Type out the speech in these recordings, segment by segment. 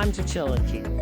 time to chill and keep.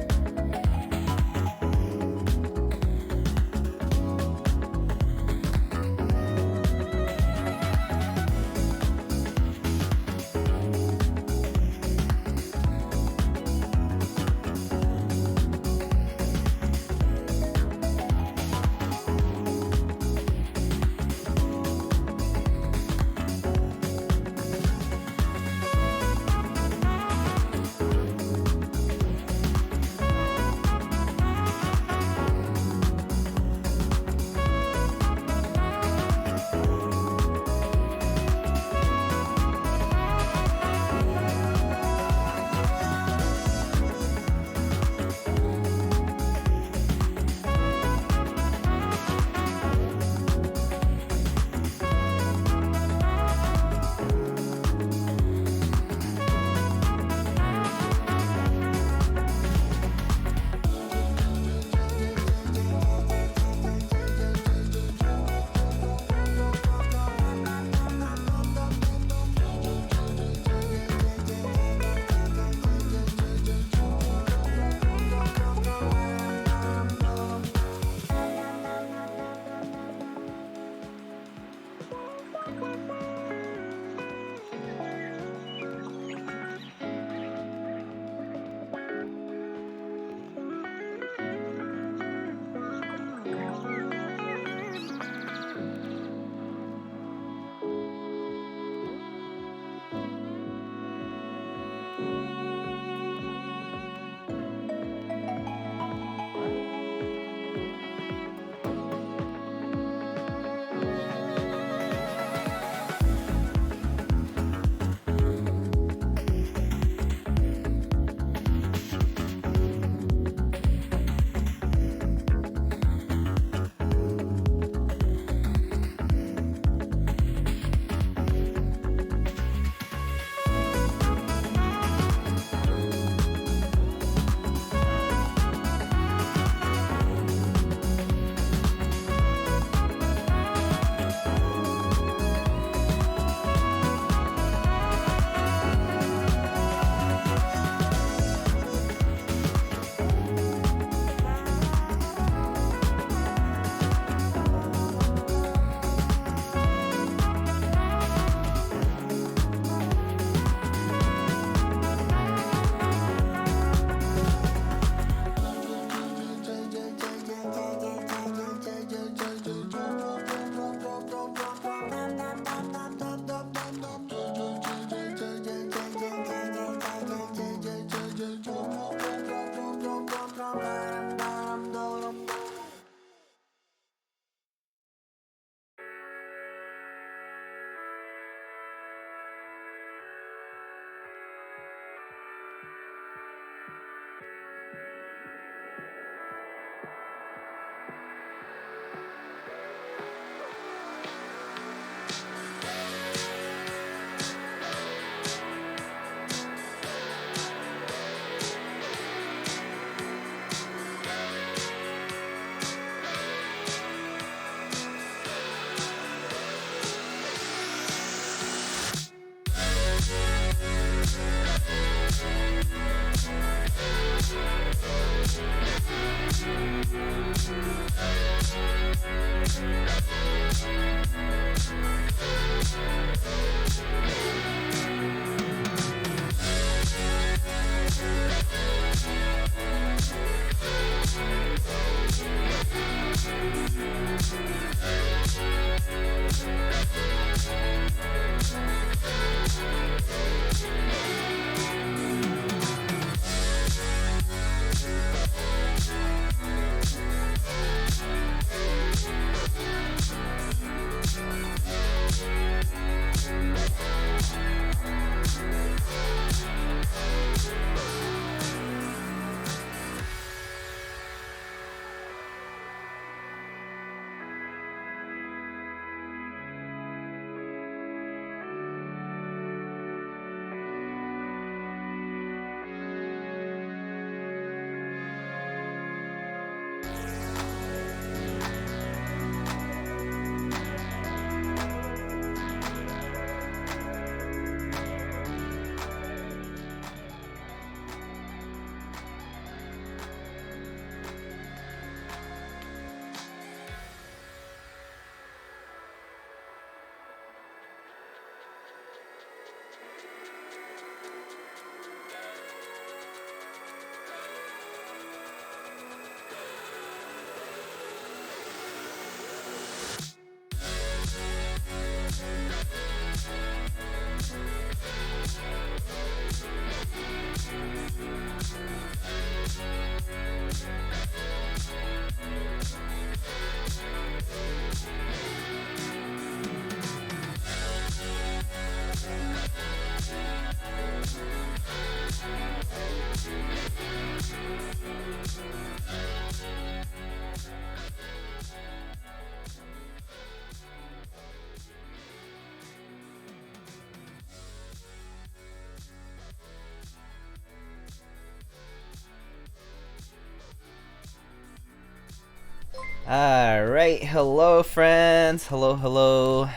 Alright, hello friends. Hello, hello.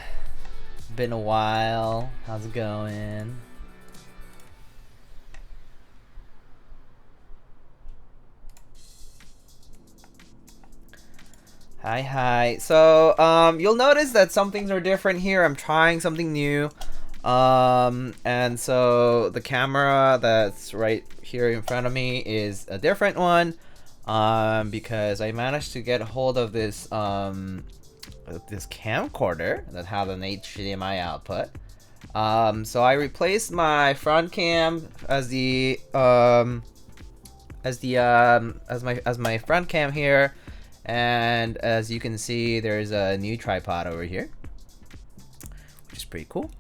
Been a while. How's it going? Hi, hi. So, you'll notice that some things are different here. I'm trying something new. And so the camera that's right here in front of me is a different one. Because I managed to get a hold of this this camcorder that had an HDMI output. So I replaced my front cam as my front cam here, and as you can see, there's a new tripod over here, which is pretty cool.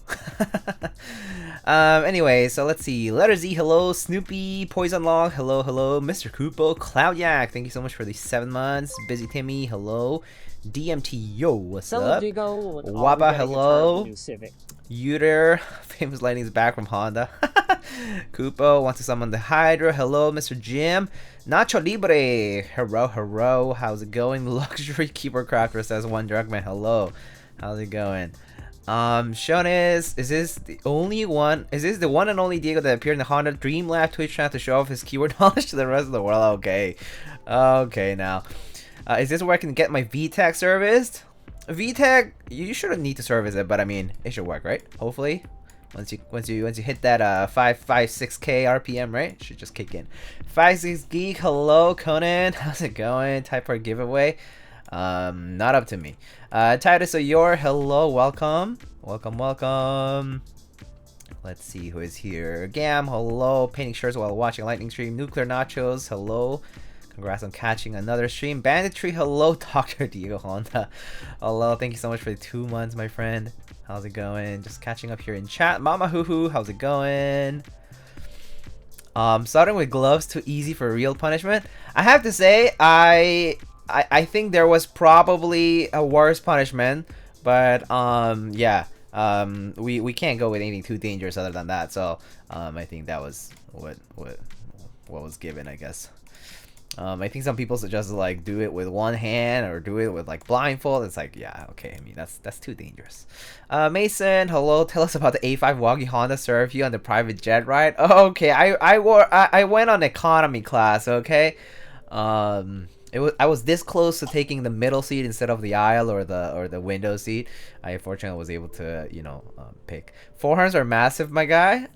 Anyway, so let's see. Letter Z, hello. Snoopy, Poison Log, hello, hello. Mr. Kupo, Cloud Yak, thank you so much for the 7 months. Busy Timmy, hello. DMT, yo, what's up? Waba, hello. Uter, famous lightning's back from Honda. Kupo wants to summon the Hydra. Hello, Mr. Jim. Nacho Libre, hello, hello. How's it going? Luxury Keeper Crafter says one Drugman, hello. How's it going? Shonis, is this the only one? Is this the one and only Diego that appeared in the Honda Dream Lab Twitch channel to show off his keyword knowledge to the rest of the world? Okay, okay now. Is this where I can get my VTech serviced? VTech, you shouldn't need to service it, but I mean, it should work, right? Hopefully, once you hit that 556k RPM, right? It should just kick in. 56 Geek, hello Conan, how's it going? Type for a giveaway. Not up to me. Titus Ayor, hello, welcome. Welcome. Let's see who is here. Gam, hello. Painting shirts while watching a lightning stream. Nuclear Nachos, hello. Congrats on catching another stream. Banditry, hello. Dr. Diego Honda, hello. Thank you so much for the 2 months, my friend. How's it going? Just catching up here in chat. Mama Hoo Hoo, how's it going? Starting with gloves, too easy for real punishment. I have to say, I think there was probably a worse punishment, but yeah, we can't go with anything too dangerous other than that. So I think that was what was given, I guess. I think some people suggest like do it with one hand or do it with like blindfold. It's like, yeah, okay. I mean, that's too dangerous. Mason, hello. Tell us about the A5 Wagi Honda served you on the private jet ride. Oh, okay, I went on economy class. Okay. I was this close to taking the middle seat instead of the aisle or the window seat. I fortunately was able to, you know, pick. Forearms are massive, my guy.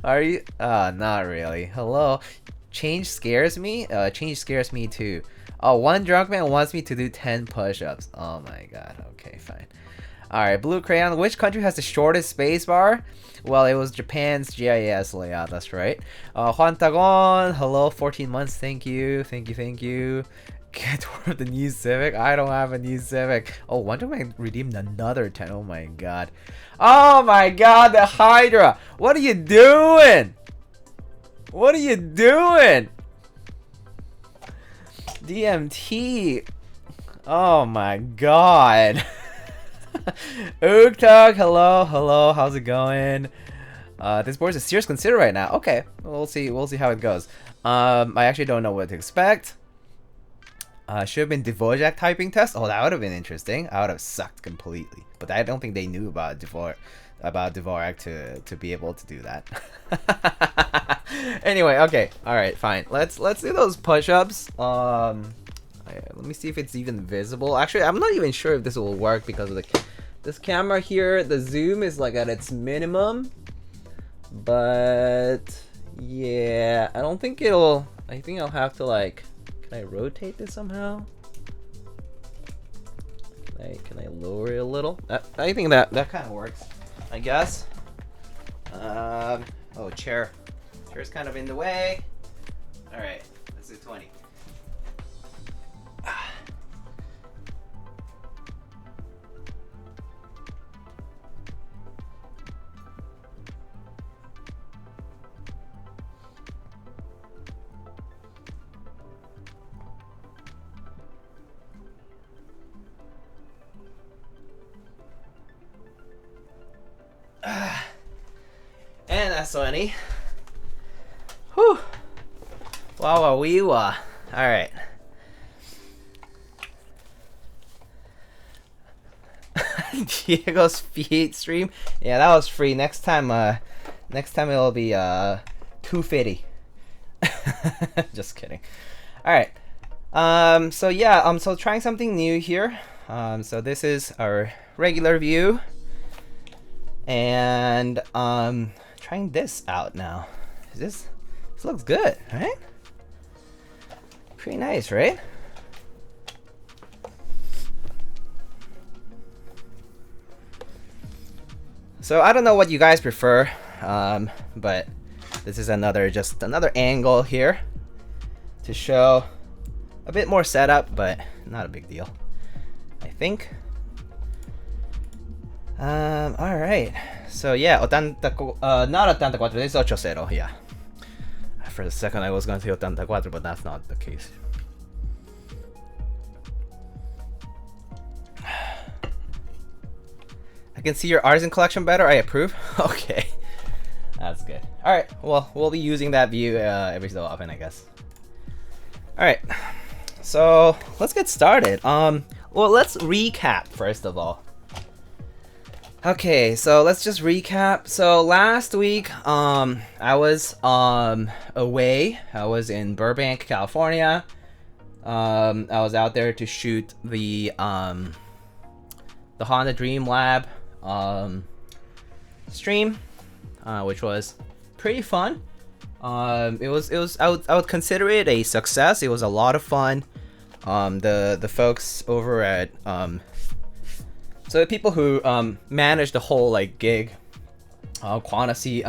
Are you? Not really. Hello. Change scares me. Change scares me too. Oh, one drunk man wants me to do 10 push-ups. Oh my god. Okay, fine. All right, Blue Crayon. Which country has the shortest spacebar? Well, it was Japan's GIS layout. That's right. Juan Tagon. Hello, 14 months. Thank you. Get toward the new Civic. I don't have a new Civic. Oh, wonder if I redeemed another 10. Oh my god. Oh my god, the Hydra. What are you doing? What are you doing? DMT. Oh my god. Uktuk, hello, how's it going? This board's a serious consider right now. Okay, we'll see how it goes. I actually don't know what to expect. Should have been Dvorak typing test. Oh, that would have been interesting. I would have sucked completely, but I don't think they knew about Dvorak to be able to do that. Anyway, okay, all right, fine. Let's do those push-ups. Let me see if it's even visible. Actually, I'm not even sure if this will work because of this camera here. The zoom is like at its minimum, but yeah, I don't think it'll. I think I'll have to like. Can I rotate this somehow? Can I lower it a little? I think that kind of works. I guess. Oh, chair. Chair's kind of in the way. All right, let's do 20. And that's 20. Whew. Wow, wee wah. Alright. Diego's feed stream. Yeah, that was free. Next time it'll be 250. Just kidding. All right. So yeah, so trying something new here. So this is our regular view, and trying this out now. This looks good, right? Pretty nice, right? So I don't know what you guys prefer, but this is just another angle here to show a bit more setup, but not a big deal, I think. All right. So yeah, not 84, this is 80. Yeah. For a second I was going to say 84, but that's not the case. I can see your artisan collection better. I approve. Okay, that's good. All right. Well, we'll be using that view every so often, I guess. All right. So let's get started. Well, let's recap first of all. Okay, so let's just recap. So last week, I was away. I was in Burbank, California. I was out there to shoot the Honda Dream Lab stream, which was pretty fun. It was I would consider it a success. It was a lot of fun. The folks over at so the people who managed the whole like gig, Quantity,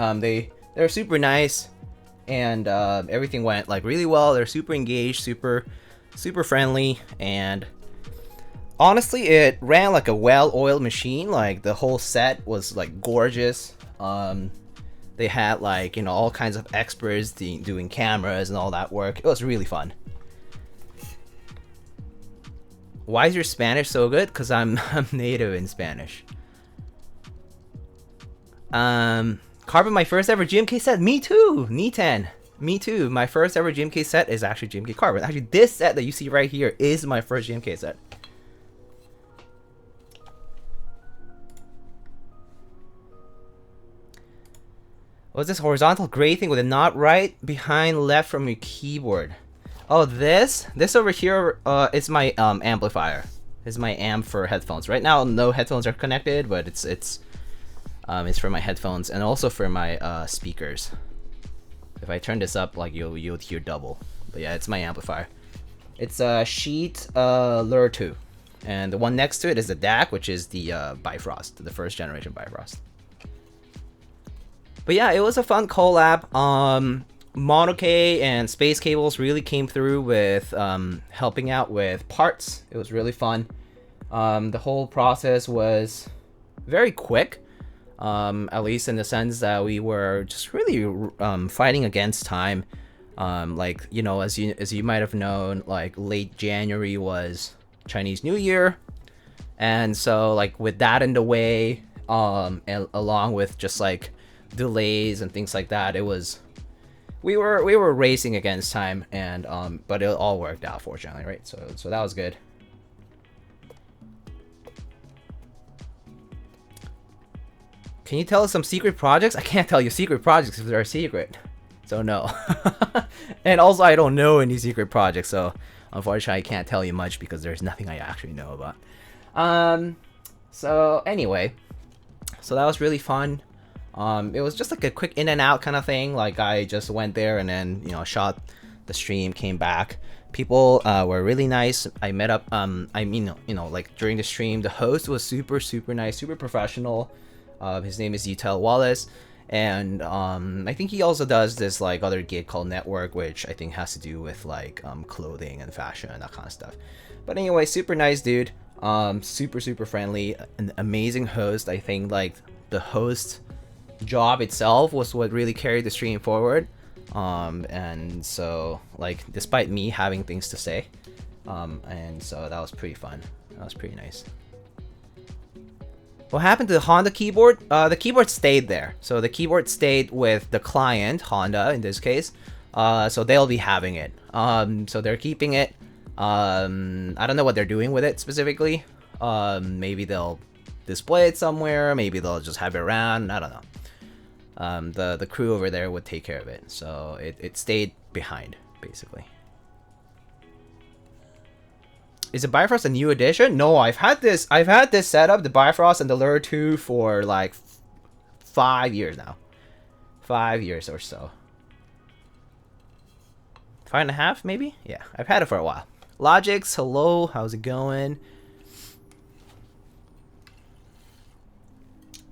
they're super nice, and everything went like really well. They're super engaged, super friendly, and honestly, it ran like a well-oiled machine. Like the whole set was like gorgeous. They had like, you know, all kinds of experts doing cameras and all that work. It was really fun. Why is your Spanish so good? Because I'm native in Spanish. Carbon, my first ever GMK set. Me too. Nitan. Me too. My first ever GMK set is actually GMK Carbon. Actually, this set that you see right here is my first GMK set. What's this horizontal gray thing with a knot right behind left from your keyboard? Oh, this over here is my amplifier. This is my amp for headphones. Right now, no headphones are connected, but it's for my headphones and also for my speakers. If I turn this up, like you'll hear double. But yeah, it's my amplifier. It's a Sheet Lure 2, and the one next to it is the DAC, which is the Bifrost, the first generation Bifrost. But yeah, it was a fun collab. Mono-K and Space Cables really came through with helping out with parts. It was really fun. The whole process was very quick, at least in the sense that we were just really fighting against time. Like, you know, as you might have known, like late January was Chinese New Year, and so like with that in the way, and along with just like delays and things like that, it was we were racing against time, and but it all worked out fortunately, right? So that was good. Can you tell us some secret projects? I can't tell you secret projects if they're a secret, so no. And also I don't know any secret projects, so unfortunately I can't tell you much because there's nothing I actually know about. So anyway, so that was really fun. It was just like a quick in and out kind of thing. Like I just went there and then, you know, shot the stream, came back. People were really nice. I met up, I mean, you know, like during the stream, the host was super nice, super professional. His name is Utel Wallace, and I think he also does this like other gig called Network, which I think has to do with like clothing and fashion and that kind of stuff. But anyway, super nice dude. Super friendly, an amazing host. I think like the host job itself was what really carried the stream forward, and so like despite me having things to say, and so that was pretty fun. That was pretty nice. What happened to the Honda keyboard? The keyboard stayed there, so the keyboard stayed with the client, Honda in this case, so they'll be having it. So they're keeping it. I don't know what they're doing with it specifically. Maybe they'll display it somewhere. Maybe they'll just have it around. I don't know. The crew over there would take care of it, so it stayed behind basically. Is the Bifrost a new addition? No, I've had this setup, the Bifrost and the Lure 2, for like 5 years now. 5 years or so. 5.5 maybe? Yeah, I've had it for a while. Logix, hello, how's it going?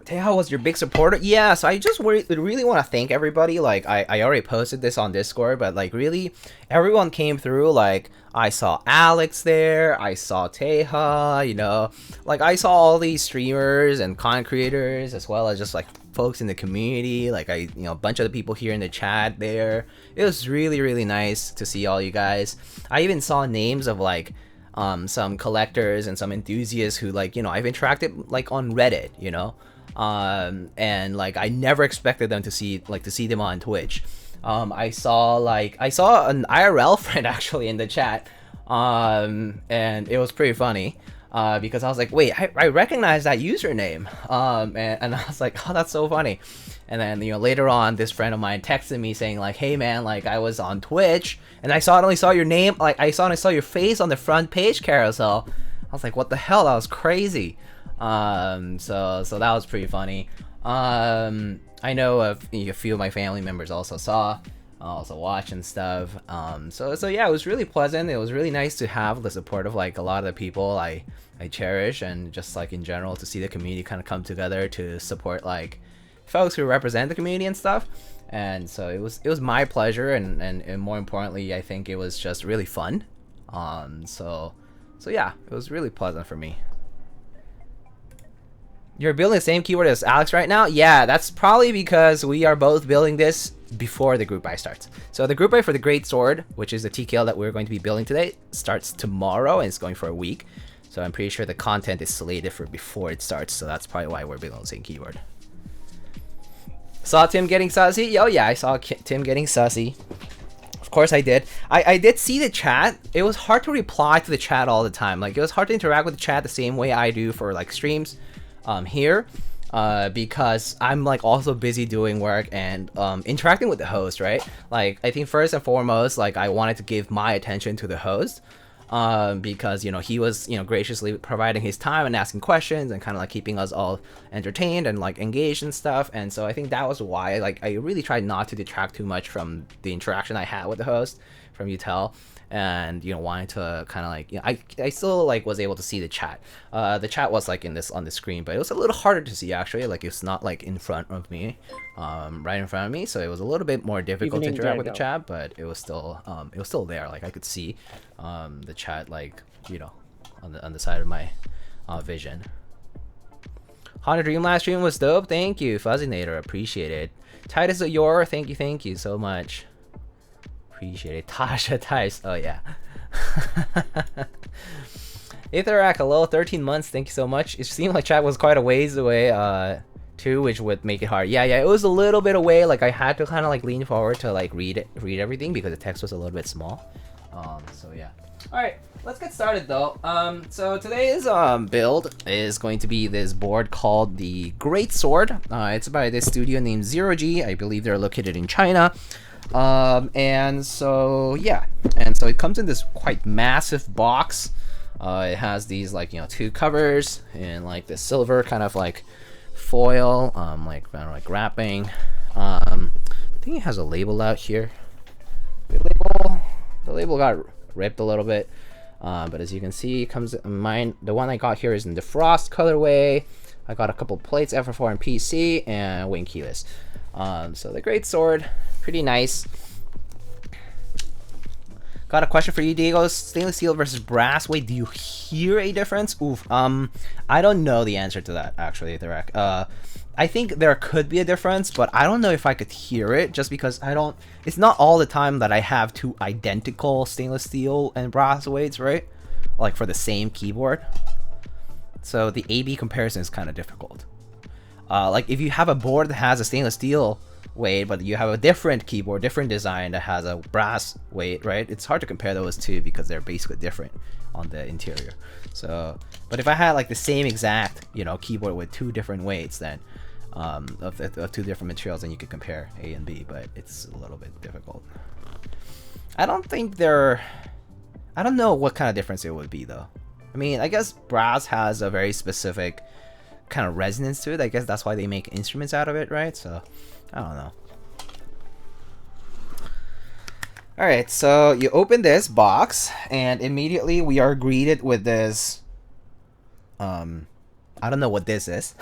Teja was your big supporter? Yeah, so I just really want to thank everybody. Like, I already posted this on Discord, but like really, everyone came through. Like, I saw Alex there, I saw Teja, you know, like I saw all these streamers and content creators, as well as just like folks in the community, like a bunch of the people here in the chat there. It was really nice to see all you guys. I even saw names of like some collectors and some enthusiasts who, like, I've interacted like on Reddit, and like I never expected them to see them on Twitch. I saw an IRL friend actually in the chat, and it was pretty funny. Because I was like, wait, I recognize that username, and I was like, oh, that's so funny. And then later on, this friend of mine texted me saying like, hey man, like I was on Twitch and I suddenly saw your name, like I suddenly saw your face on the front page carousel. I was like, what the hell? That was crazy. So that was pretty funny. I know a few of my family members also watch and stuff. So yeah, it was really pleasant. It was really nice to have the support of like a lot of the people I cherish, and just like in general to see the community kind of come together to support like folks who represent the community and stuff. And so it was my pleasure, and more importantly, I think it was just really fun. So yeah, it was really pleasant for me. You're building the same keyword as Alex right now? Yeah, that's probably because we are both building this before the group buy starts. So the group buy for the Great Sword, which is the TKL that we're going to be building today, starts tomorrow and it's going for a week. So I'm pretty sure the content is slated for before it starts, so that's probably why we're building the same keyword. Saw Tim getting sussy? Oh yeah, I saw Tim getting sussy. Of course I did. I did see the chat. It was hard to reply to the chat all the time. Like, it was hard to interact with the chat the same way I do for like streams here, because I'm like also busy doing work and interacting with the host, right? Like, I think first and foremost, like I wanted to give my attention to the host, because he was graciously providing his time and asking questions and kind of like keeping us all entertained and like engaged and stuff. And so I think that was why like I really tried not to detract too much from the interaction I had with the host from Utel. And wanting to kind of like I still like was able to see the chat. The chat was like on the screen, but it was a little harder to see actually. Like, it's not like in front of me, right in front of me, so it was a little bit more difficult to interact with the chat. But it was still there. Like, I could see the chat, like, on the side of my vision. Haunted Dream last stream was dope. Thank you, Fuzzinator. Appreciate it. Titus Yor, thank you so much. Appreciate it. Tasha Tice. Oh yeah. Aetherak, hello, 13 months. Thank you so much. It seemed like chat was quite a ways away too, which would make it hard. Yeah, it was a little bit away. Like, I had to kind of like lean forward to like read everything because the text was a little bit small. So yeah. All right, let's get started though. So today's build is going to be this board called the Great Sword. It's by this studio named Zero G. I believe they're located in China. And so yeah, and so it comes in this quite massive box. It has these like two covers and like this silver kind of like foil, like kind of like wrapping. I think it has a label out here. The label got ripped a little bit, but as you can see, it comes the one I got here is in the Frost colorway. I got a couple plates, FR4 and PC, and wing keyless. So the Great Sword, pretty nice. Got a question for you, Diego. Stainless steel versus brass. Wait, do you hear a difference? Oof. I don't know the answer to that actually, Thorek. I think there could be a difference, but I don't know if I could hear it just because it's not all the time that I have two identical stainless steel and brass weights, right? Like for the same keyboard. So the A/B comparison is kind of difficult. Like if you have a board that has a stainless steel weight, but you have a different keyboard, different design that has a brass weight, right? It's hard to compare those two because they're basically different on the interior. So, but if I had like the same exact, you know, keyboard with two different weights, then of two different materials, then you could compare A and B, but it's a little bit difficult. I don't know what kind of difference it would be though. I mean, I guess brass has a very specific kind of resonance to it. I guess that's why they make instruments out of it, right? So, I don't know. Alright, so you open this box, and immediately we are greeted with this, I don't know what this is.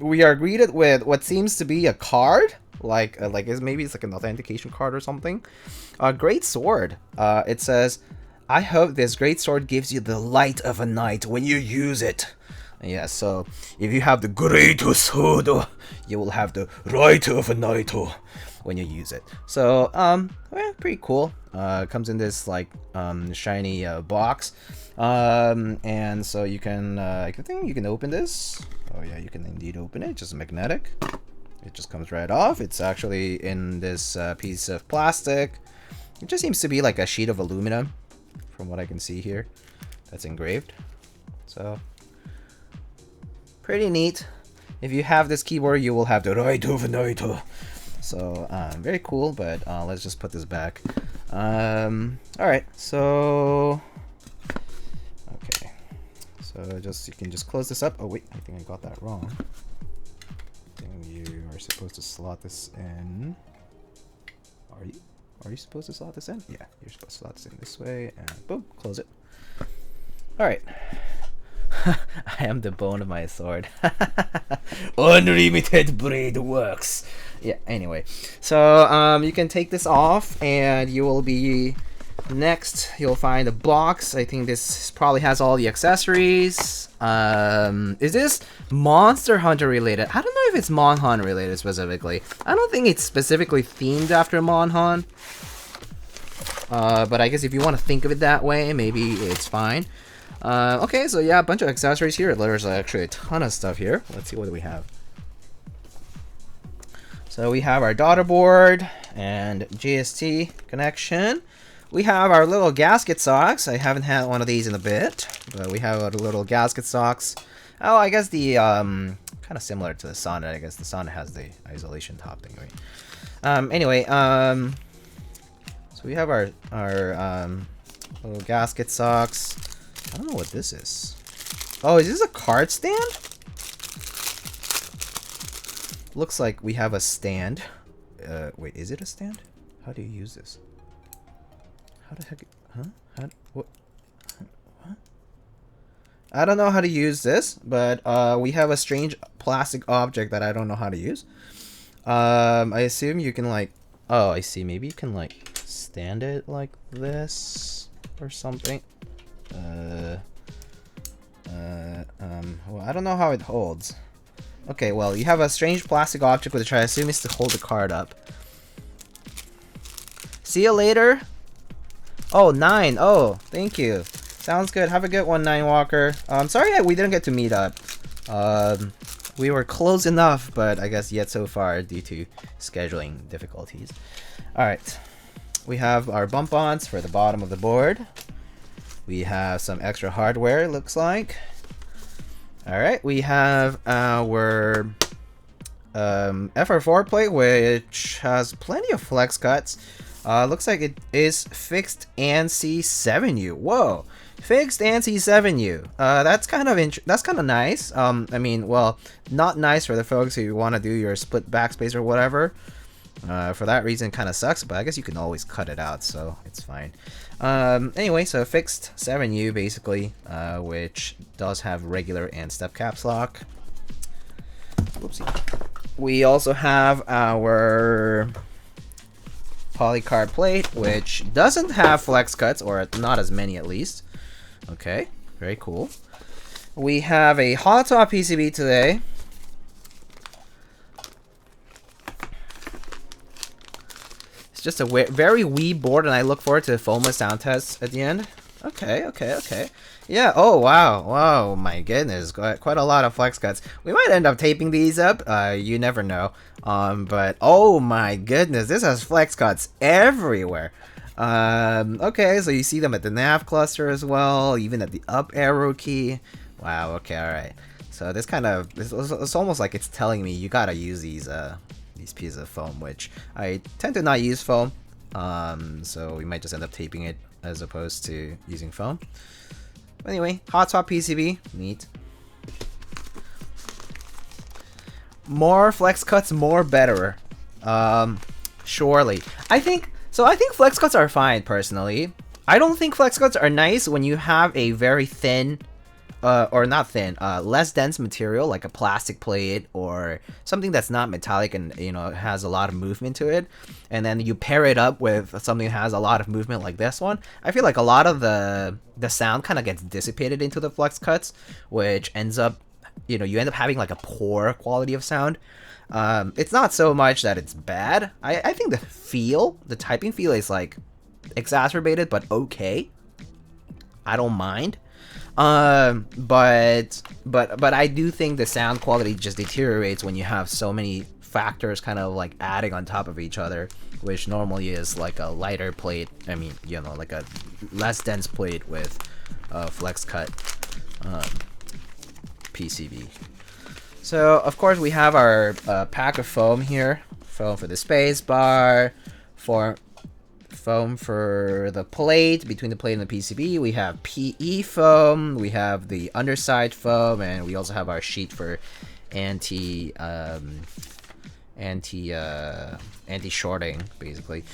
We are greeted with what seems to be a card, maybe it's like an authentication card or something. A great sword. It says, "I hope this great sword gives you the light of a night when you use it." Yeah, so if you have the great sword, you will have the light of a night when you use it. So, pretty cool. Comes in this like shiny box, and so you can, I think you can open this. Oh yeah, you can indeed open it. Just magnetic. It just comes right off. It's actually in this piece of plastic. It just seems to be like a sheet of aluminum, from what I can see here, that's engraved. So, pretty neat. If you have this keyboard, you will have the right of a night. So, very cool, but let's just put this back. Alright, so... Okay. So, you can just close this up. Oh wait, I think I got that wrong. I think you are supposed to slot this in. Are you? Are you supposed to slot this in? Yeah, you're supposed to slot this in this way, and boom, close it. Alright. I am the bone of my sword. Unlimited blade works. Yeah, anyway. So, you can take this off, and you will be... Next, you'll find a box. I think this probably has all the accessories. Is this Monster Hunter related? I don't know if it's Monhan related specifically. I don't think it's specifically themed after Monhan. But I guess if you want to think of it that way, maybe it's fine. Okay, so yeah, a bunch of accessories here. There's actually a ton of stuff here. Let's see what we have. So we have our daughter board and GST connection. We have our little gasket socks. I haven't had one of these in a bit, but we have our little gasket socks. Oh, I guess the kind of similar to the Sonnet. I guess the Sonnet has the isolation top thing, right? Anyway, so we have our little gasket socks. I don't know what this is. Oh, is this a card stand? Looks like we have a stand. Wait, is it a stand? How do you use this? How the heck? Huh? What? What? I don't know how to use this, but we have a strange plastic object that I don't know how to use. I assume you can like... Oh, I see. Maybe you can like stand it like this or something. Well, I don't know how it holds. Okay, well, you have a strange plastic object which I assume is to hold the card up. See you later. Oh, 9. Oh, thank you. Sounds good. Have a good one, 9 Walker. Sorry we didn't get to meet up. We were close enough, but I guess yet so far due to scheduling difficulties. Alright. We have our bump-ons for the bottom of the board. We have some extra hardware, it looks like. Alright, we have our FR4 plate, which has plenty of flex cuts. Looks like it is fixed ANSI 7U. Whoa, fixed ANSI 7U. That's kind of nice. I mean, well, not nice for the folks who want to do your split backspace or whatever. For that reason, kind of sucks, but I guess you can always cut it out, so it's fine. Anyway, so fixed 7U basically, which does have regular and step caps lock. Whoopsie. We also have our polycard plate, which doesn't have flex cuts, or not as many at least. Okay, very cool. We have a hot top PCB today. It's just a very wee board, and I look forward to the FOMA sound tests at the end. Okay, okay, okay. Yeah, oh wow, wow, my goodness, quite a lot of flex cuts. We might end up taping these up, you never know. But oh my goodness, this has flex cuts everywhere. Okay, so you see them at the nav cluster as well, even at the up arrow key. Wow, okay, alright. So this kind of, it's almost like it's telling me you gotta use these pieces of foam, which I tend to not use foam. So we might just end up taping it as opposed to using foam. But anyway, hot swap PCB, neat. More flex cuts, more better. Surely. I think flex cuts are fine personally. I don't think flex cuts are nice when you have a very thin or not thin, less dense material like a plastic plate or something that's not metallic and, you know, has a lot of movement to it, and then you pair it up with something that has a lot of movement like this one. I feel like a lot of the sound kind of gets dissipated into the flex cuts, which ends up, you know, you end up having like a poor quality of sound. It's not so much that it's bad. I think the typing feel is like exacerbated, but okay. I don't mind. But I do think the sound quality just deteriorates when you have so many factors kind of like adding on top of each other, which normally is like a lighter plate. I mean, you know, like a less dense plate with flex cut PCB. So of course we have our pack of foam here. Foam for the space bar, foam for the plate, between the plate and the PCB. We have PE foam, we have the underside foam, and we also have our sheet for anti-shorting, basically.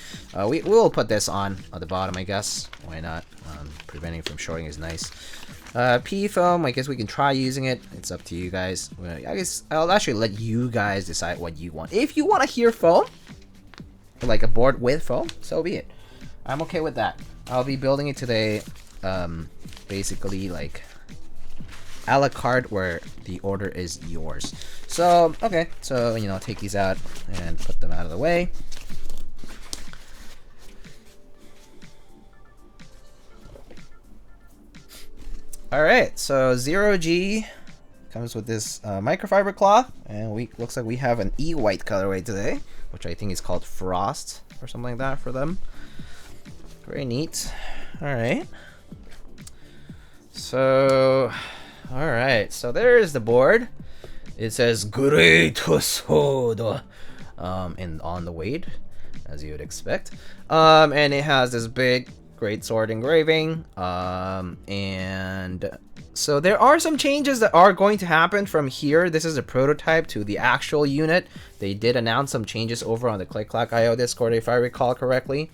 We will put this on at the bottom, I guess. Why not? Preventing from shorting is nice. PE foam, I guess we can try using it. It's up to you guys. I guess I'll actually let you guys decide what you want. If you want to hear foam, like a board with foam, so be it. I'm okay with that. I'll be building it today, basically like a la carte, where the order is yours. So okay, so you know, take these out and put them out of the way. All right, so 0G comes with this microfiber cloth, and looks like we have an E-white colorway today, which I think is called Frost or something like that for them. Very neat. All right. So, all right. So there's the board. It says "Great Soda" and on the weight, as you would expect. And it has this big Great Sword engraving. And so there are some changes that are going to happen from here. This is a prototype to the actual unit. They did announce some changes over on the Click-Clack.io Discord, if I recall correctly.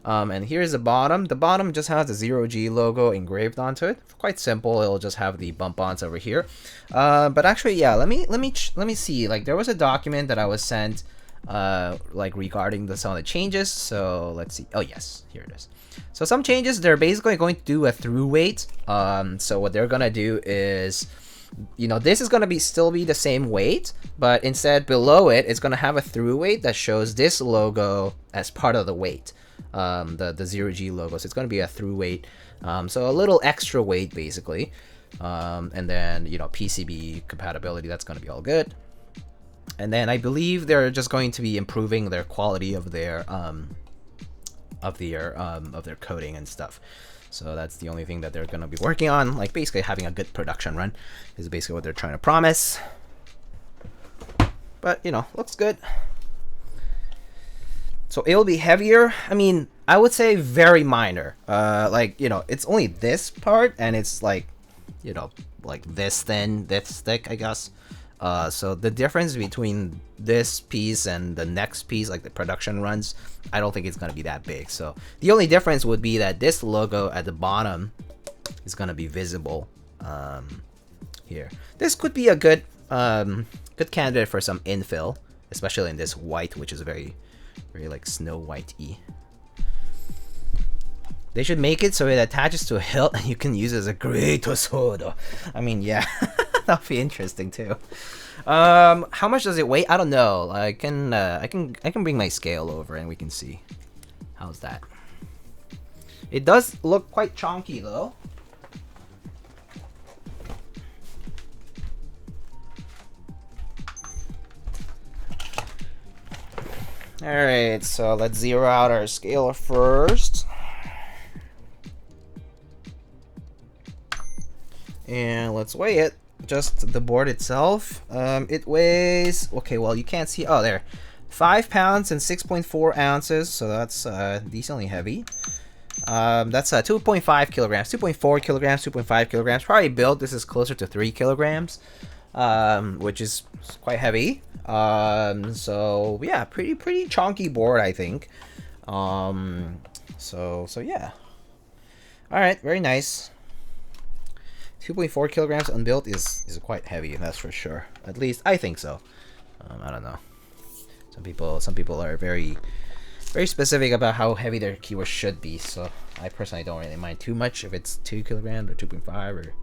And here's the bottom. The bottom just has the 0G logo engraved onto it. Quite simple. It'll just have the bump-ons over here. But actually, yeah, let me see. Like, there was a document that I was sent, like regarding some of the changes. So let's see. Oh yes, here it is. So some changes. They're basically going to do a through weight. So what they're gonna do is, you know, this is gonna still be the same weight, but instead below it, it's gonna have a through weight that shows this logo as part of the weight. The 0G logo, so it's going to be a through weight, so a little extra weight basically, and then, you know, PCB compatibility, that's going to be all good. And then I believe they're just going to be improving their quality of their coating and stuff. So that's the only thing that they're going to be working on, like basically having a good production run is basically what they're trying to promise. But, you know, looks good. So it'll be heavier. I mean, I would say very minor. Like, you know, it's only this part, and it's like, you know, like this thin, this thick, I guess. So the difference between this piece and the next piece, like the production runs, I don't think it's gonna be that big. So the only difference would be that this logo at the bottom is gonna be visible here. This could be a good candidate for some infill, especially in this white, which is very like Snow White-y. They should make it so it attaches to a hilt and you can use it as a great soda. I mean, yeah, that'll be interesting too. How much does it weigh? I don't know. I can bring my scale over and we can see. How's that? It does look quite chunky though. Alright, so let's zero out our scale first. And let's weigh it. Just the board itself. It weighs, okay, well you can't see, oh there. 5 pounds and 6.4 ounces, so that's decently heavy. That's 2.5 kilograms, 2.4 kilograms, 2.5 kilograms. Probably built, this is closer to 3 kilograms, which is quite heavy. So yeah, pretty chunky board, I think. So yeah. All right, very nice. 2.4 kilograms unbuilt is quite heavy, that's for sure. At least I think so. I don't know. Some people are very specific about how heavy their keyboard should be. So I personally don't really mind too much if it's 2 kilograms or 2.5 or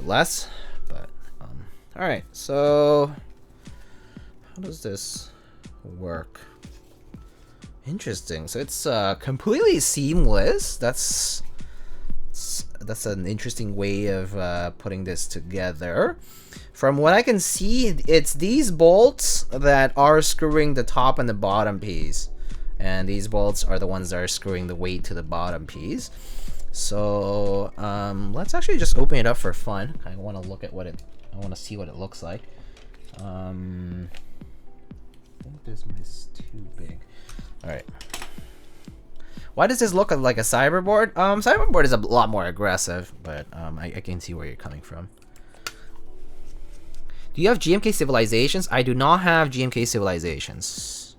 less. But all right. So how does this work? Interesting. So it's completely seamless. That's an interesting way of putting this together. From what I can see, it's these bolts that are screwing the top and the bottom piece, and these bolts are the ones that are screwing the weight to the bottom piece. So let's actually just open it up for fun. I want to look at what I want to see what it looks like. I think this is too big. All right. Why does this look like a cyberboard? Cyberboard is a lot more aggressive, but I can see where you're coming from. Do you have GMK Civilizations? I do not have GMK Civilizations.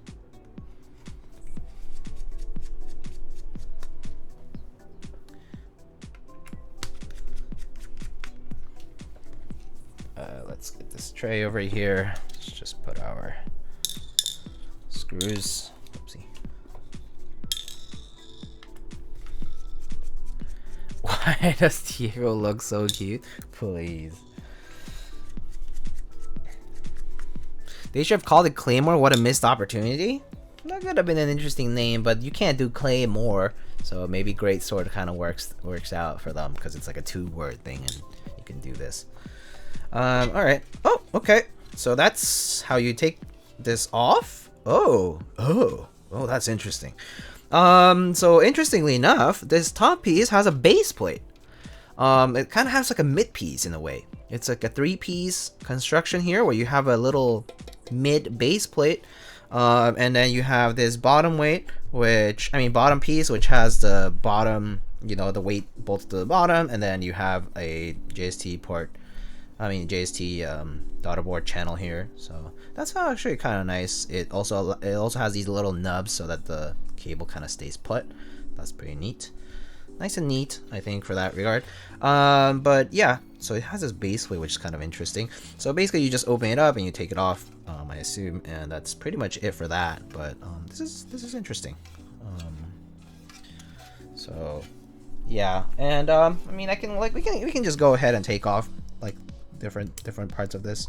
Let's get this tray over here. Let's just put our screws. Oopsie. Why does Diego look so cute? Please. They should have called it Claymore. What a missed opportunity. That could have been an interesting name, but you can't do Claymore, so maybe Great Sword kind of works out for them because it's like a 2-word thing, and you can do this. All right. Oh, okay. So that's how you take this off. Oh, that's interesting. So interestingly enough, this top piece has a base plate. It kind of has like a mid piece in a way. It's like a 3-piece construction here where you have a little mid base plate, and then you have this bottom bottom piece, which has the bottom, the weight bolts to the bottom, and then you have a JST daughter board channel here. So that's actually kind of nice. It also has these little nubs so that the cable kind of stays put. That's pretty neat. Nice and neat, I think, for that regard. But yeah, so it has this base plate, which is kind of interesting. So basically you just open it up and you take it off, I assume, and that's pretty much it for that. But this is interesting. So yeah, and I mean, we can just go ahead and take off like different parts of this.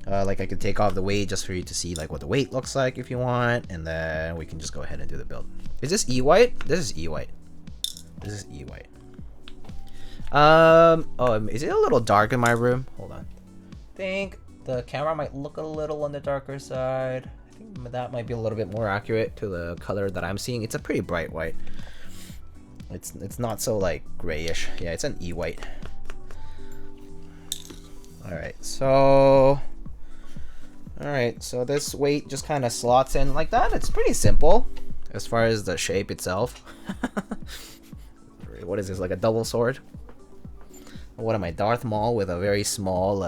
Like I could take off the weight just for you to see like what the weight looks like if you want, and then we can just go ahead and do the build. Is this E-white? This is E-white. This is E-white. Oh, is it a little dark in my room? Hold on. I think the camera might look a little on the darker side. I think that might be a little bit more accurate to the color that I'm seeing. It's a pretty bright white. It's not so like grayish. Yeah, it's an E-white. Alright, so this weight just kind of slots in like that. It's pretty simple as far as the shape itself. What is this, like a double sword? What am I, Darth Maul with a very small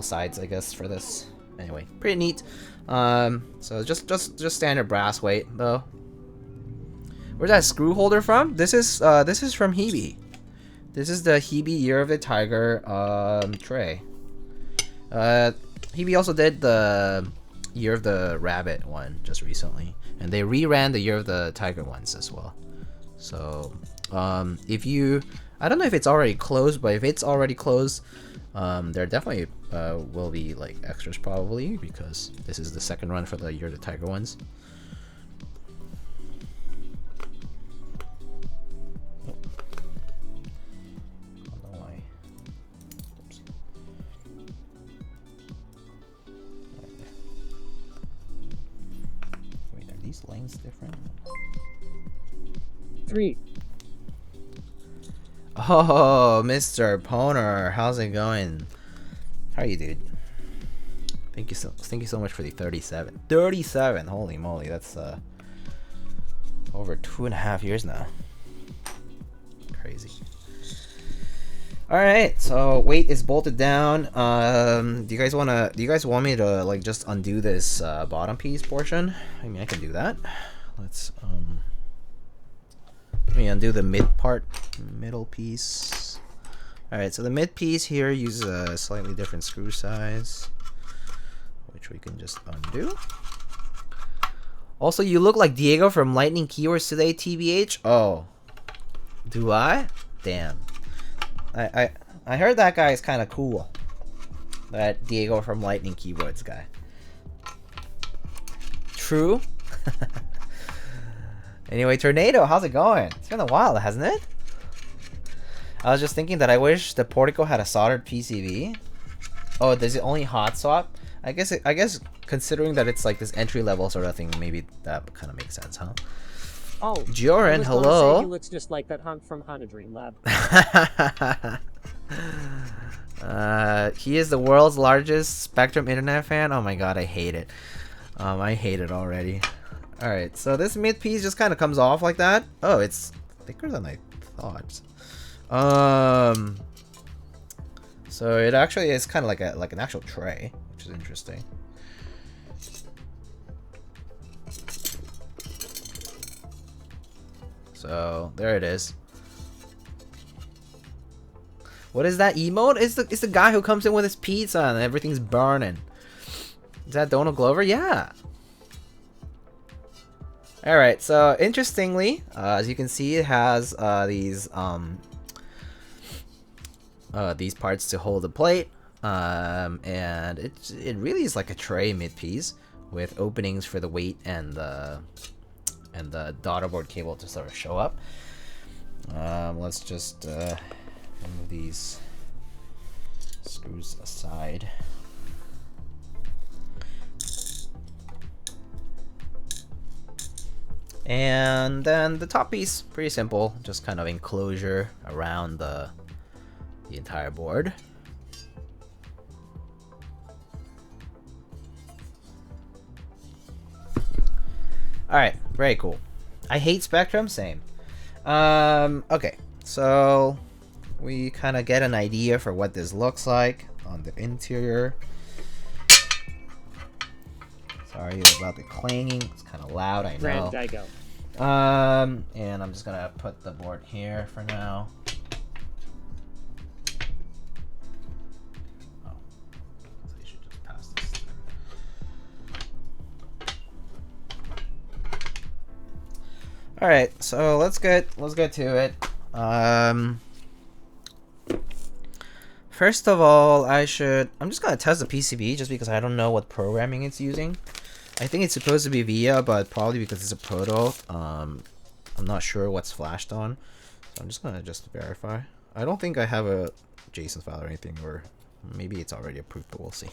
sides, I guess, for this. Anyway, pretty neat. So just standard brass weight though. Where's that screw holder from? This is from Hebe. This is the Hebe Year of the Tiger tray. Hebe also did the Year of the Rabbit one just recently, and they reran the Year of the Tiger ones as well. So I don't know if it's already closed, but if it's already closed, there definitely will be like extras probably, because this is the second run for the Year of the Tiger ones. these lengths different? 3. Oh, Mr. Poner, how's it going? How are you, dude? Thank you so much for the 37. 37! Holy moly, that's over 2.5 years now. Crazy. Alright, so weight is bolted down. Do you guys want me to like just undo this bottom piece portion? I mean, I can do that. Let's let me undo the middle piece. Alright, so the mid piece here uses a slightly different screw size, which we can just undo. Also, you look like Diego from Lightning Keywords Today, TBH. Oh, do I? Damn. I heard that guy is kind of cool. That Diego from Lightning Keywords guy. True. Anyway, Tornado, how's it going? It's been a while, hasn't it? I was just thinking that I wish the Portico had a soldered PCB. Oh, does it only hot swap? I guess considering that it's like this entry level sort of thing, maybe that kind of makes sense, huh? Oh, Joran, hello. He looks just like that hunk from Hana Dream Lab. He is the world's largest Spectrum internet fan. Oh my god, I hate it. I hate it already. Alright, so this mid piece just kind of comes off like that. Oh, it's thicker than I thought. So it actually is kind of like an actual tray, which is interesting. So there it is. What is that emote? It's the guy who comes in with his pizza and everything's burning. Is that Donald Glover? Yeah. Alright, so interestingly, as you can see, it has these parts to hold the plate, and it really is like a tray mid piece with openings for the weight and the daughterboard cable to sort of show up. Let's just move these screws aside. And then the top piece, pretty simple, just kind of enclosure around the entire board. Alright, very cool. I hate Spectrum, same. Okay, so we kind of get an idea for what this looks like on the interior. Sorry about the clanging, it's kind of loud, I know. And I'm just gonna put the board here for now. Oh, so you should just pass this through. All right, so let's get to it. First of all, I'm just gonna test the PCB just because I don't know what programming it's using. I think it's supposed to be VIA, but probably because it's a proto, I'm not sure what's flashed on. So I'm just gonna verify. I don't think I have a JSON file or anything, or maybe it's already approved, but we'll see.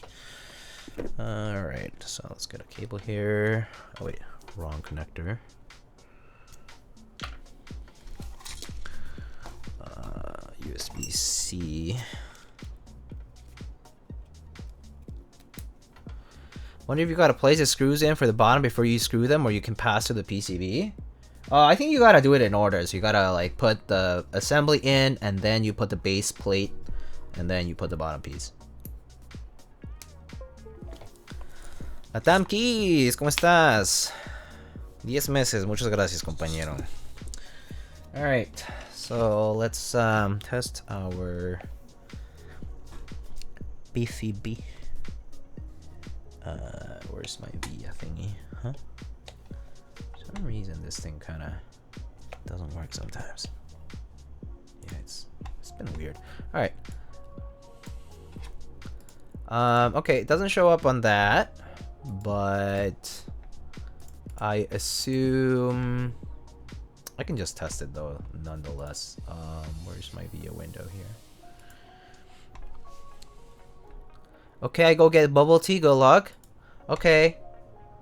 Alright, so let's get a cable here. Oh wait, wrong connector. USB-C. Wonder if you gotta place the screws in for the bottom before you screw them, or you can pass to the PCB. I think you gotta do it in order. So you gotta like put the assembly in, and then you put the base plate, and then you put the bottom piece. Atam Keys, ¿cómo estás? 10 meses, muchas gracias, compañero. Alright, so let's test our PCB. Where's my VIA thingy? Huh? For some reason this thing kind of doesn't work sometimes. Yeah, it's been weird. All right. Okay, it doesn't show up on that, but I assume I can just test it though, nonetheless. Where's my VIA window here? Okay, I go get bubble tea. Good luck. Okay.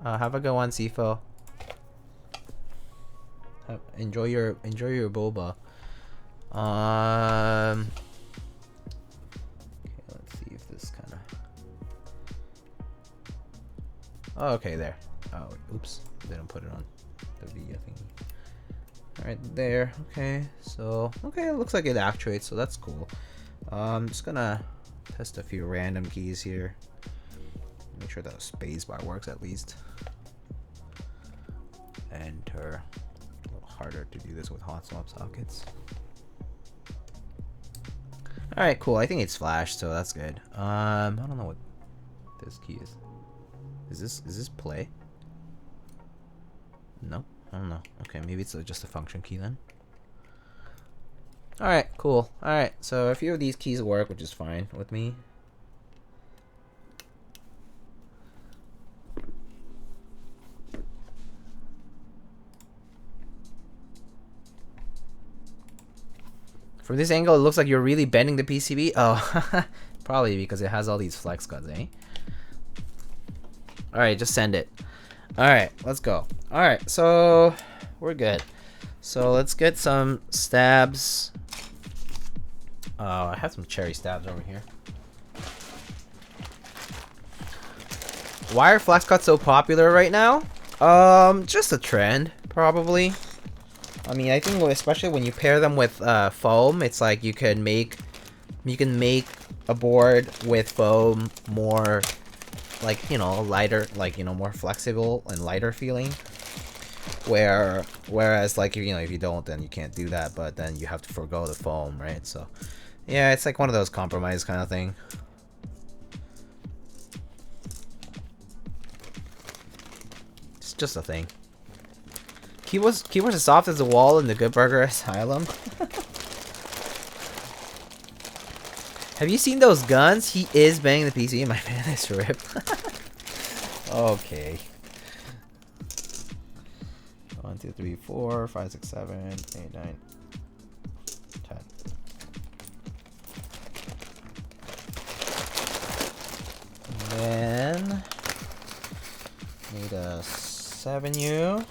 Have a good one, Sifo. Enjoy your boba. Okay, let's see if this kind of. Oh, okay, there. Oh, oops, didn't put it on the video thingy. All right, there. Okay, so okay, it looks like it actuates, so that's cool. I'm just gonna test a few random keys here. Make sure that the spacebar works at least. Enter. A little harder to do this with hot swap sockets. All right, cool. I think it's flashed, so that's good. I don't know what this key is. Is this play? No, I don't know. Okay, maybe it's just a function key then. All right, cool. All right, so a few of these keys work, which is fine with me. From this angle, it looks like you're really bending the PCB. Oh, probably because it has all these flex cuts, eh? All right, just send it. All right, let's go. All right, so we're good. So let's get some stabs. I have some cherry stabs over here. Why are flex cuts so popular right now? Just a trend, probably. I mean, I think especially when you pair them with foam, it's like you can make a board with foam more, like, you know, lighter, like, you know, more flexible and lighter feeling. Whereas like, you know, if you don't, then you can't do that, but then you have to forego the foam, right? So yeah, it's like one of those compromise kind of thing. It's just a thing. Keyboards as soft as the wall in the Good Burger Asylum. Have you seen those guns? He is banging the PC. My man is ripped. Okay. 1, 2, 3, 4, 5, 6, 7, 8, 9, 10. And then need a 7U.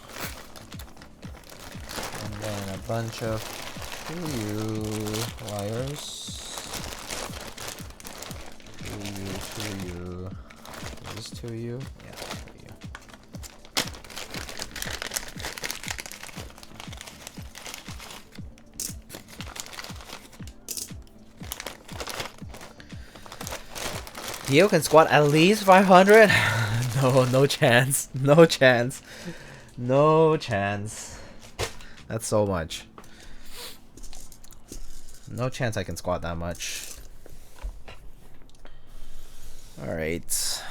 And then a bunch of 2U wires. 2U. Is this 2U? Yeah, 2U. Dio can squat at least 500? No, no chance. No chance. No chance. That's so much. No chance I can squat that much. Alright.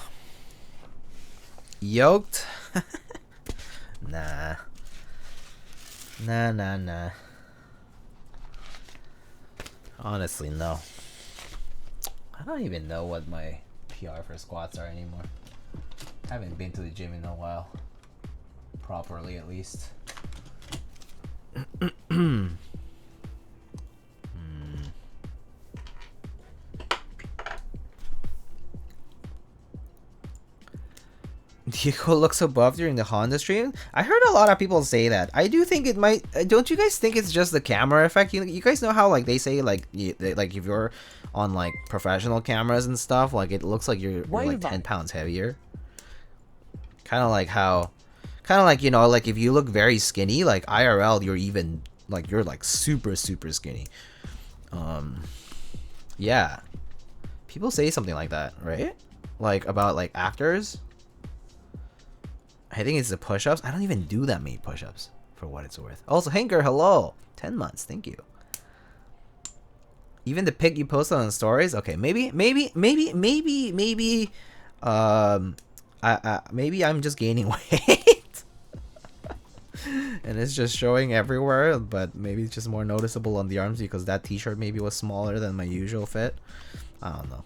Yoked? Nah. Nah. Honestly, no. I don't even know what my PR for squats are anymore. Haven't been to the gym in a while. Properly, at least. Diego looks above during the Honda stream. I heard a lot of people say that. I do think it might. Don't you guys think it's just the camera effect? You guys know how like they say like like if you're on like professional cameras and stuff, like it looks like you're like 10 pounds heavier. Kind of like how, you know, like if you look very skinny, like IRL, you're even like you're like super skinny. Yeah, people say something like that, right? Like about like actors. I think it's the push-ups. I don't even do that many push-ups, for what it's worth. Also, Hanker, hello. 10 months, thank you. Even the pic you posted on the stories? Okay, maybe I'm just gaining weight. And it's just showing everywhere, but maybe it's just more noticeable on the arms because that t-shirt maybe was smaller than my usual fit. I don't know.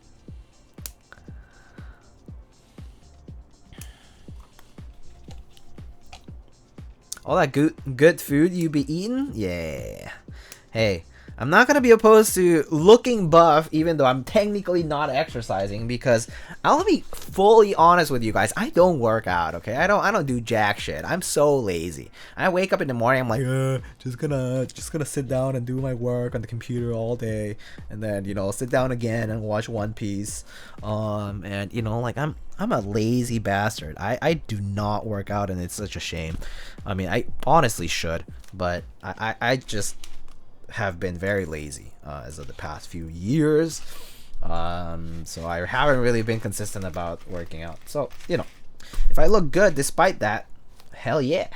All that good food you be eating? Yeah. Hey, I'm not gonna be opposed to looking buff, even though I'm technically not exercising, because I'll be fully honest with you guys. I don't work out, okay? I don't do jack shit. I'm so lazy. I wake up in the morning, I'm like, just gonna sit down and do my work on the computer all day, and then sit down again and watch One Piece. And like I'm a lazy bastard. I do not work out, and it's such a shame. I mean, I honestly should, but I just have been very lazy as of the past few years. So I haven't really been consistent about working out. So if I look good despite that, hell yeah.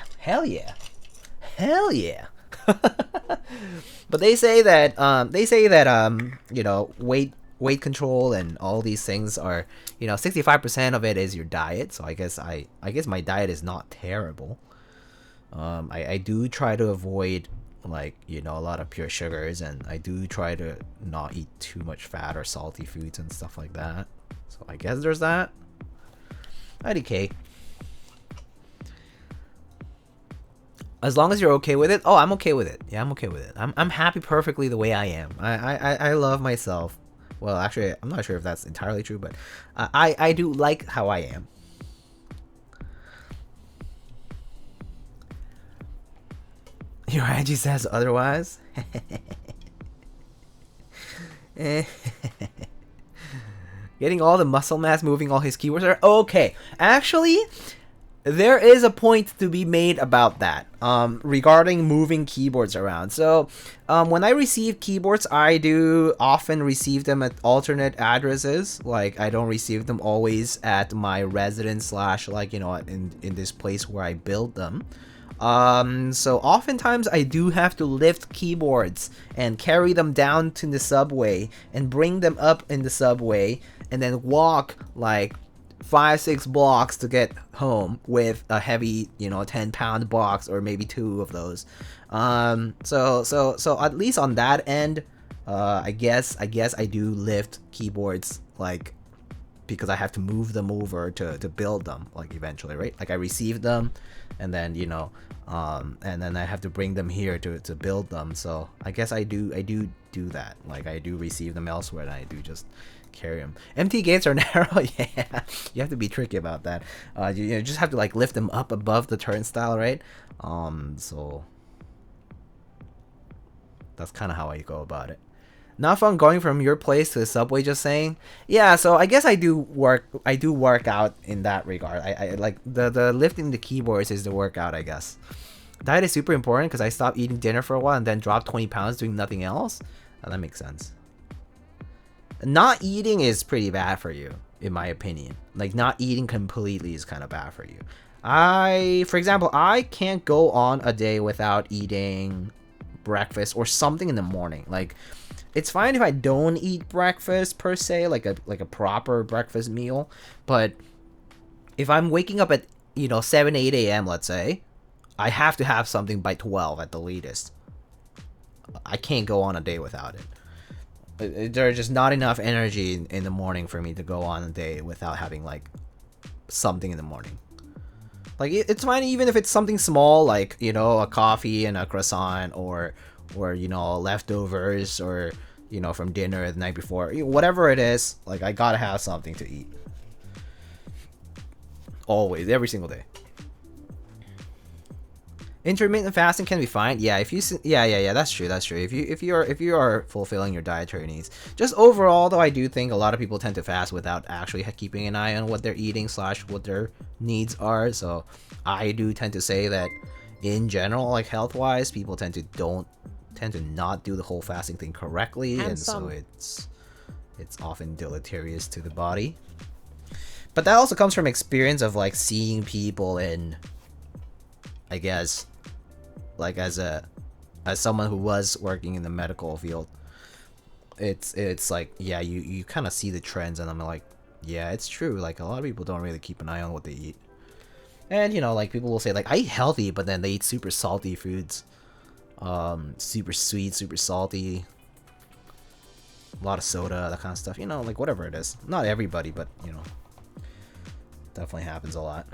But they say that weight control and all these things are 65% of it is your diet. So I guess my diet is not terrible. I do try to avoid a lot of pure sugars, and I do try to not eat too much fat or salty foods and stuff like that. So I guess there's that. IDK. As long as you're okay with it. Oh, I'm okay with it. Yeah, I'm okay with it. I'm happy perfectly the way I am. I love myself. Well, actually, I'm not sure if that's entirely true, but I do like how I am. Your IG says otherwise. Getting all the muscle mass, moving all his keyboards are okay. Actually, there is a point to be made about that regarding moving keyboards around. So when I receive keyboards, I do often receive them at alternate addresses. Like I don't receive them always at my residence / in this place where I build them. So oftentimes I do have to lift keyboards and carry them down to the subway and bring them up in the subway and then walk like 5-6 blocks to get home with a heavy 10-pound box, or maybe 2 of those. So at least on that end, I guess I do lift keyboards, like, because I have to move them over to build them, like, eventually, right? Like I receive them and then and then I have to bring them here to build them. So I guess I do that. Like I do receive them elsewhere, and I do just carry them. MT gates are narrow. Yeah, you have to be tricky about that. You just have to like lift them up above the turnstile, right? So that's kind of how I go about it. Not fun going from your place to the subway, just saying. Yeah, so I guess I do work out in that regard. I like the lifting the keyboards is the workout, I guess. Diet is super important because I stopped eating dinner for a while and then dropped 20 pounds doing nothing else. Oh, that makes sense. Not eating is pretty bad for you, in my opinion. Like not eating completely is kind of bad for you. For example, I can't go on a day without eating breakfast or something in the morning. Like, it's fine if I don't eat breakfast per se, like a proper breakfast meal, but if I'm waking up at 7 8 a.m. let's say, I have to have something by 12 at the latest. I can't go on a day without it. There's just not enough energy in the morning for me to go on a day without having like something in the morning. Like it's fine even if it's something small, like a coffee and a croissant, or leftovers, or from dinner the night before, whatever it is. Like I gotta have something to eat always, every single day. Intermittent fasting can be fine. Yeah, if you that's true. If you are fulfilling your dietary needs. Just overall though, I do think a lot of people tend to fast without actually keeping an eye on what they're eating / what their needs are. So I do tend to say that in general, like health wise, people tend to not do the whole fasting thing correctly, and so it's often deleterious to the body. But that also comes from experience of like seeing people in, I guess, like as someone who was working in the medical field, it's like, yeah, you kind of see the trends, and I'm like, yeah, it's true. Like a lot of people don't really keep an eye on what they eat, and like people will say like, I eat healthy, but then they eat super salty foods, super sweet, super salty, a lot of soda, that kind of stuff. Like whatever it is. Not everybody, but definitely happens a lot.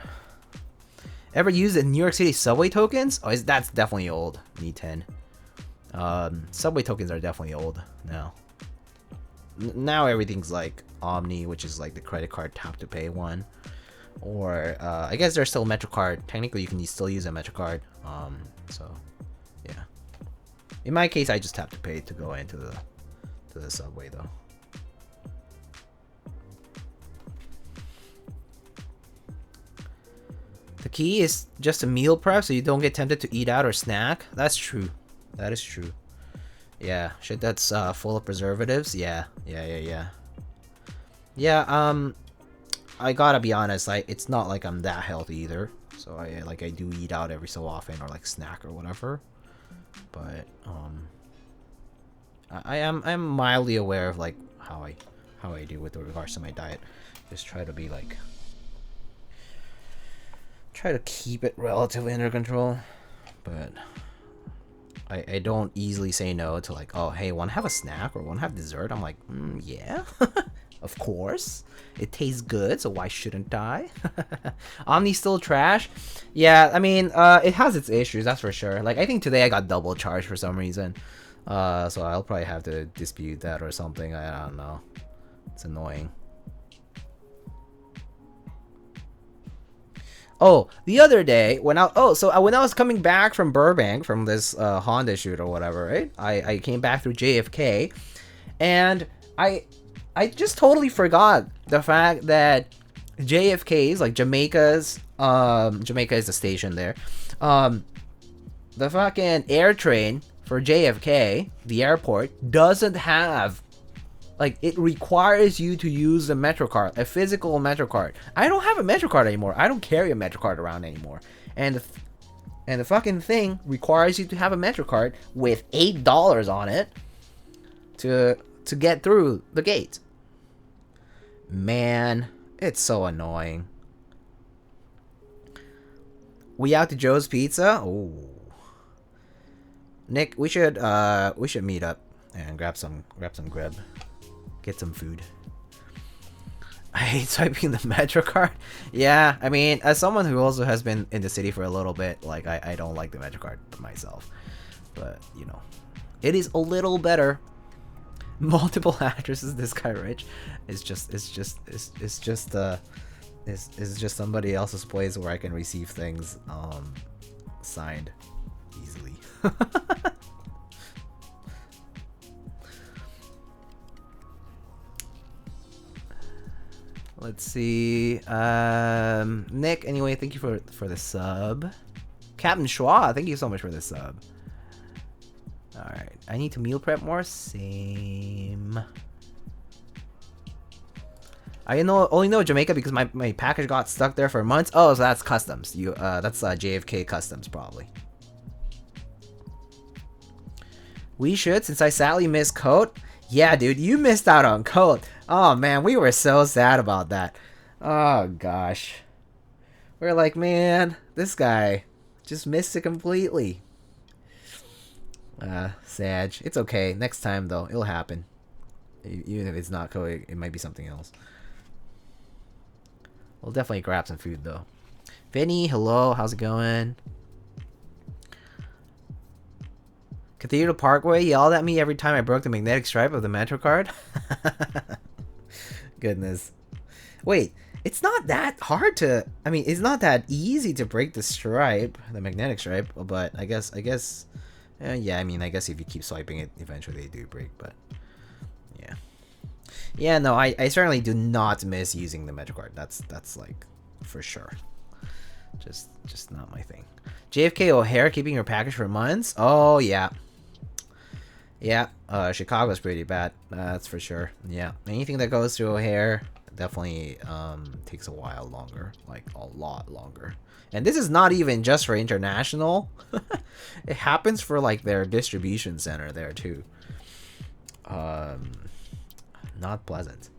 Ever used the New York City subway tokens? Oh, that's definitely old. Me 10. Subway tokens are definitely old now. Now everything's like Omni, which is like the credit card tap to pay one. Or I guess there's still MetroCard. Technically, you can still use a MetroCard. So yeah. In my case, I just tap to pay to go into the subway though. The key is just a meal prep so you don't get tempted to eat out or snack. That's true. That is true. Yeah, shit that's full of preservatives. Yeah. I gotta be honest, it's not like I'm that healthy either. So I do eat out every so often or like snack or whatever. But I'm mildly aware of like how I do with regards to my diet. Just try to be like try to keep it relatively under control. But I don't easily say no to like, oh hey, wanna have a snack or wanna have dessert? I'm like, yeah. Of course. It tastes good, so why shouldn't I? Omni's still trash? Yeah, I mean, it has its issues, that's for sure. Like, I think today I got double charged for some reason. So I'll probably have to dispute that or something. I don't know. It's annoying. Oh, the other day, when I was coming back from Burbank, from this Honda shoot or whatever, right? I came back through JFK, and I just totally forgot the fact that JFK's, like Jamaica's, Jamaica is the station there. The fucking air train for JFK, the airport, doesn't have, like, it requires you to use a MetroCard, a physical MetroCard. I don't have a MetroCard anymore. I don't carry a MetroCard around anymore. And the fucking thing requires you to have a MetroCard with $8 on it to get through the gate. Man, it's so annoying. We out to Joe's Pizza? Oh, Nick, we should meet up and grab some grub, get some food. I hate swiping the MetroCard. Yeah, I mean, as someone who also has been in the city for a little bit, like I don't like the MetroCard myself, but you know, it is a little better. Multiple addresses, this guy rich. It's just somebody else's place where I can receive things signed easily. Let's see. Nick, anyway, thank you for the sub. Captain Schwa, thank you so much for the sub. Alright, I need to meal prep more. Same. I only know Jamaica because my package got stuck there for months. Oh, so that's customs. That's JFK customs probably. We should, since I sadly missed Coat. Yeah, dude, you missed out on Coat. Oh man, we were so sad about that. Oh gosh. We're like, man, this guy just missed it completely. Sag. It's okay. Next time, though, it'll happen. Even if it's not Code, it might be something else. We'll definitely grab some food, though. Vinny, hello. How's it going? Cathedral Parkway yelled at me every time I broke the magnetic stripe of the MetroCard. Goodness. Wait, it's not that hard to... I mean, it's not that easy to break the stripe, the magnetic stripe, but I guess... yeah, I mean, I guess if you keep swiping it, eventually they do break, but yeah. Yeah, no, I certainly do not miss using the MetroCard. That's like, for sure. Just not my thing. JFK O'Hare keeping your package for months? Oh, yeah. Yeah, Chicago's pretty bad. That's for sure. Yeah, anything that goes through O'Hare definitely takes a while longer. Like, a lot longer. And this is not even just for international. It happens for like their distribution center there too. Not pleasant.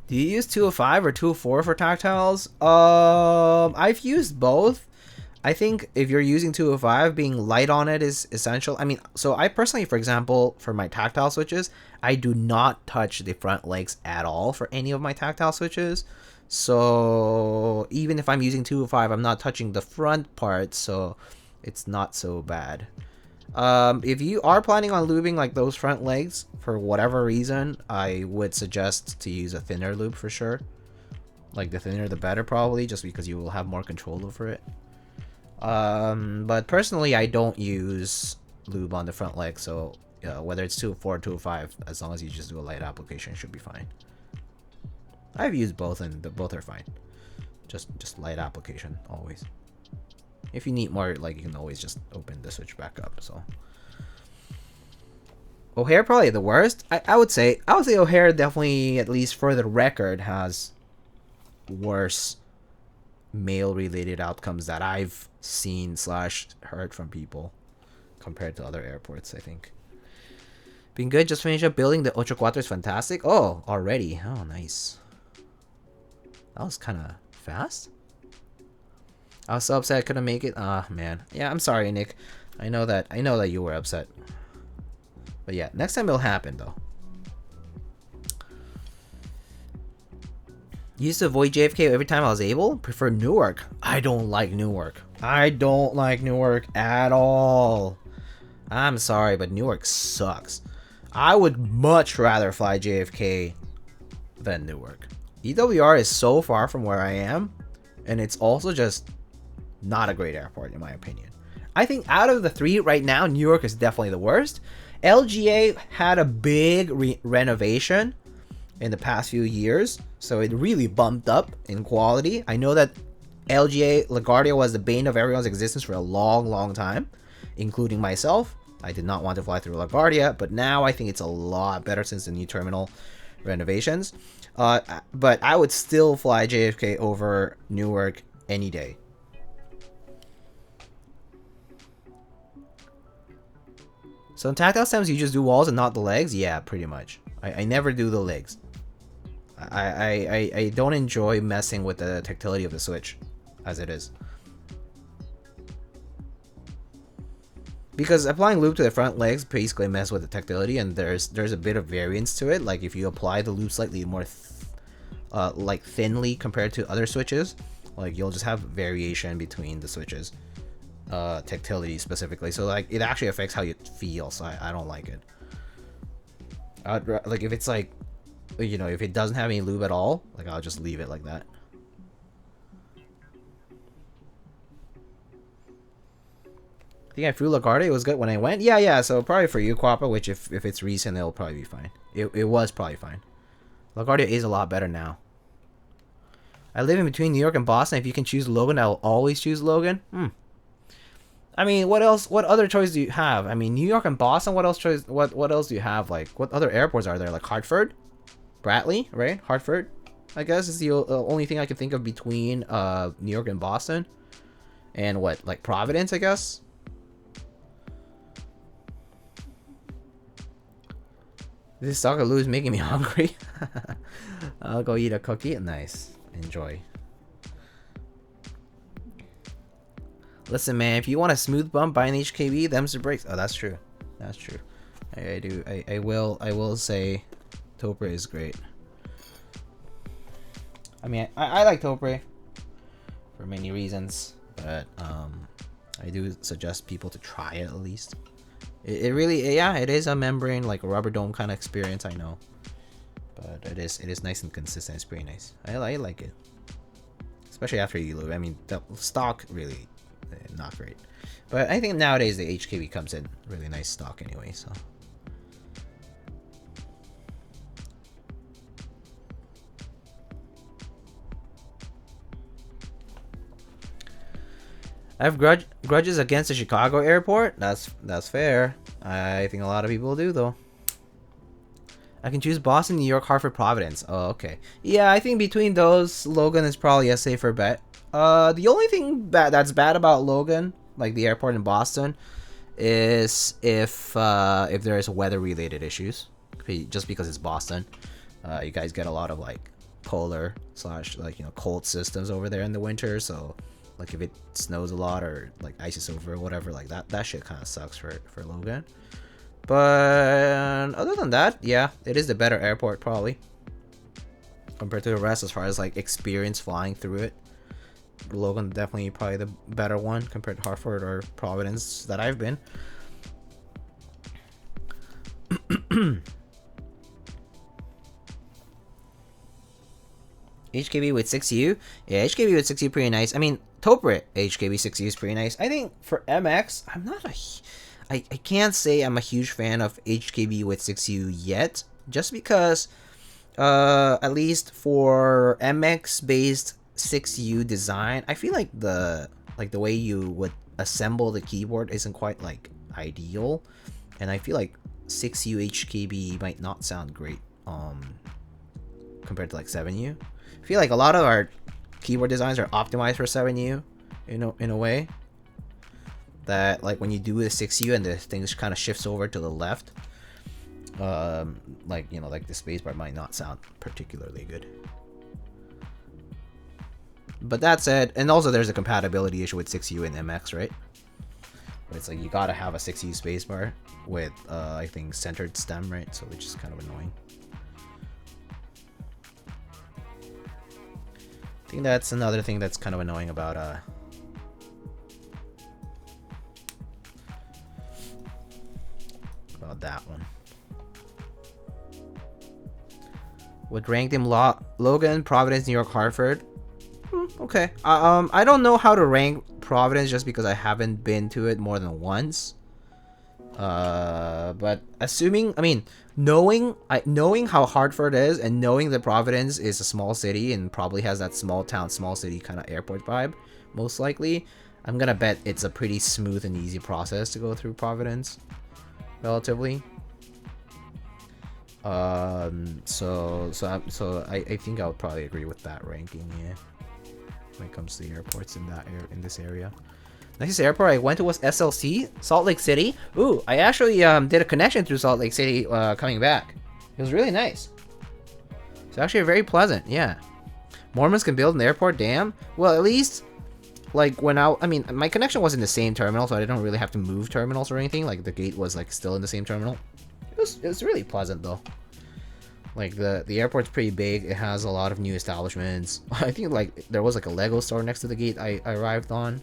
Do you use 205 or 204 for tactiles? I've used both. I think if you're using 205, being light on it is essential. I mean, so I personally, for example, for my tactile switches, I do not touch the front legs at all for any of my tactile switches. So even if I'm using 205, I'm not touching the front part, so it's not so bad. If you are planning on lubing like those front legs for whatever reason, I would suggest to use a thinner lube for sure. Like the thinner the better, probably, just because you will have more control over it. But personally, I don't use lube on the front leg, so whether it's 204 or 205, as long as you just do a light application, it should be fine. I've used both, and both are fine. Just light application always. If you need more, like, you can always just open the switch back up. So O'Hare probably the worst. I would say O'Hare definitely, at least for the record, has worse male related outcomes that I've seen / heard from people compared to other airports. I think being good. Just finished up building the Ocho Cuatro is fantastic. Oh, already. Oh, nice. That was kind of fast. I was so upset I couldn't make it. Ah, man. Yeah, I'm sorry, Nick. I know that you were upset. But yeah, next time it'll happen though. Used to avoid JFK every time I was able. Prefer Newark. I don't like Newark. I don't like Newark at all. I'm sorry, but Newark sucks. I would much rather fly JFK than Newark. EWR is so far from where I am, and it's also just not a great airport in my opinion. I think out of the three right now, New York is definitely the worst. LGA had a big renovation in the past few years, so it really bumped up in quality. I know that LGA LaGuardia was the bane of everyone's existence for a long time, including myself. I did not want to fly through LaGuardia, but now I think it's a lot better since the new terminal renovations. But I would still fly JFK over Newark any day. So in tactile stems, you just do walls and not the legs? Yeah, pretty much. I never do the legs. I don't enjoy messing with the tactility of the switch as it is. Because applying lube to the front legs basically mess with the tactility, and there's a bit of variance to it. Like if you apply the lube slightly more like thinly compared to other switches, like you'll just have variation between the switches. Tactility specifically, so like it actually affects how you feel, so I don't like it. Like if it's like, you know, if it doesn't have any lube at all, like I'll just leave it like that. I think I flew LaGuardia, it was good when I went. Yeah, so probably for you, Quappa, which if it's recent, it'll probably be fine. It was probably fine. LaGuardia is a lot better now. I live in between New York and Boston. If you can choose Logan, I'll always choose Logan. I mean, what else? What other choice do you have? I mean, New York and Boston. What else choice? What else do you have? Like, what other airports are there? Like Hartford, Bradley, right? Hartford, I guess is the only thing I can think of between New York and Boston. And what, like Providence, I guess. This soccer Lube is making me hungry. I'll go eat a cookie. Nice, enjoy. Listen, man, if you want a smooth bump, buy an HKB, them's the brakes. Oh, that's true. That's true. I do. I will say Topre is great. I mean, I like Topre for many reasons, but I do suggest people to try it at least. It really, yeah, it is a membrane, like a rubber dome kind of experience, I know. But it is nice and consistent. It's pretty nice. I like it. Especially after you lube. I mean, the stock really not great, but I think nowadays the HKB comes in really nice stock anyway, so I have grudges against the Chicago airport. That's fair. I think a lot of people do though. I can choose Boston, New York, Hartford, Providence. Oh, okay. Yeah, I think between those, Logan is probably a safer bet. The only thing that's bad about Logan, like the airport in Boston, is if there's weather-related issues. Just because it's Boston, you guys get a lot of like polar / like, you know, cold systems over there in the winter, so Like if it snows a lot or like ices over or whatever, like that shit kind of sucks for Logan. But other than that, yeah, it is the better airport probably compared to the rest as far as like experience flying through it. Logan definitely probably the better one compared to Hartford or Providence that I've been. HKB with 6U, yeah, HKB with 6U pretty nice. I mean, Toprit HKB 6U is pretty nice. I think for MX, I'm not I can't say I'm a huge fan of HKB with 6U yet, just because at least for MX based 6U design, I feel like the way you would assemble the keyboard isn't quite like ideal, and I feel like 6U HKB might not sound great compared to like 7U. I feel like a lot of our keyboard designs are optimized for 7U in a way that like when you do the 6U and the thing just kind of shifts over to the left, like like the spacebar might not sound particularly good. But that said, and also there's a compatibility issue with 6U and MX, right? It's like you gotta have a 6U spacebar with I think centered stem, right? So which is kind of annoying. I think that's another thing that's kind of annoying about that one. Would rank them Logan, Providence, New York, Hartford. Okay. I don't know how to rank Providence just because I haven't been to it more than once. But assuming, I mean, knowing how Hartford is and knowing that Providence is a small city and probably has that small town, small city kind of airport vibe, most likely, I'm gonna bet it's a pretty smooth and easy process to go through Providence, relatively. So I think I would probably agree with that ranking, yeah, when it comes to the airports in this area. Next airport I went to was SLC, Salt Lake City. Ooh, I actually did a connection through Salt Lake City coming back. It was really nice. It's actually very pleasant, yeah. Mormons can build an airport, damn. Well, at least, like, when I mean, my connection was in the same terminal, so I didn't really have to move terminals or anything. Like, the gate was, like, still in the same terminal. It was really pleasant, though. Like, the airport's pretty big. It has a lot of new establishments. I think, like, there was, like, a Lego store next to the gate I arrived on.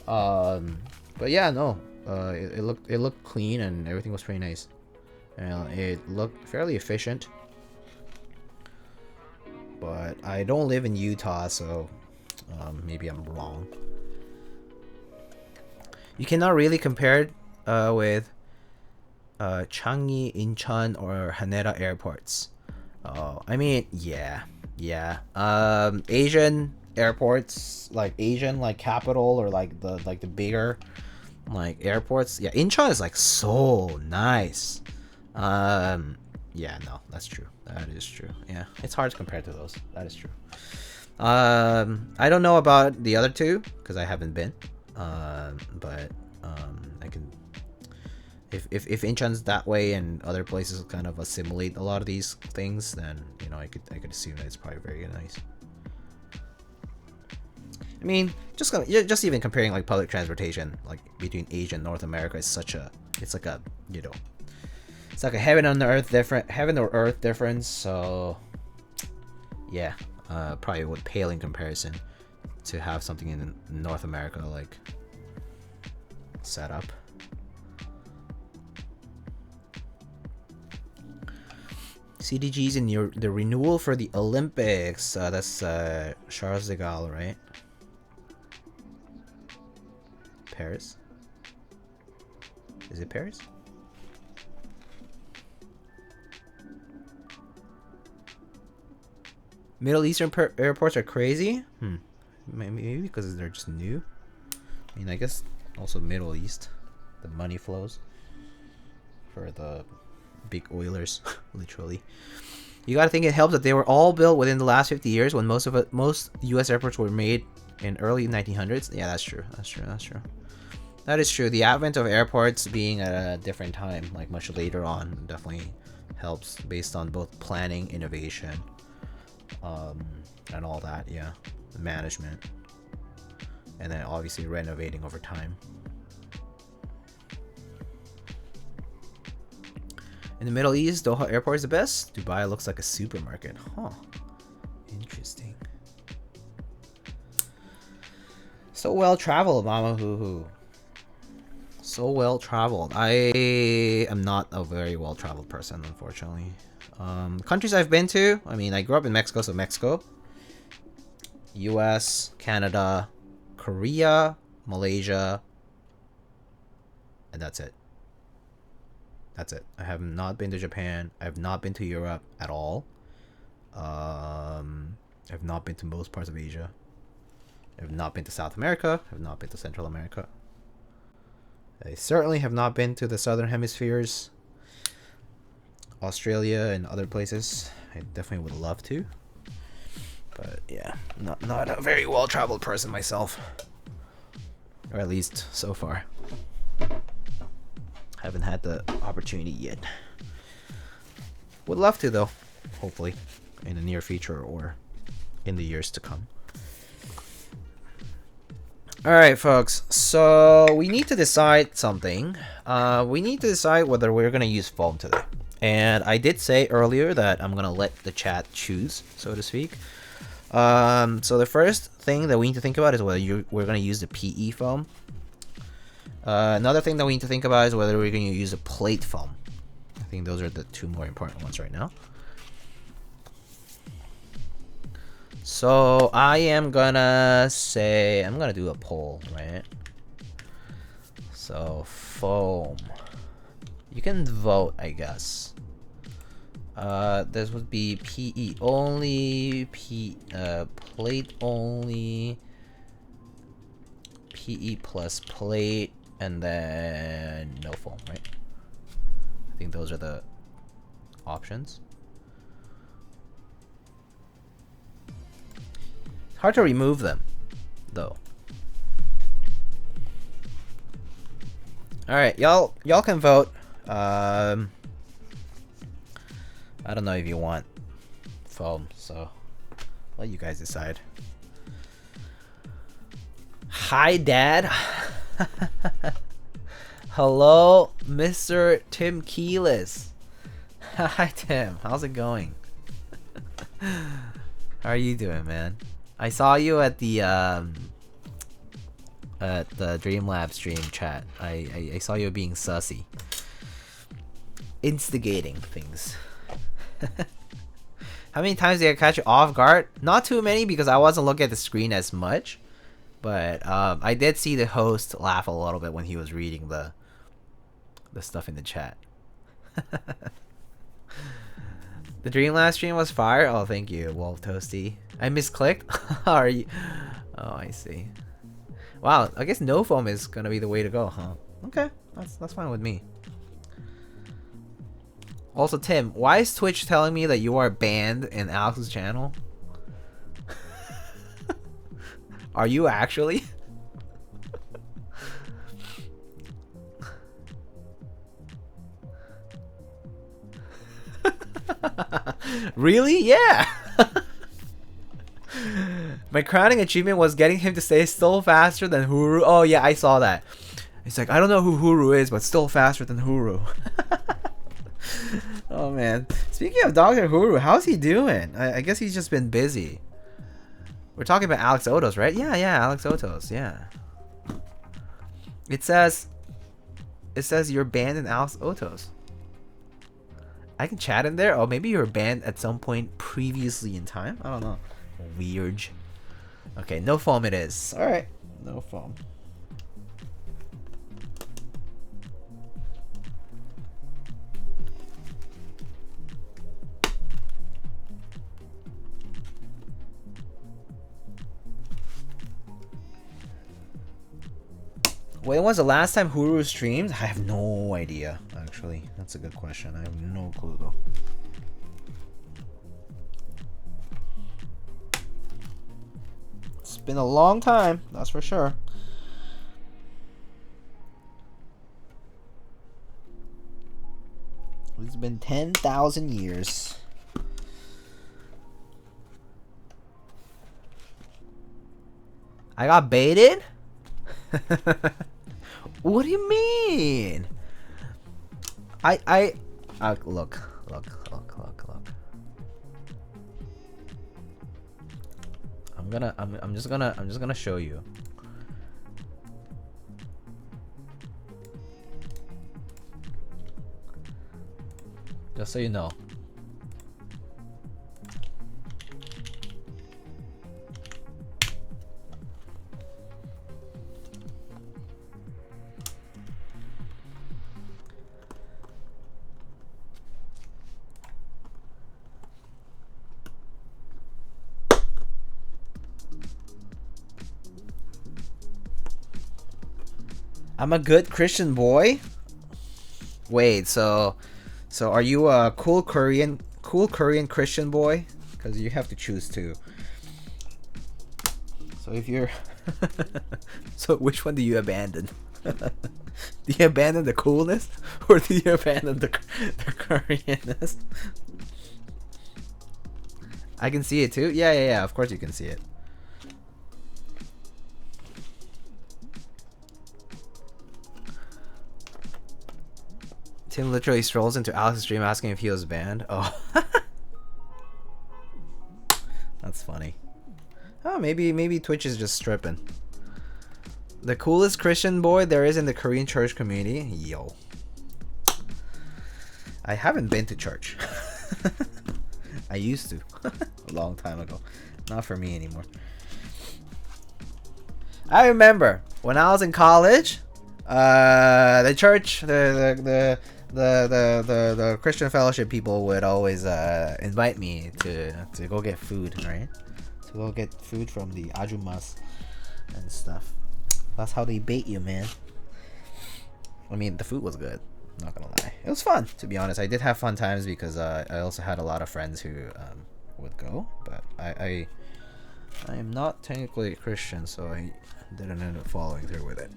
But yeah, no, it looked clean and everything was pretty nice, and it looked fairly efficient. But I don't live in Utah, so maybe I'm wrong. You cannot really compare it with Changi, Incheon, or Haneda airports. I mean, yeah. Asian airports, like Asian, like capital, or like the bigger like airports, yeah, Incheon is like so nice. Yeah, no, that's true. That is true. Yeah, it's hard to compare to those. That is true. I don't know about the other two because I haven't been. But I can. If Incheon's that way and other places kind of assimilate a lot of these things, then I could assume that it's probably very nice. I mean, just even comparing like public transportation like between Asia and North America is it's like a heaven on or earth difference. So yeah, probably would pale in comparison to have something in North America like set up. CDG's in the renewal for the Olympics. That's Charles de Gaulle, right? Paris? Is it Paris? Middle Eastern airports are crazy? Maybe because they're just new. I mean, I guess also Middle East. The money flows for the big oilers, literally. You gotta think it helps that they were all built within the last 50 years when most U.S. airports were made in early 1900s. Yeah, that's true. That is true. The advent of airports being at a different time, like much later on, definitely helps based on both planning, innovation, and all that. Yeah, management. and then obviously renovating over time. In the Middle East, Doha Airport is the best. Dubai looks like a supermarket. Huh. Interesting. So well traveled, Mama Hoo Hoo. So well traveled. I am not a very well traveled person, unfortunately. Countries I've been to, I mean, I grew up in Mexico, so Mexico, US, Canada, Korea, Malaysia, and that's it. That's it. I have not been to Japan. I have not been to Europe at all. I have not been to most parts of Asia. I have not been to South America. I have not been to Central America. I certainly have not been to the Southern Hemispheres, Australia, and other places. I definitely would love to. But yeah, not a very well-traveled person myself. Or at least so far. Haven't had the opportunity yet. Would love to though, hopefully, in the near future or in the years to come. Alright folks, so we need to decide something. We need to decide whether we're going to use foam today. And I did say earlier that I'm going to let the chat choose, so to speak. So the first thing that we need to think about is whether we're going to use the PE foam. Another thing that we need to think about is whether we're going to use a plate foam. I think those are the two more important ones right now. So I am gonna say, I'm gonna do a poll, right? So foam. You can vote, I guess. This would be PE only, plate only, PE plus plate, and then no foam, right? I think those are the options. It's hard to remove them, though. All right, y'all can vote. I don't know if you want foam, so let you guys decide. Hi, Dad. Hello, Mr. Tim Keyless. Hi, Tim. How's it going? How are you doing, man? I saw you at the Dreamlab stream chat. I saw you being sussy, instigating things. How many times did I catch you off guard? Not too many because I wasn't looking at the screen as much, but I did see the host laugh a little bit when he was reading the stuff in the chat. The Dreamlab stream was fire. Oh, thank you, Wolf Toasty. I misclicked. Are you? Oh, I see. Wow, I guess no foam is gonna be the way to go, huh? Okay, that's fine with me. Also, Tim, why is Twitch telling me that you are banned in Alex's channel? Are you actually? Really? Yeah. My crowning achievement was getting him to say still faster than Huru. Oh yeah, I saw that. He's like, I don't know who Huru is, but still faster than Huru. Oh man. Speaking of Dr. Huru, how's he doing? I guess he's just been busy. We're talking about Alex Otos, right? Yeah, Alex Otos, yeah. It says you're banned in Alex Otos. I can chat in there? Oh, maybe you were banned at some point previously in time? I don't know. Weird. Okay, no foam it is. Alright, no foam. When was the last time Huru streamed? I have no idea, actually. That's a good question. I have no clue, though. It's been a long time, that's for sure. It's been 10,000 years. I got baited? What do you mean? Look. I'm just gonna show you. Just so you know. I'm a good Christian boy? Wait, so are you a cool Korean Christian boy? Because you have to choose two. So if you're so which one do you abandon? Do you abandon the coolness or do you abandon the Koreanness? I can see it too. Yeah. Of course you can see it. Tim literally strolls into Alex's stream asking if he was banned. Oh. That's funny. Oh, maybe Twitch is just stripping. The coolest Christian boy there is in the Korean church community. Yo. I haven't been to church. I used to. A long time ago. Not for me anymore. I remember when I was in college, the church, the Christian fellowship people would always invite me to go get food, right? To go get food from the ajumas and stuff. That's how they bait you, man. I mean, the food was good. Not gonna lie, it was fun. To be honest, I did have fun times because I also had a lot of friends who would go, but I am not technically a Christian, so I didn't end up following through with it.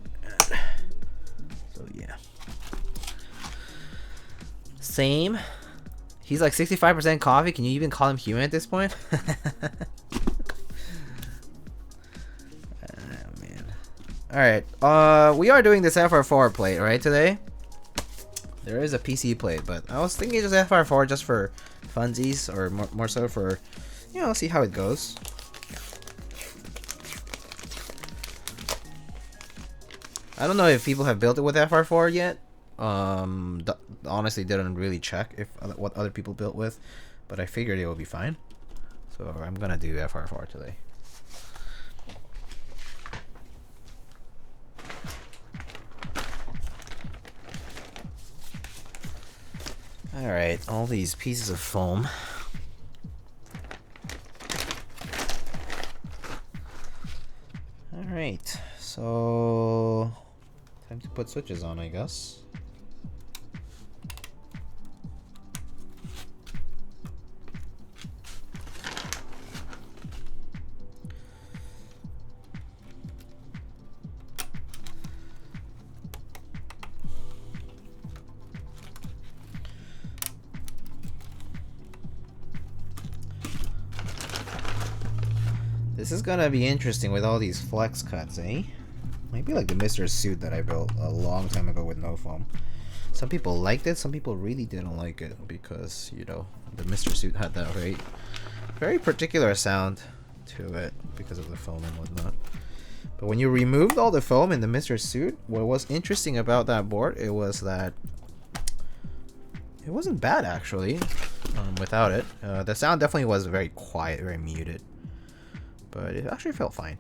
So yeah. Same. He's like 65% coffee. Can you even call him human at this point? Oh man. Alright. We are doing this FR4 plate, right, today? There is a PC plate, but I was thinking just FR4 just for funsies, or more so for, you know, see how it goes. I don't know if people have built it with FR4 yet. Honestly didn't really check what other people built with, but I figured it would be fine. So I'm gonna do FR4 today. Alright, all these pieces of foam. Alright, so time to put switches on, I guess. This is gonna be interesting with all these flex cuts, eh? Maybe like the Mr. Suit that I built a long time ago with no foam. Some people liked it, some people really didn't like it because, you know, the Mr. Suit had that very particular sound to it because of the foam and whatnot. But when you removed all the foam in the Mr. Suit, what was interesting about that board, it was that it wasn't bad actually without it. The sound definitely was very quiet, very muted. But it actually felt fine.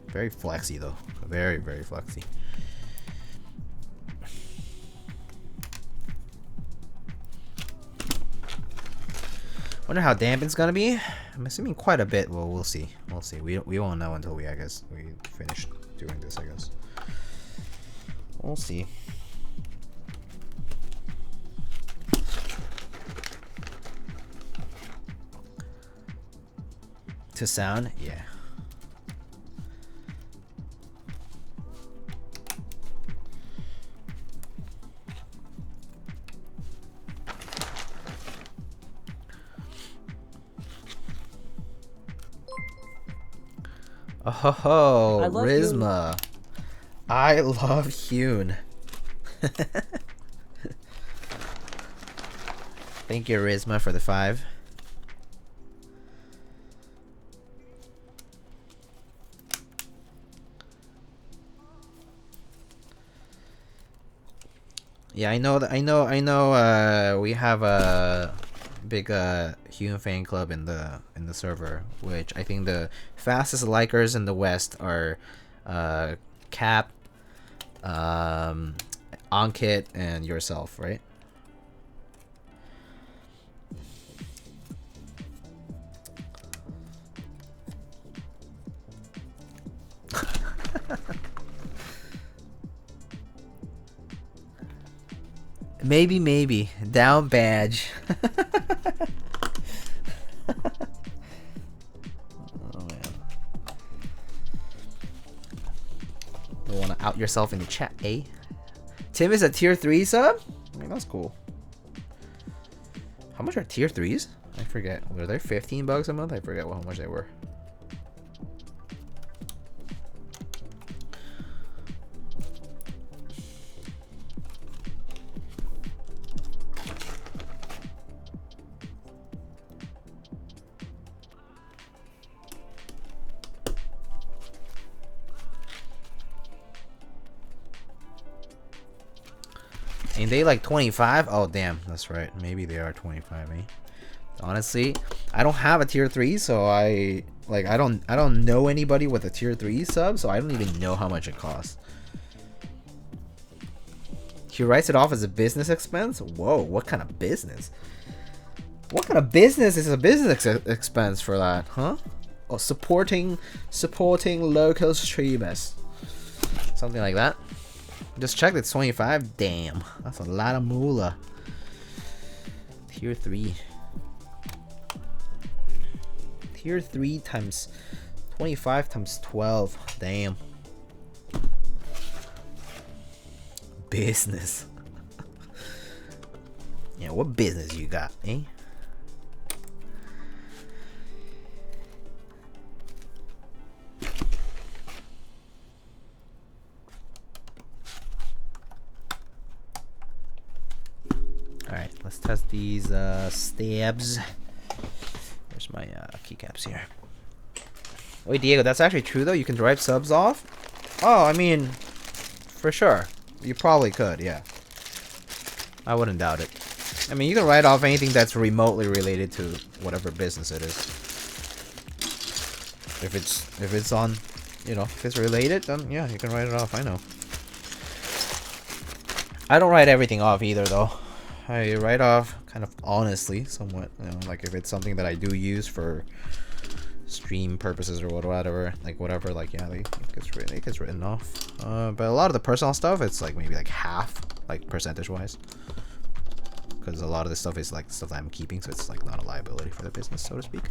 Very flexy though. Very flexy. Wonder how damp it's gonna be. I'm assuming quite a bit. Well, we'll see. We'll see. We won't know until we finish doing this, I guess. We'll see. To sound, yeah. Oh, Rizma. I love Hune. Thank you, Rizma, for the 5. Yeah, I know that. I know. We have a big Hune fan club in the server, which I think the fastest likers in the West are Cap, Ankit, and yourself, right? Maybe. Down badge. Oh man. Don't wanna out yourself in the chat, eh? Tim is a tier 3 sub? I mean, that's cool. How much are tier 3s? I forget. Were they 15 bucks a month? I forget how much they were. Ain't they like 25? Oh damn, that's right. Maybe they are 25, eh? Honestly, I don't have a tier 3, so I don't know anybody with a tier 3 sub, so I don't even know how much it costs. He writes it off as a business expense? Whoa, what kind of business? What kind of business is a business expense for that, huh? Oh, supporting local streamers. Something like that. Just checked, it's 25. Damn, that's a lot of moolah. Tier 3. Tier 3 times 25 times 12. Damn. Business. Yeah, what business you got, eh? Alright, let's test these stabs. Where's my keycaps here? Wait, Diego, that's actually true though? You can drive subs off? Oh, I mean, for sure. You probably could, yeah. I wouldn't doubt it. I mean, you can write off anything that's remotely related to whatever business it is. If it's on, you know, if it's related, then yeah, you can write it off, I know. I don't write everything off either though. I write off kind of honestly, somewhat. You know, like if it's something that I do use for stream purposes or whatever, like yeah, it gets written off. But a lot of the personal stuff, it's like maybe like half, like percentage-wise, because a lot of this stuff is like stuff that I'm keeping, so it's like not a liability for the business, so to speak.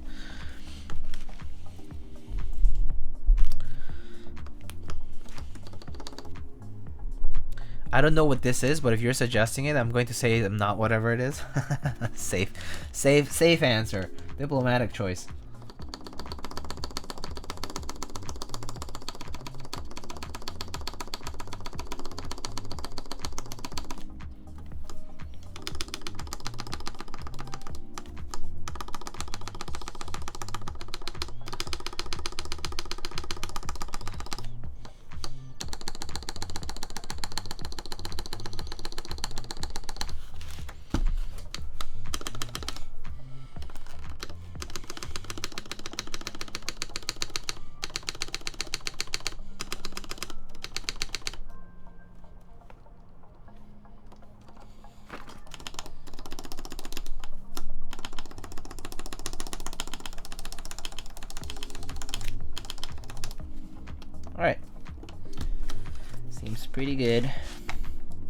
I don't know what this is, but if you're suggesting it, I'm going to say I'm not whatever it is. Safe answer. Diplomatic choice. Alright. Seems pretty good.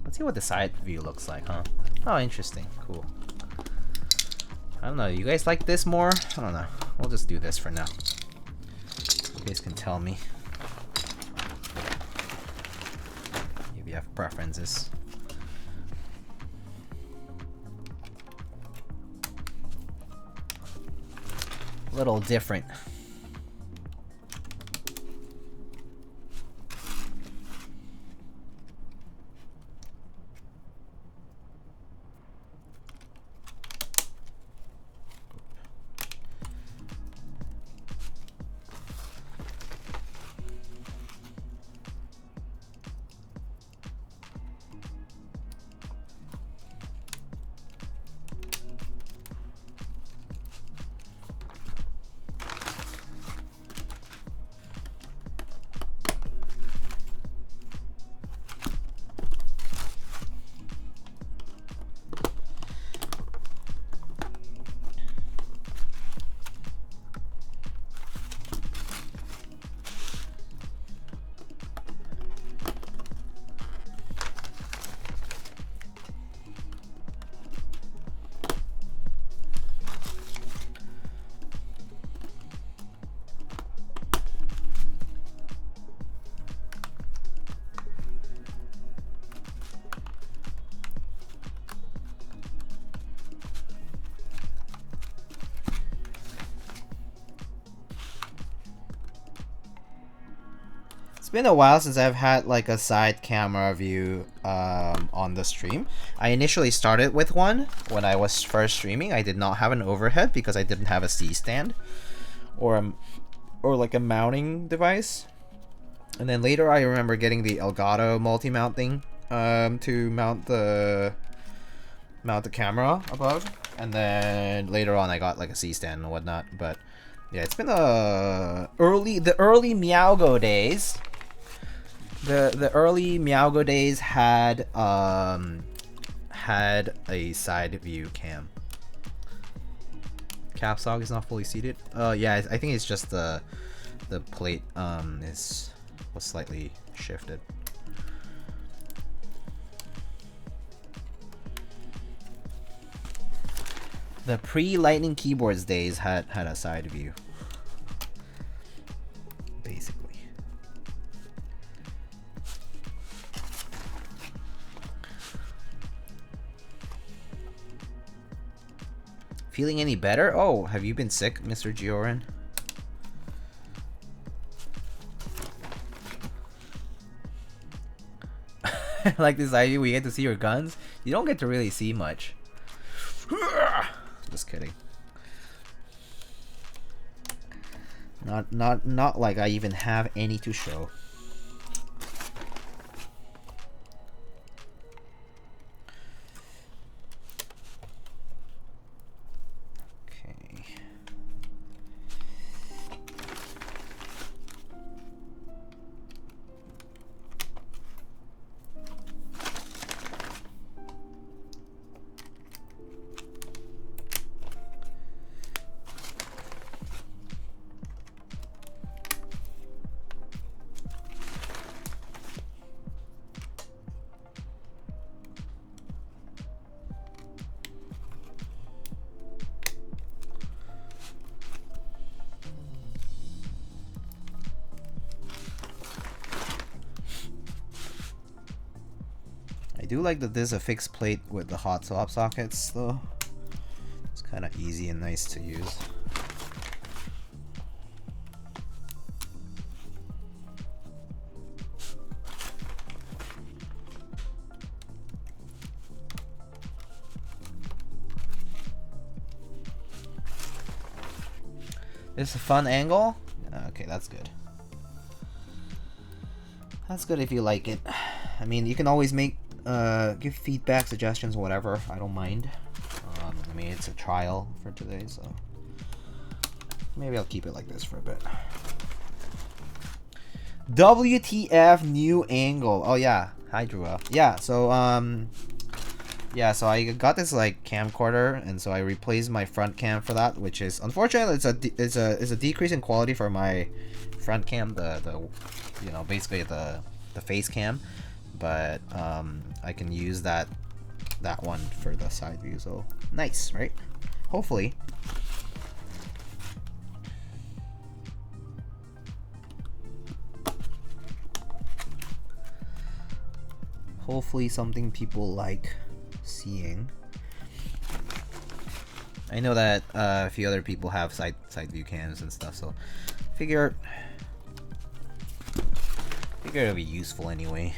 Let's see what the side view looks like, huh? Oh, interesting. Cool. I don't know. You guys like this more? I don't know. We'll just do this for now. You guys can tell me if you have preferences. A little different. been a while since I've had like a side camera view on the stream. I initially started with one when I was first streaming. I did not have an overhead because I didn't have a C-stand or like a mounting device. And then later I remember getting the Elgato multi-mount thing to mount the camera above. And then later on I got like a C-stand and whatnot. But yeah, it's been the early Meowgo days. The early Meowgo days had a side view cam. Capsog is not fully seated. Yeah, I think it's just the plate was slightly shifted. The pre-Lightning keyboards days had a side view. Basically. Feeling any better? Oh, have you been sick, Mr. Gioran? Like this idea we get to see your guns? You don't get to really see much. Just kidding. Not like I even have any to show. Okay. I do like that there's a fixed plate with the hot swap sockets though. It's kind of easy and nice to use. This is a fun angle? Okay, that's good. That's good if you like it. I mean, you can always make give feedback, suggestions, whatever. I don't mind. I mean, it's a trial for today, so maybe I'll keep it like this for a bit. WTF new angle? Oh yeah, hi Drew. Yeah, so yeah, so I got this like camcorder, and so I replaced my front cam for that, which is unfortunately it's a decrease in quality for my front cam, the you know, basically the face cam, but I can use that one for the side view, so nice, right? Hopefully. Hopefully something people like seeing. I know that a few other people have side view cams and stuff, so figure it'll be useful anyway.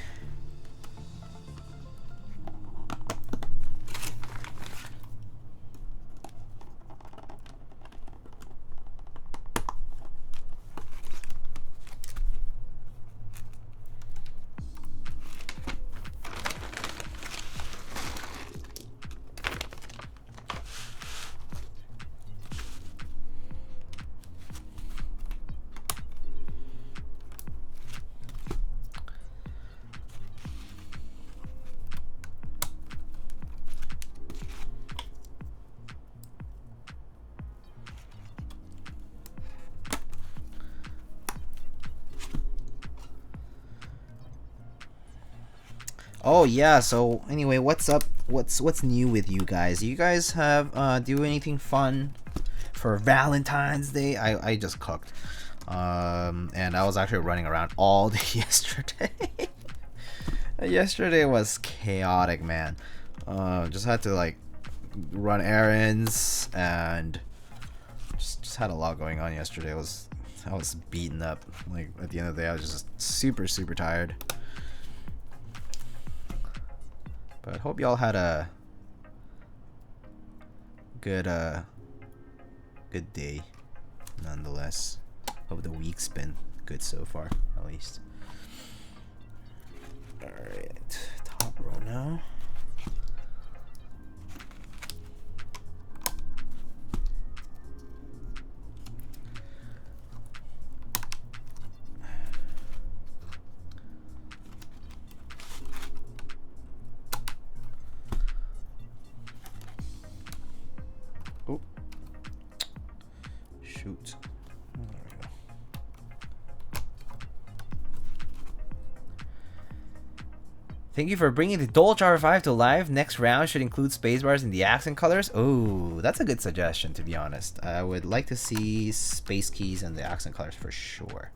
Oh yeah, so anyway, what's up? What's new with you guys? You guys have do anything fun for Valentine's Day? I just cooked. And I was actually running around all day yesterday. Yesterday was chaotic, man. Just had to like run errands and just had a lot going on yesterday. It was I was beaten up. Like at the end of the day, I was just super tired. But hope y'all had a good good day nonetheless. Hope the week's been good so far, at least. Alright, top row now. Oh, shoot. There we go. Thank you for bringing the Dolce R5 to life. Next round should include spacebars in the accent colors. Oh, that's a good suggestion, to be honest. I would like to see space keys and the accent colors for sure.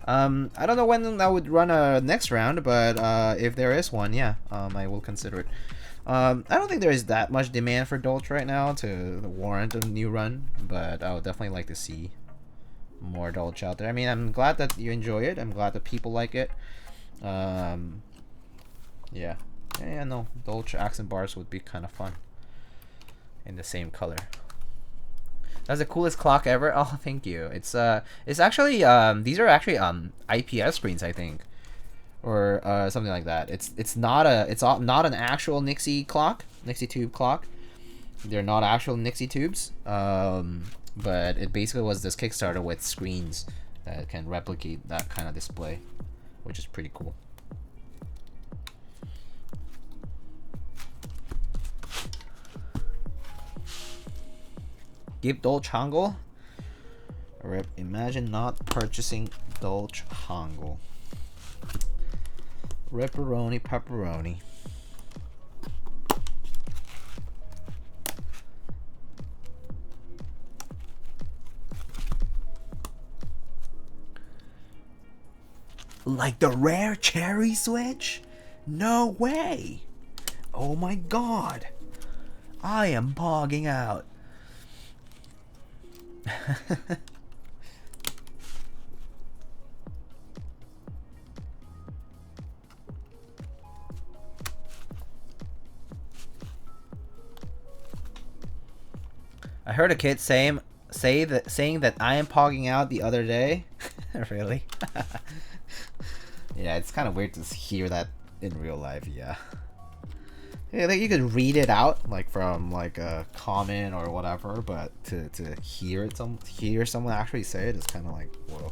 I don't know when I would run a next round, but if there is one, yeah, I will consider it. I don't think there is that much demand for Dolce right now to warrant a new run, but I would definitely like to see more Dolce out there. I mean, I'm glad that you enjoy it. I'm glad that people like it. Yeah, no, Dolce accent bars would be kind of fun in the same color. That's the coolest clock ever. Oh, thank you. It's actually these are actually IPS screens, I think, or something like that. It's not an actual Nixie clock, Nixie tube clock. They're not actual Nixie tubes. But it basically was this Kickstarter with screens that can replicate that kind of display, which is pretty cool. Give Dolce Hongo. Rip, imagine not purchasing Dolce Hongo. Ripperoni pepperoni. Like the rare cherry switch? No way! Oh my god! I am bogging out. I heard a kid saying that I am pogging out the other day. Really? Yeah, it's kind of weird to hear that in real life. Yeah. Yeah, like you could read it out like from like a comment or whatever, but to hear it, hear someone actually say it is kind of like whoa.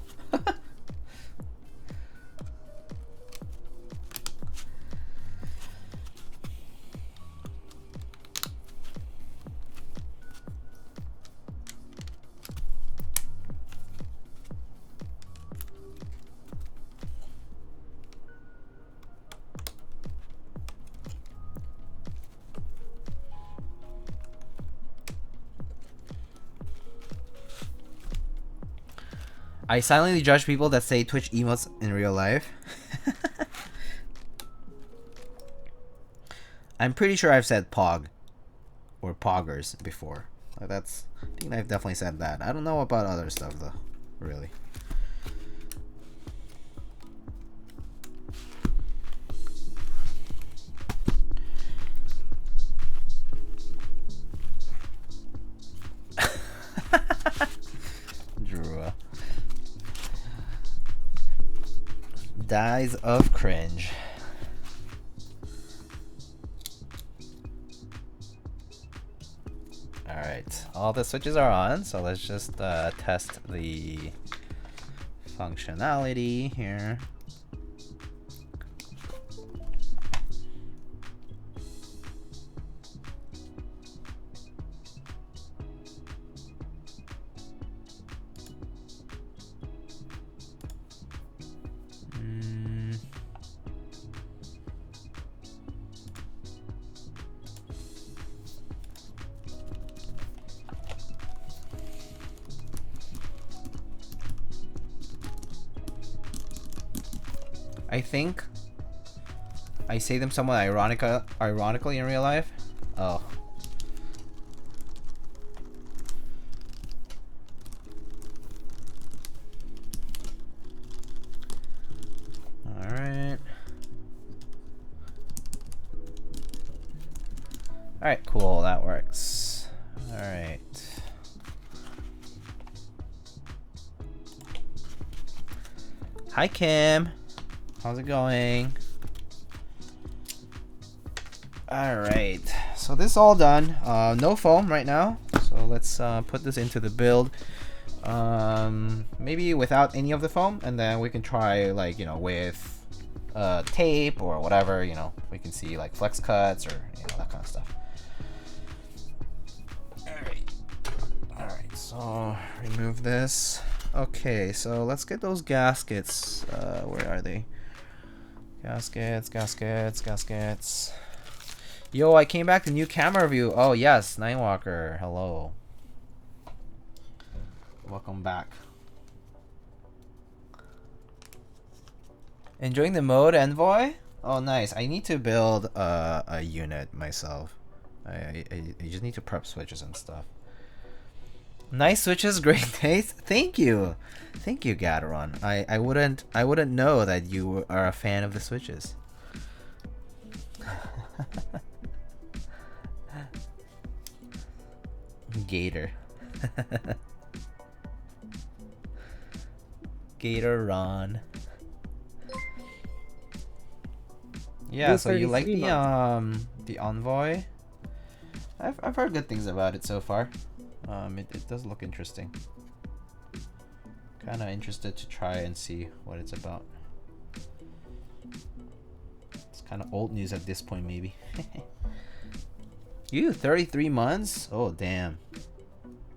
I silently judge people that say Twitch emotes in real life. I'm pretty sure I've said pog or poggers before. I think I've definitely said that. I don't know about other stuff though, really. Dies of cringe. Alright, all the switches are on, so let's just test the functionality here. I think I say them somewhat ironically in real life. Oh. Alright, cool, that works. Alright. Hi Kim. How's it going? Alright, so this is all done. No foam right now. So let's put this into the build. Maybe without any of the foam, and then we can try, like, you know, with tape or whatever, you know, we can see like flex cuts or, you know, that kind of stuff. Alright, so remove this. Okay, so let's get those gaskets. Where are they? Gaskets. Yo, I came back to new camera review. Oh yes, Nightwalker, hello. Welcome back. Enjoying the mode, Envoy? Oh, nice. I need to build a unit myself. I just need to prep switches and stuff. Nice switches, great taste. Thank you, Gateron. I wouldn't know that you are a fan of the switches. Gator. Gateron. Yeah, so you like the Envoy? I've heard good things about it so far. It does look interesting. Kind of interested to try and see what it's about. It's kind of old news at this point, maybe. You 33 months? Oh damn,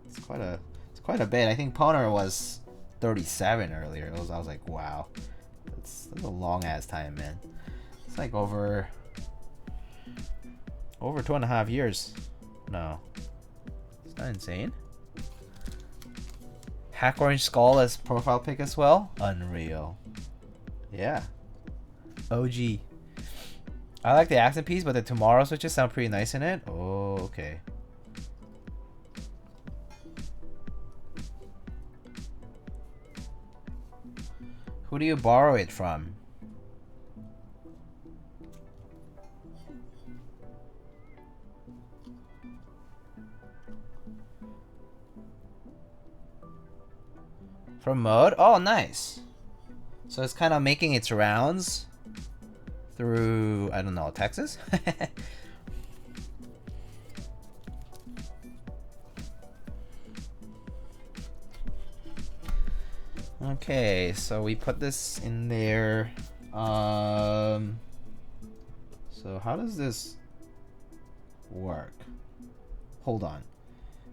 it's quite a bit. I think Poner was 37 earlier. I was like, wow, that's a long ass time, man. It's like over 2.5 years. No, it's not insane. Hack Orange Skull as profile pic as well. Unreal. Yeah. OG. I like the accent piece, but the Tomorrow switches sound pretty nice in it. Oh, okay. Who do you borrow it from? From Mode? Oh, nice. So it's kind of making its rounds through, I don't know, Texas? Okay, so we put this in there. So how does this work? Hold on.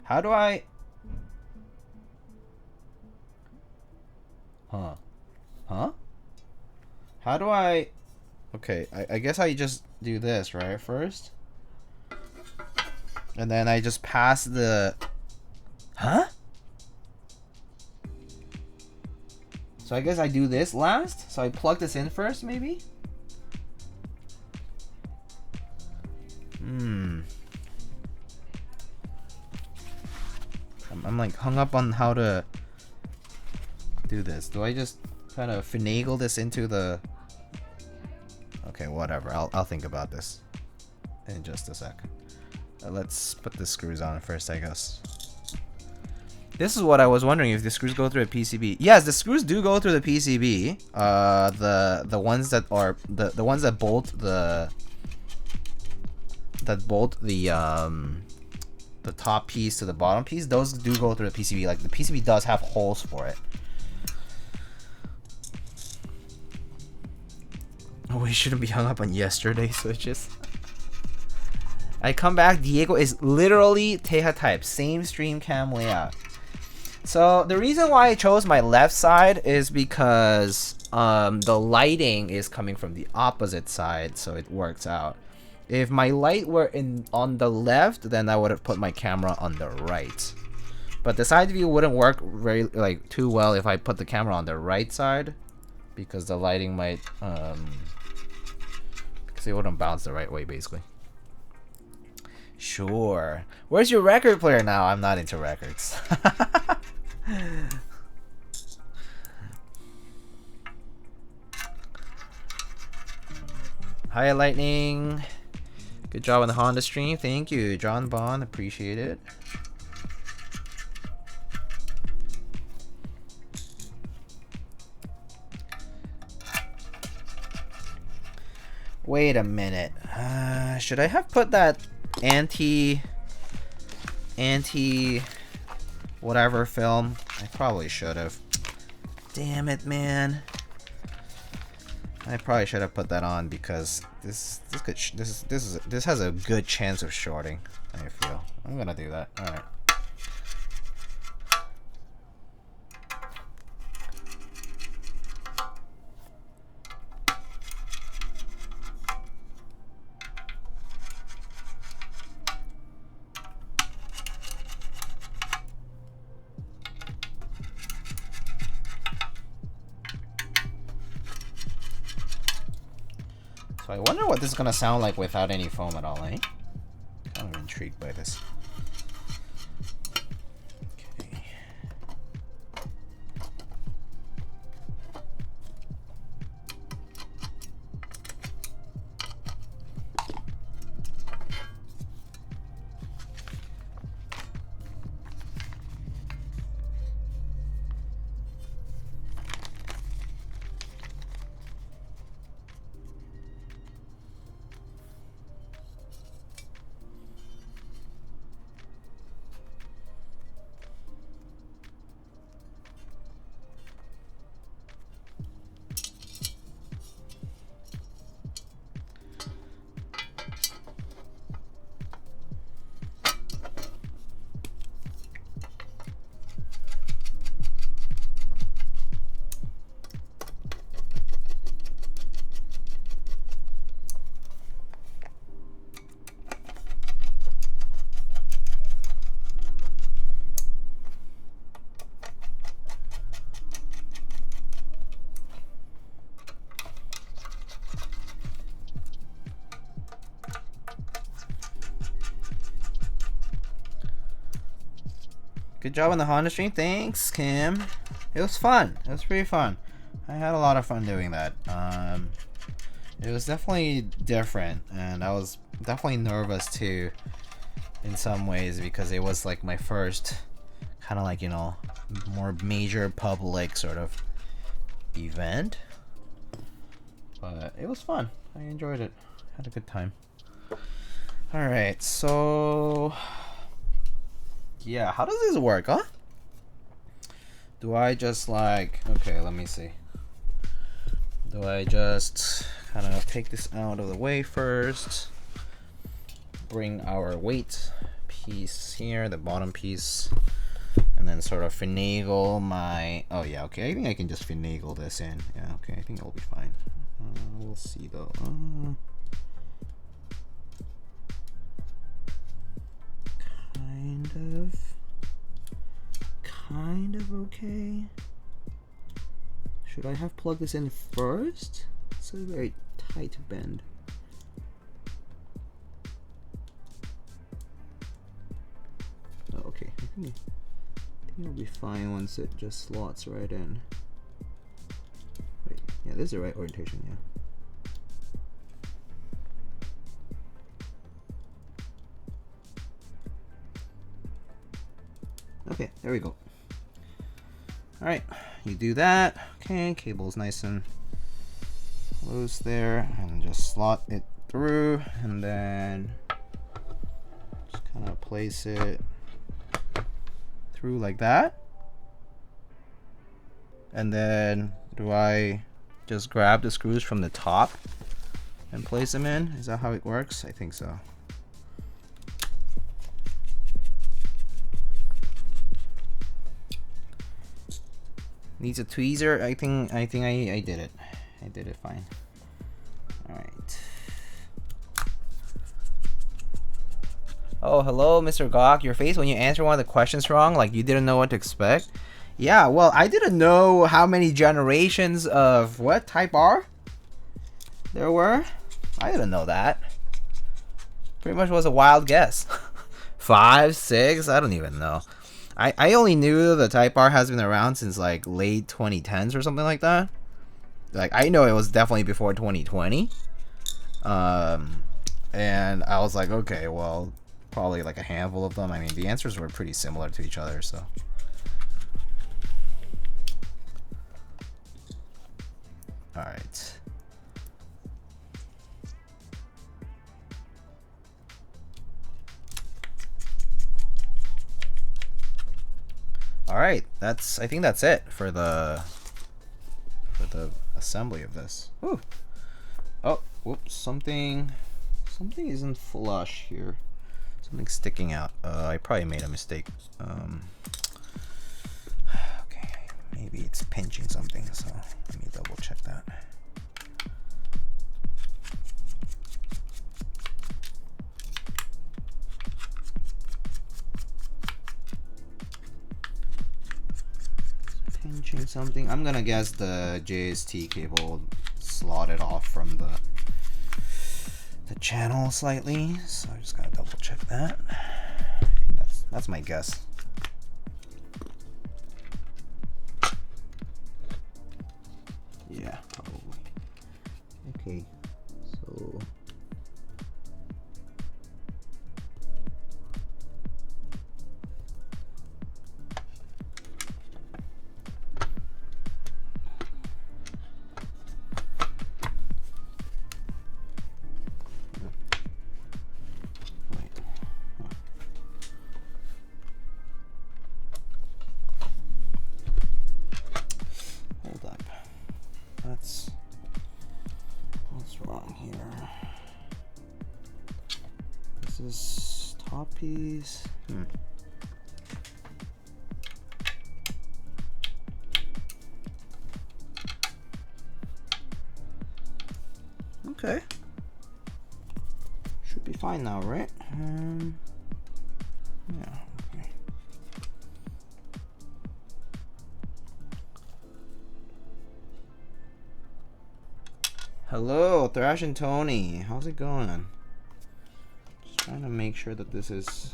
How do I... Huh? How do I... Okay, I guess I just do this, right, first? And then I just pass the... Huh? So I guess I do this last? So I plug this in first, maybe? I'm like hung up on how to do this. Do I just kind of finagle this into the... Okay, whatever. I'll think about this in just a sec. Let's put the screws on first, I guess. This is what I was wondering, if the screws go through a PCB. Yes, the screws do go through the PCB. The ones that are the ones that bolt the top piece to the bottom piece, those do go through the PCB. Like, the PCB does have holes for it. We shouldn't be hung up on yesterday switches. I come back, Diego is literally Teja type, same stream cam layout. So the reason why I chose my left side is because the lighting is coming from the opposite side, so it works out. If my light were on the left, then I would have put my camera on the right. But the side view wouldn't work very too well if I put the camera on the right side, because the lighting might because it wouldn't bounce the right way, basically. Sure. Where's your record player now? I'm not into records. Hi, Lightning. Good job on the Honda stream. Thank you, John Bond. Appreciate it. Wait a minute. Should I have put that anti whatever film? I probably should have. Damn it, man. I probably should have put that on because this has a good chance of shorting. I feel I'm gonna do that. All right. So I wonder what this is gonna sound like without any foam at all, eh? Kind of intrigued by this. Okay. Good job on the Honda stream. Thanks, Kim. It was fun. It was pretty fun. I had a lot of fun doing that. It was definitely different, and I was definitely nervous too in some ways because it was like my first kind of like, you know, more major public sort of event. But it was fun. I enjoyed it. Had a good time. Alright, so yeah, how does this work, huh? Do I just like, okay, let me see. Do I just kind of take this out of the way first? Bring our weight piece here, the bottom piece, and then sort of finagle my, oh yeah, okay, I think I can just finagle this in. Yeah, okay, I think it'll be fine. We'll see though. Kind of okay. Should I have plugged this in first? It's a very tight bend. Oh, okay, I think it'll be fine once it just slots right in. Wait, yeah, this is the right orientation, yeah. Okay, there we go. Alright, you do that. Okay, cable's nice and loose there, and just slot it through, and then just kind of place it through like that. And then do I just grab the screws from the top and place them in? Is that how it works? I think so. Needs a tweezer. I think I did it. I did it fine. All right. Oh, hello, Mr. Gawk. Your face when you answer one of the questions wrong, like you didn't know what to expect. Yeah, well, I didn't know how many generations of what Type R there were. I didn't know that. Pretty much was a wild guess. 5, 6, I don't even know. I only knew the Type R has been around since like late 2010s or something like that. Like I know it was definitely before 2020. And I was like, okay, well, probably like a handful of them. I mean, the answers were pretty similar to each other, so. All right. All right, I think that's it for the assembly of this. Whew. Oh, whoops, something isn't flush here. Something's sticking out. I probably made a mistake. Okay, maybe it's pinching something, so let me double check that. Pinching something. I'm gonna guess the JST cable slotted off from the channel slightly, so I just gotta double check that. I think that's my guess. Yeah, probably. Okay, so what's wrong here? This is top piece. Okay. Should be fine now, right? Yeah. Okay. Hello, Thrash and Tony. How's it going? Just trying to make sure that this is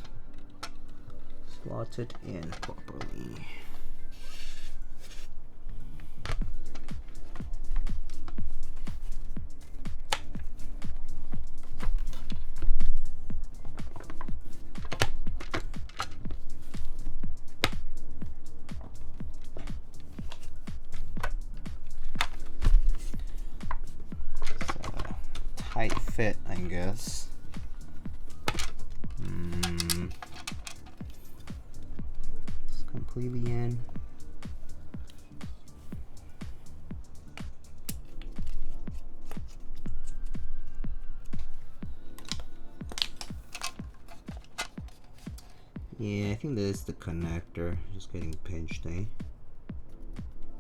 slotted in properly. Tight fit, I guess. It's completely in. Yeah, I think this is the connector. Just getting pinched, eh?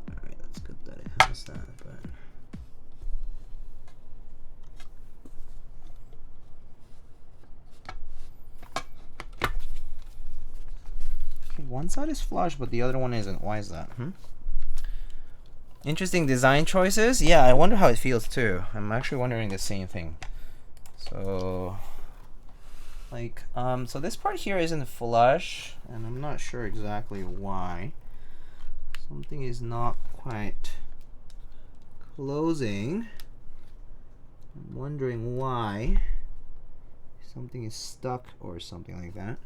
Alright, that's good that it has that, but one side is flush, but the other one isn't. Why is that? Interesting design choices. Yeah, I wonder how it feels too. I'm actually wondering the same thing. So, like, so this part here isn't flush, and I'm not sure exactly why. Something is not quite closing. I'm wondering why. Something is stuck or something like that.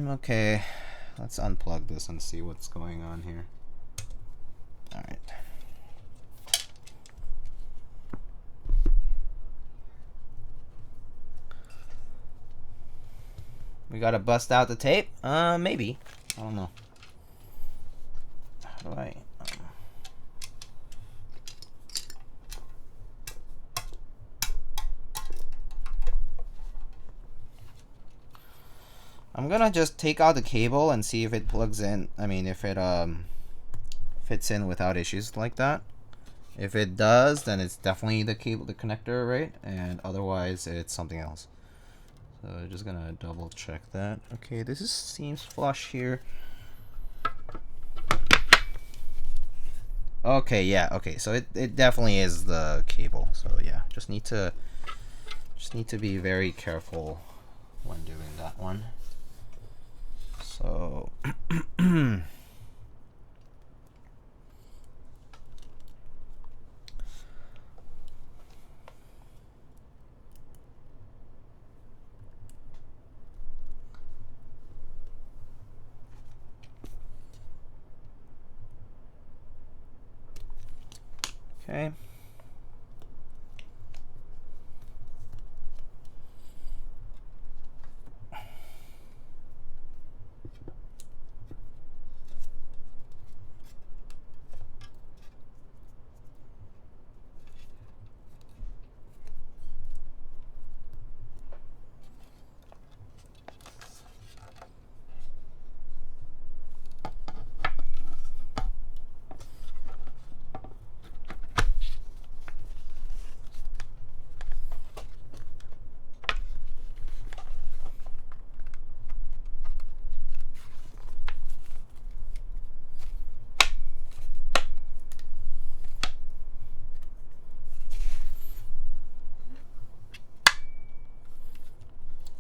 Okay, let's unplug this and see what's going on here. All right. We gotta bust out the tape? Maybe. I don't know. How do I? I'm gonna just take out the cable and see if it plugs in. I mean, if it fits in without issues like that. If it does, then it's definitely the cable, the connector, right? And otherwise, it's something else. So I'm just gonna double check that. Okay, this seems flush here. Okay, yeah, okay, so it definitely is the cable. So yeah, just need to be very careful when doing that one. So okay.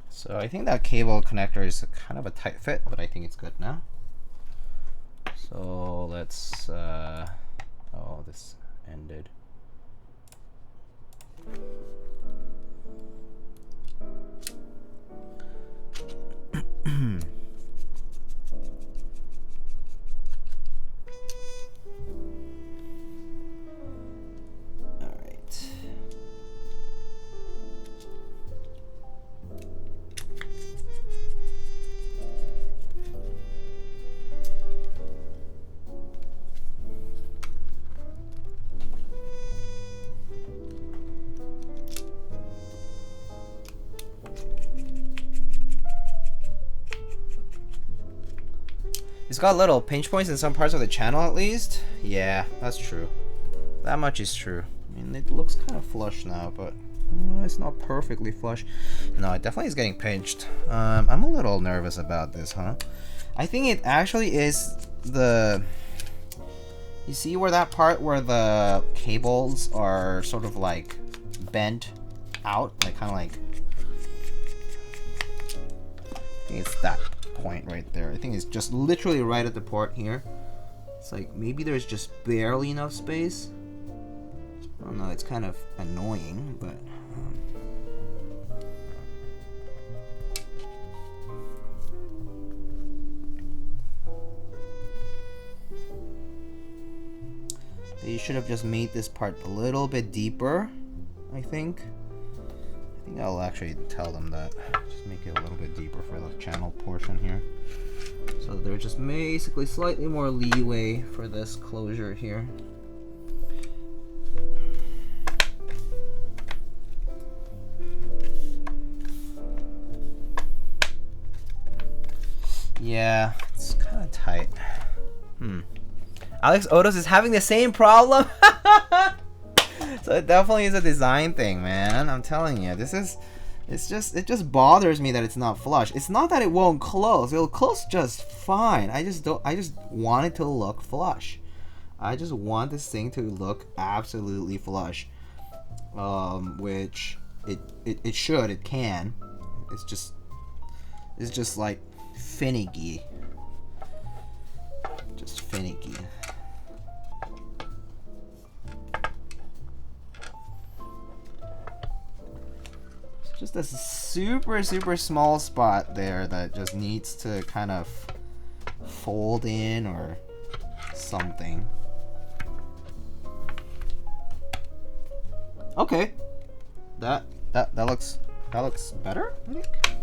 So I think that cable connector is kind of a tight fit, but I think it's good now. So let's, oh, this ended. It's got little pinch points in some parts of the channel at least. Yeah, that's true. That much is true. I mean, it looks kind of flush now, but it's not perfectly flush. No, it definitely is getting pinched. I'm a little nervous about this, huh? I think it actually is the... You see where that part where the cables are sort of like bent out? Like kind of like... I think it's that point right there. I think it's just literally right at the port here. It's like maybe there's just barely enough space. I don't know, it's kind of annoying, but they should have just made this part a little bit deeper, I think. I think I'll actually tell them that. Just make it a little bit deeper for the channel portion here. So there's just basically slightly more leeway for this closure here. Yeah, it's kind of tight. Alex Odos is having the same problem. So it definitely is a design thing, man. I'm telling you, it just bothers me that it's not flush. It's not that it won't close. It'll close just fine. I just want it to look flush. I just want this thing to look absolutely flush. Which it should, it can. It's just like finicky. Just finicky. Just a super small spot there that just needs to kind of fold in or something. Okay, that looks better, I think. Okay,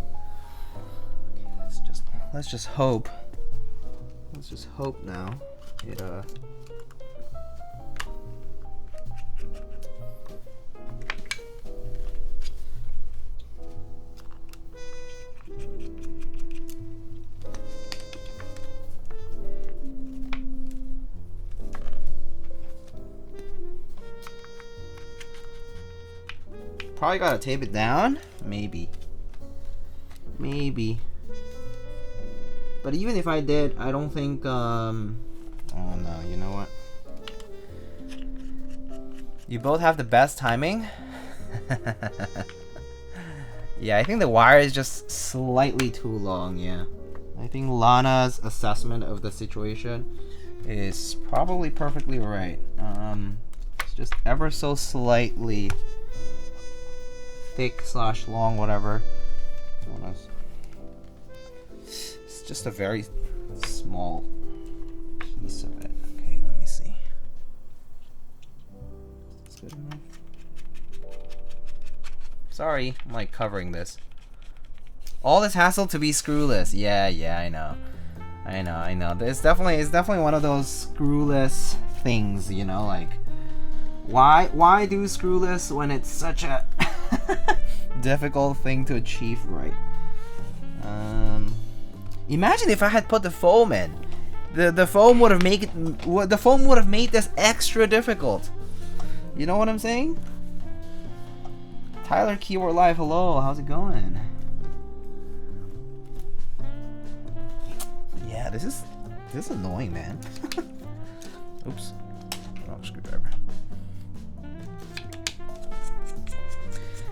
let's just hope. Let's just hope now it probably gotta tape it down. Maybe. But even if I did, I don't think, oh no, you know what? You both have the best timing. Yeah, I think the wire is just slightly too long, yeah. I think Lana's assessment of the situation is probably perfectly right. It's just ever so slightly thick / long, whatever. It's just a very small piece of it. Okay, let me see. That's good enough. Sorry, I'm like covering this. All this hassle to be screwless. Yeah, I know. I know. It's definitely one of those screwless things, you know, like why do screwless when it's such a difficult thing to achieve right? Imagine if I had put the foam in. The foam would have made this extra difficult. You know what I'm saying? Tyler Keyword Live, hello, how's it going? Yeah, this is annoying, man. Oops. Oh, screwdriver.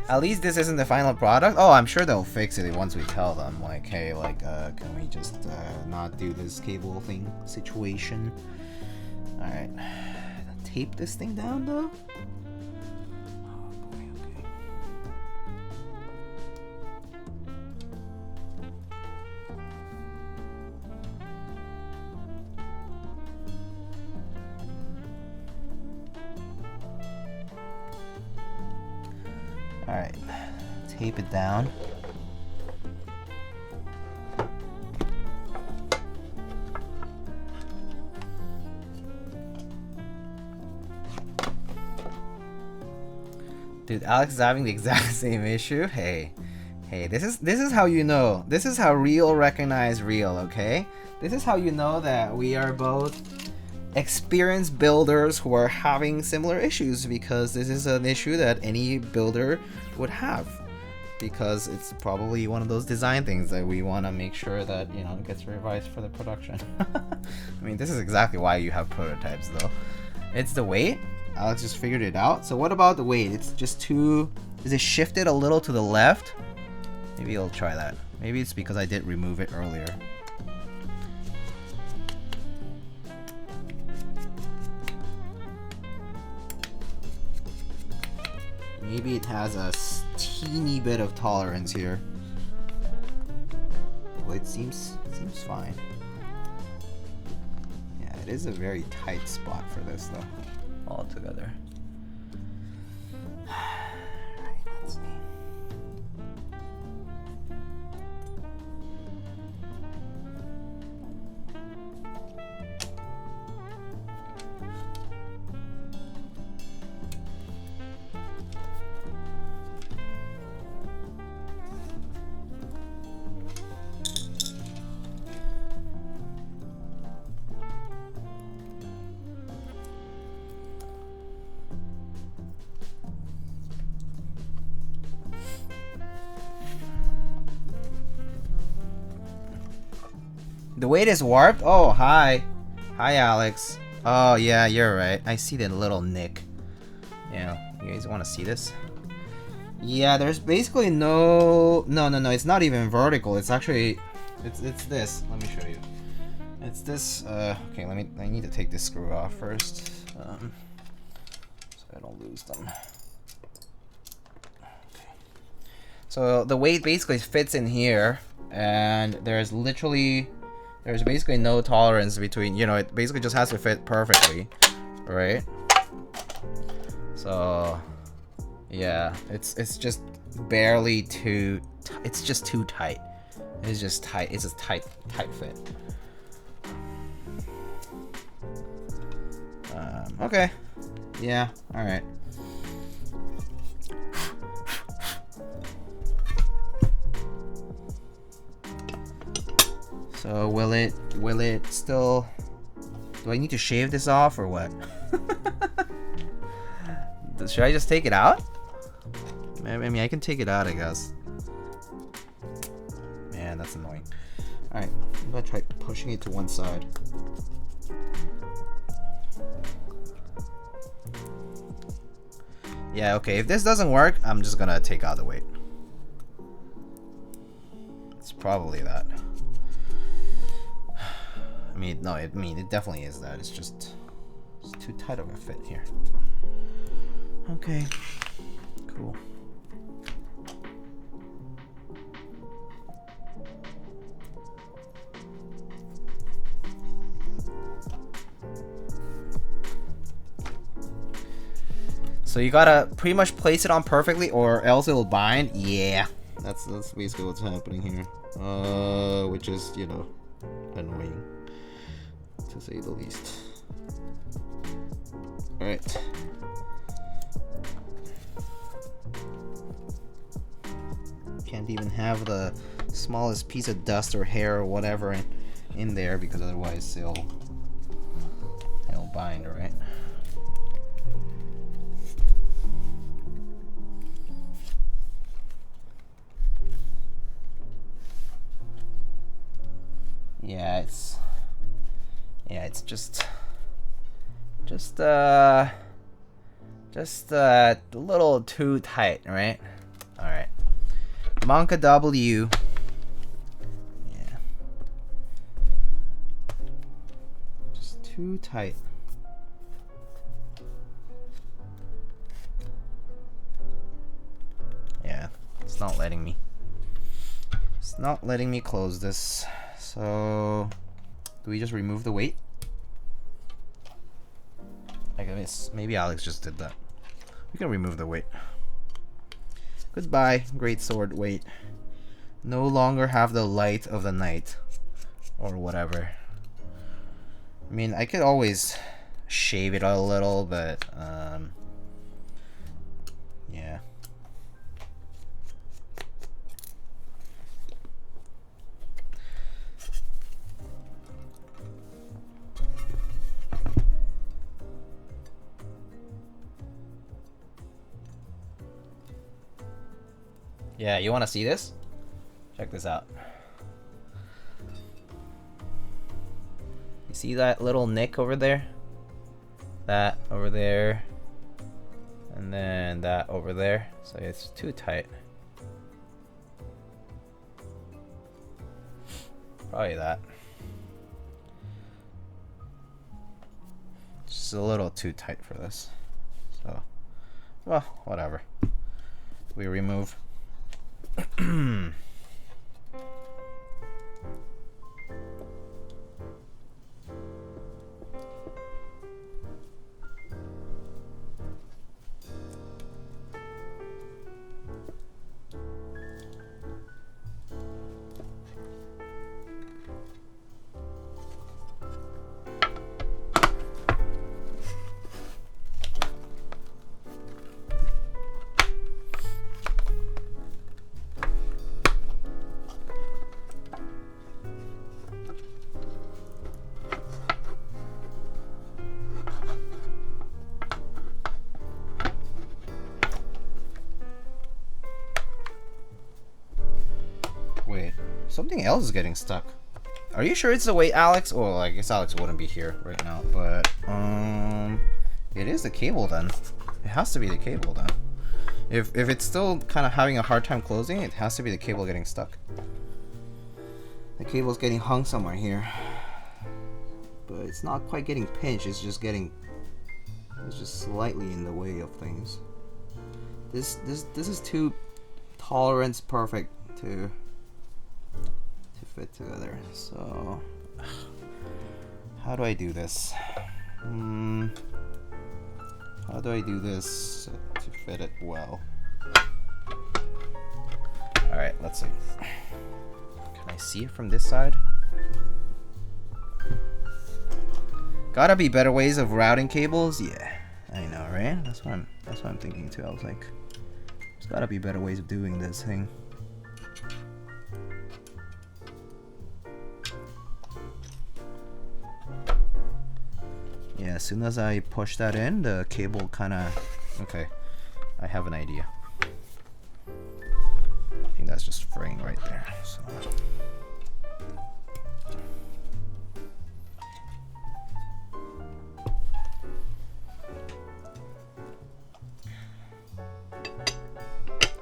At least this isn't the final product. Oh, I'm sure they'll fix it once we tell them, like, hey, like, can we just not do this cable thing situation? Alright. Tape this thing down, though? Oh, boy, okay. Alright, tape it down. Dude, Alex is having the exact same issue. Hey, this is how you know. This is how real recognize real, okay? This is how you know that we are both experienced builders who are having similar issues, because this is an issue that any builder would have, because it's probably one of those design things that we want to make sure that, you know, gets revised for the production. I mean, this is exactly why you have prototypes, though. It's the weight. Alex just figured it out. So what about the weight? It's just too... Is it shifted a little to the left? Maybe I'll try that. Maybe it's because I did remove it earlier. Maybe it has a teeny bit of tolerance here. Well, it seems fine. Yeah, it is a very tight spot for this, though. All together. Alright, let's see. The weight is warped? Oh, hi. Hi, Alex. Oh, yeah, you're right. I see the little nick. Yeah, you guys want to see this? Yeah, there's basically no... No, it's not even vertical. It's actually... It's this. Let me show you. It's this... Okay, I need to take this screw off first. So I don't lose them. Okay. So the weight basically fits in here. And there's basically no tolerance between, you know, it basically just has to fit perfectly, right? So, yeah, it's just barely too, it's just too tight. It's just tight, it's a tight fit. Okay, yeah, alright. So will it still... Do I need to shave this off or what? Should I just take it out? I mean, I can take it out, I guess. Man, that's annoying. Alright, I'm gonna try pushing it to one side. Yeah, okay, if this doesn't work, I'm just gonna take out the weight. It's probably that. I mean, no, it definitely is that. It's just it's too tight of a fit here. Okay, cool. So you gotta pretty much place it on perfectly, or else it'll bind. Yeah, that's basically what's happening here. Which is, you know, annoying, to say the least. All right. Can't even have the smallest piece of dust or hair or whatever in there, because otherwise it'll bind, right? Yeah, it's just a little too tight, right? All right, Monka W. Yeah, just too tight. Yeah, it's not letting me. It's not letting me close this. So, do we just remove the weight? I guess maybe Alex just did that. We can remove the weight. Goodbye, great sword weight. No longer have the light of the night, or whatever. I mean, I could always shave it a little, but yeah. Yeah, you want to see this? Check this out. You see that little nick over there? That over there. And then that over there. So it's too tight. Probably that. Just a little too tight for this. So, well, whatever. We remove. Something else is getting stuck. Are you sure it's the weight, Alex? Well, I guess Alex wouldn't be here right now, but it is the cable then. It has to be the cable then. If it's still kind of having a hard time closing, it has to be the cable getting stuck. The cable's getting hung somewhere here, but it's not quite getting pinched. It's just slightly in the way of things. This is too tolerance perfect to fit together. So how do I do this? How do I do this to fit it well? Alright, let's see. Can I see it from this side? Gotta be better ways of routing cables? Yeah, I know, right? That's what I'm thinking too. I was like, there's gotta be better ways of doing this thing. Yeah, as soon as I push that in, the cable kind of... Okay, I have an idea. I think that's just fraying right there. So.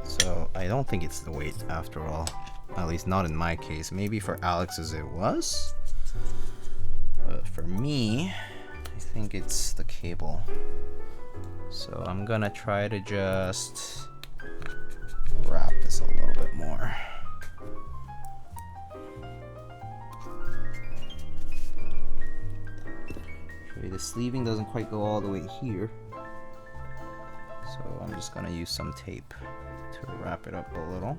So, I don't think it's the weight after all. At least not in my case. Maybe for Alex's it was? for me, I think it's the cable. So I'm gonna try to just wrap this a little bit more. Okay, the sleeving doesn't quite go all the way here. So I'm just gonna use some tape to wrap it up a little.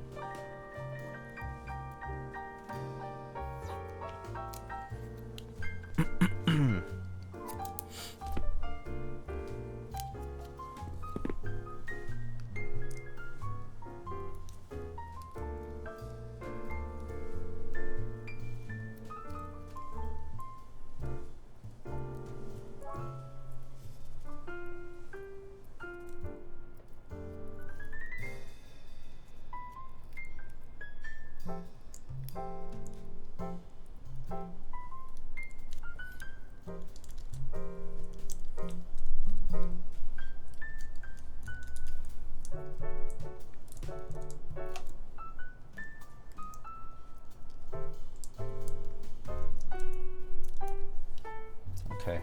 Okay.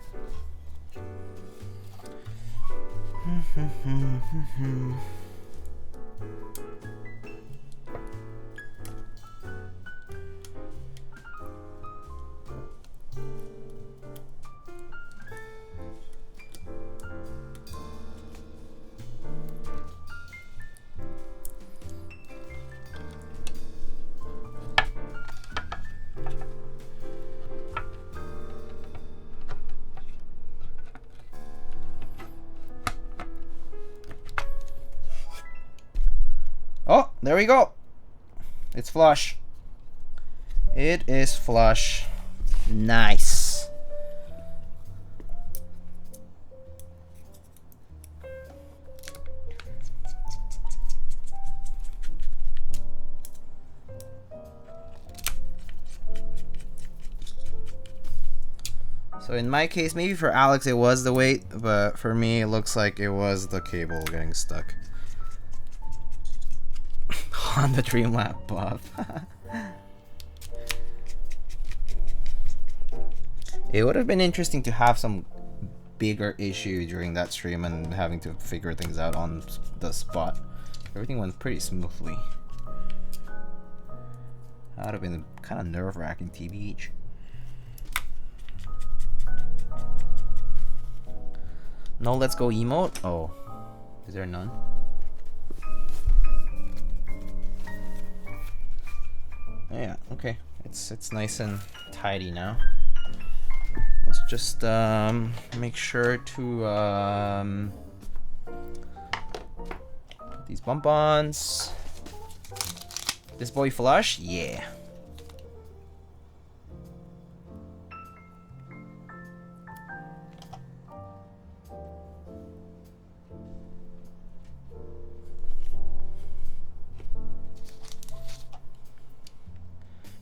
Oh, there we go. It's flush. It is flush. Nice. So in my case, maybe for Alex it was the weight, but for me it looks like it was the cable getting stuck. On the Dreamlab buff. It would have been interesting to have some bigger issue during that stream and having to figure things out on the spot. Everything went pretty smoothly. That would have been kind of nerve-wracking, TBH. No let's go emote? Oh. Is there none? Yeah, okay. It's nice and tidy now. Let's just make sure to put these bump-ons. This boy flush? Yeah.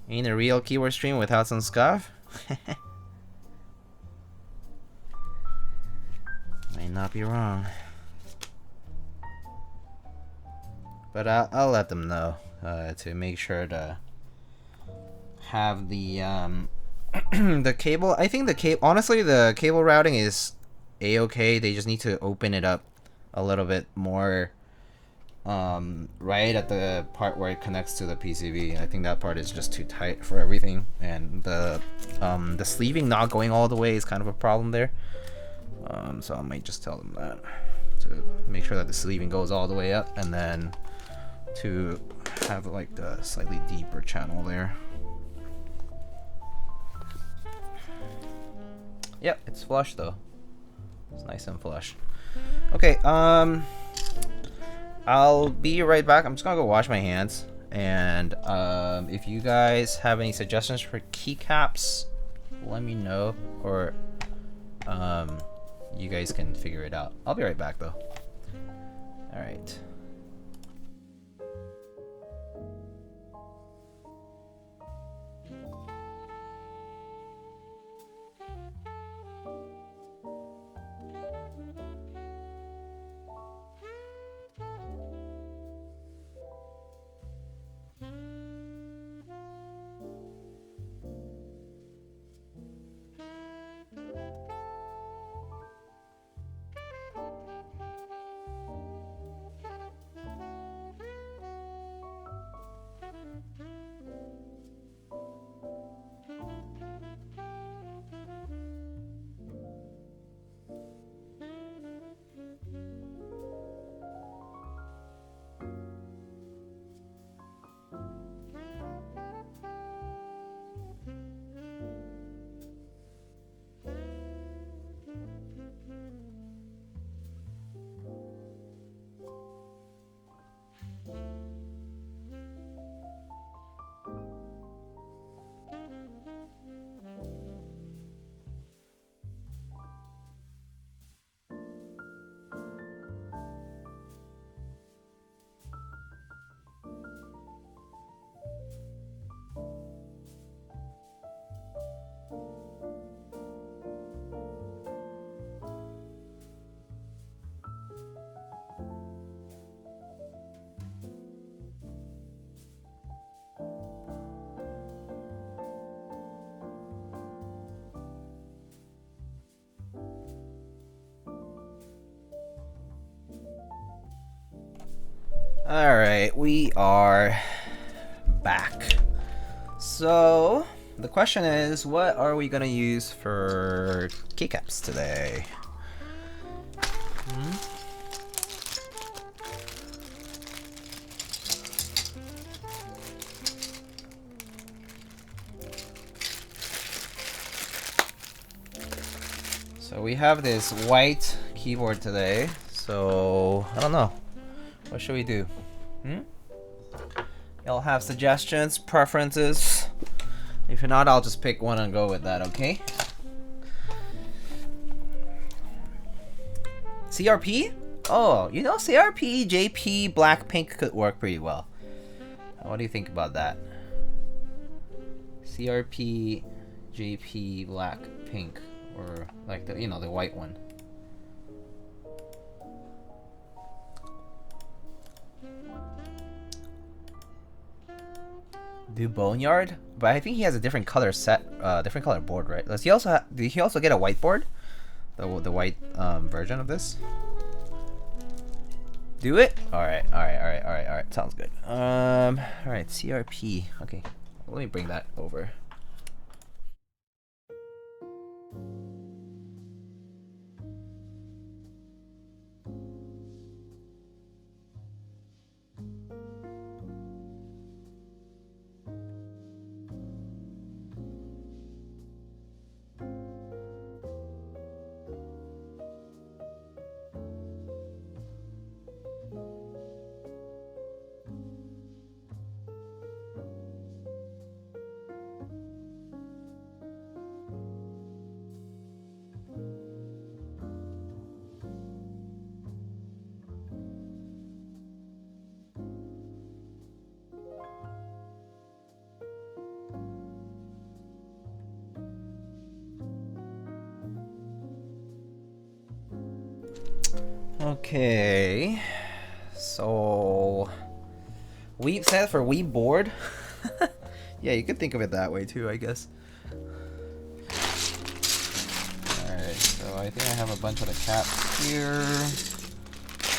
Ain't a real keyword stream without some scuff? Might not be wrong. But I'll let them know to make sure to have the the cable. I think the cable, honestly, the cable routing is a-okay. They just need to open it up a little bit more. Right at the part where it connects to the PCB. I think that part is just too tight for everything, and the sleeving not going all the way is kind of a problem there. So I might just tell them that to make sure that the sleeving goes all the way up, and then to have like the slightly deeper channel there. Yep, it's flush though. It's nice and flush. Okay, I'll be right back. I'm just gonna go wash my hands, and if you guys have any suggestions for keycaps, let me know, or you guys can figure it out. I'll be right back though. All right. Alright, we are back. So, the question is, what are we gonna use for keycaps today? So we have this white keyboard today, so I don't know. What should we do? Y'all have suggestions, preferences? If not, I'll just pick one and go with that, okay? CRP? Oh, you know, CRP, JP, black, pink could work pretty well. What do you think about that? CRP, JP, black, pink, or like the, you know, the white one. Do Boneyard, but I think he has a different color set, different color board, right? Does he also did he also get a white board? The white version of this. Do it. All right. Sounds good. All right. CRP. Okay. Let me bring that over. Okay, so Weeb set for Weeb board. Yeah, you could think of it that way too, I guess. Alright, so I think I have a bunch of the caps here,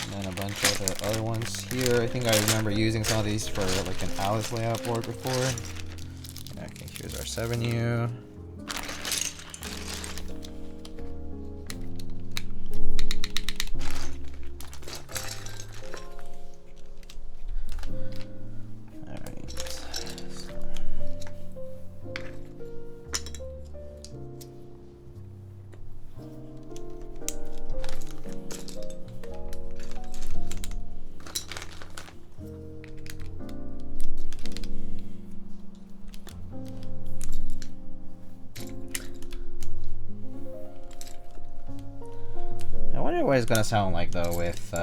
and then a bunch of the other ones here. I think I remember using some of these for like an Alice layout board before. Okay, here's our 7U. What it's gonna sound like though with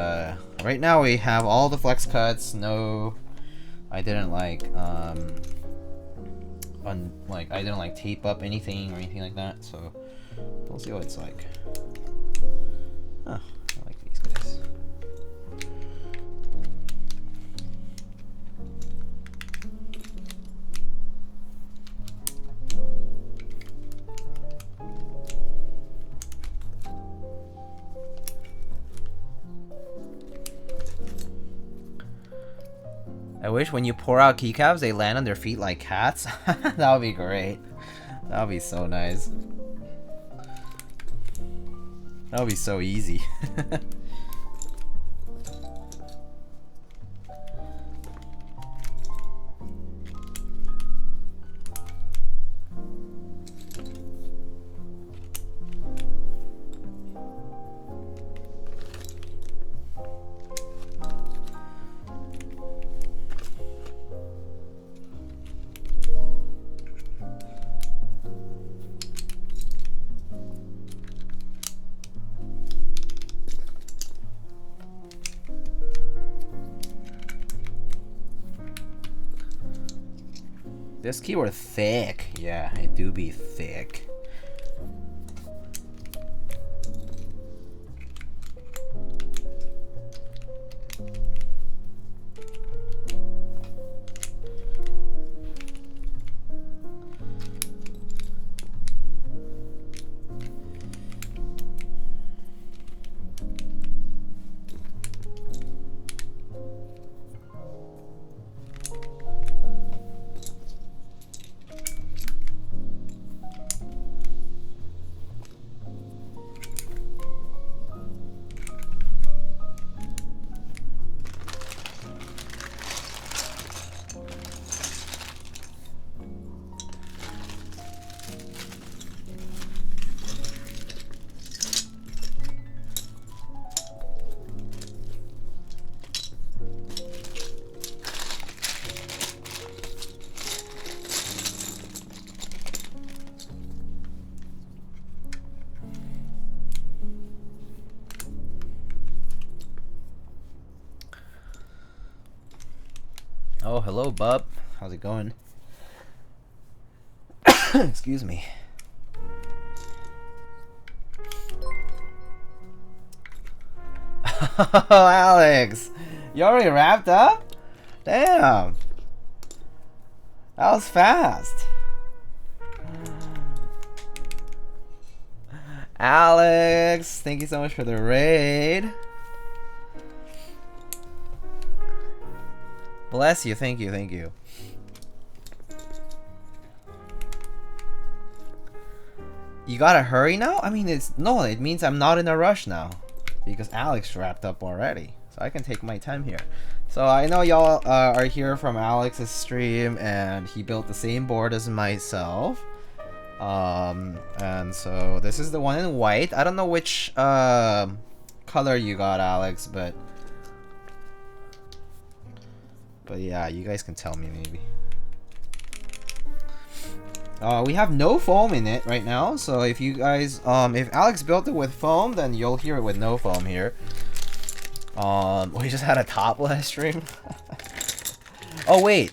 right now we have all the flex cuts. No, I didn't like I didn't like tape up anything or anything like that, so we'll see what it's like. I like these guys. I wish when you pour out keycaps, they land on their feet like cats. That would be great. That would be so nice. That would be so easy. This keyboard thick. Yeah, it do be thick. Oh, hello, bub. How's it going? Excuse me. Oh, Alex, you already wrapped up? Damn, that was fast. Alex, thank you so much for the raid. Bless you, thank you, thank you. You gotta hurry now? I mean, it means I'm not in a rush now. Because Alex wrapped up already. So I can take my time here. So I know y'all are here from Alex's stream, and he built the same board as myself. And so this is the one in white. I don't know which color you got, Alex, but yeah, you guys can tell me maybe. We have no foam in it right now, so if you guys, if Alex built it with foam, then you'll hear it with no foam here. We just had a topless stream. Oh wait,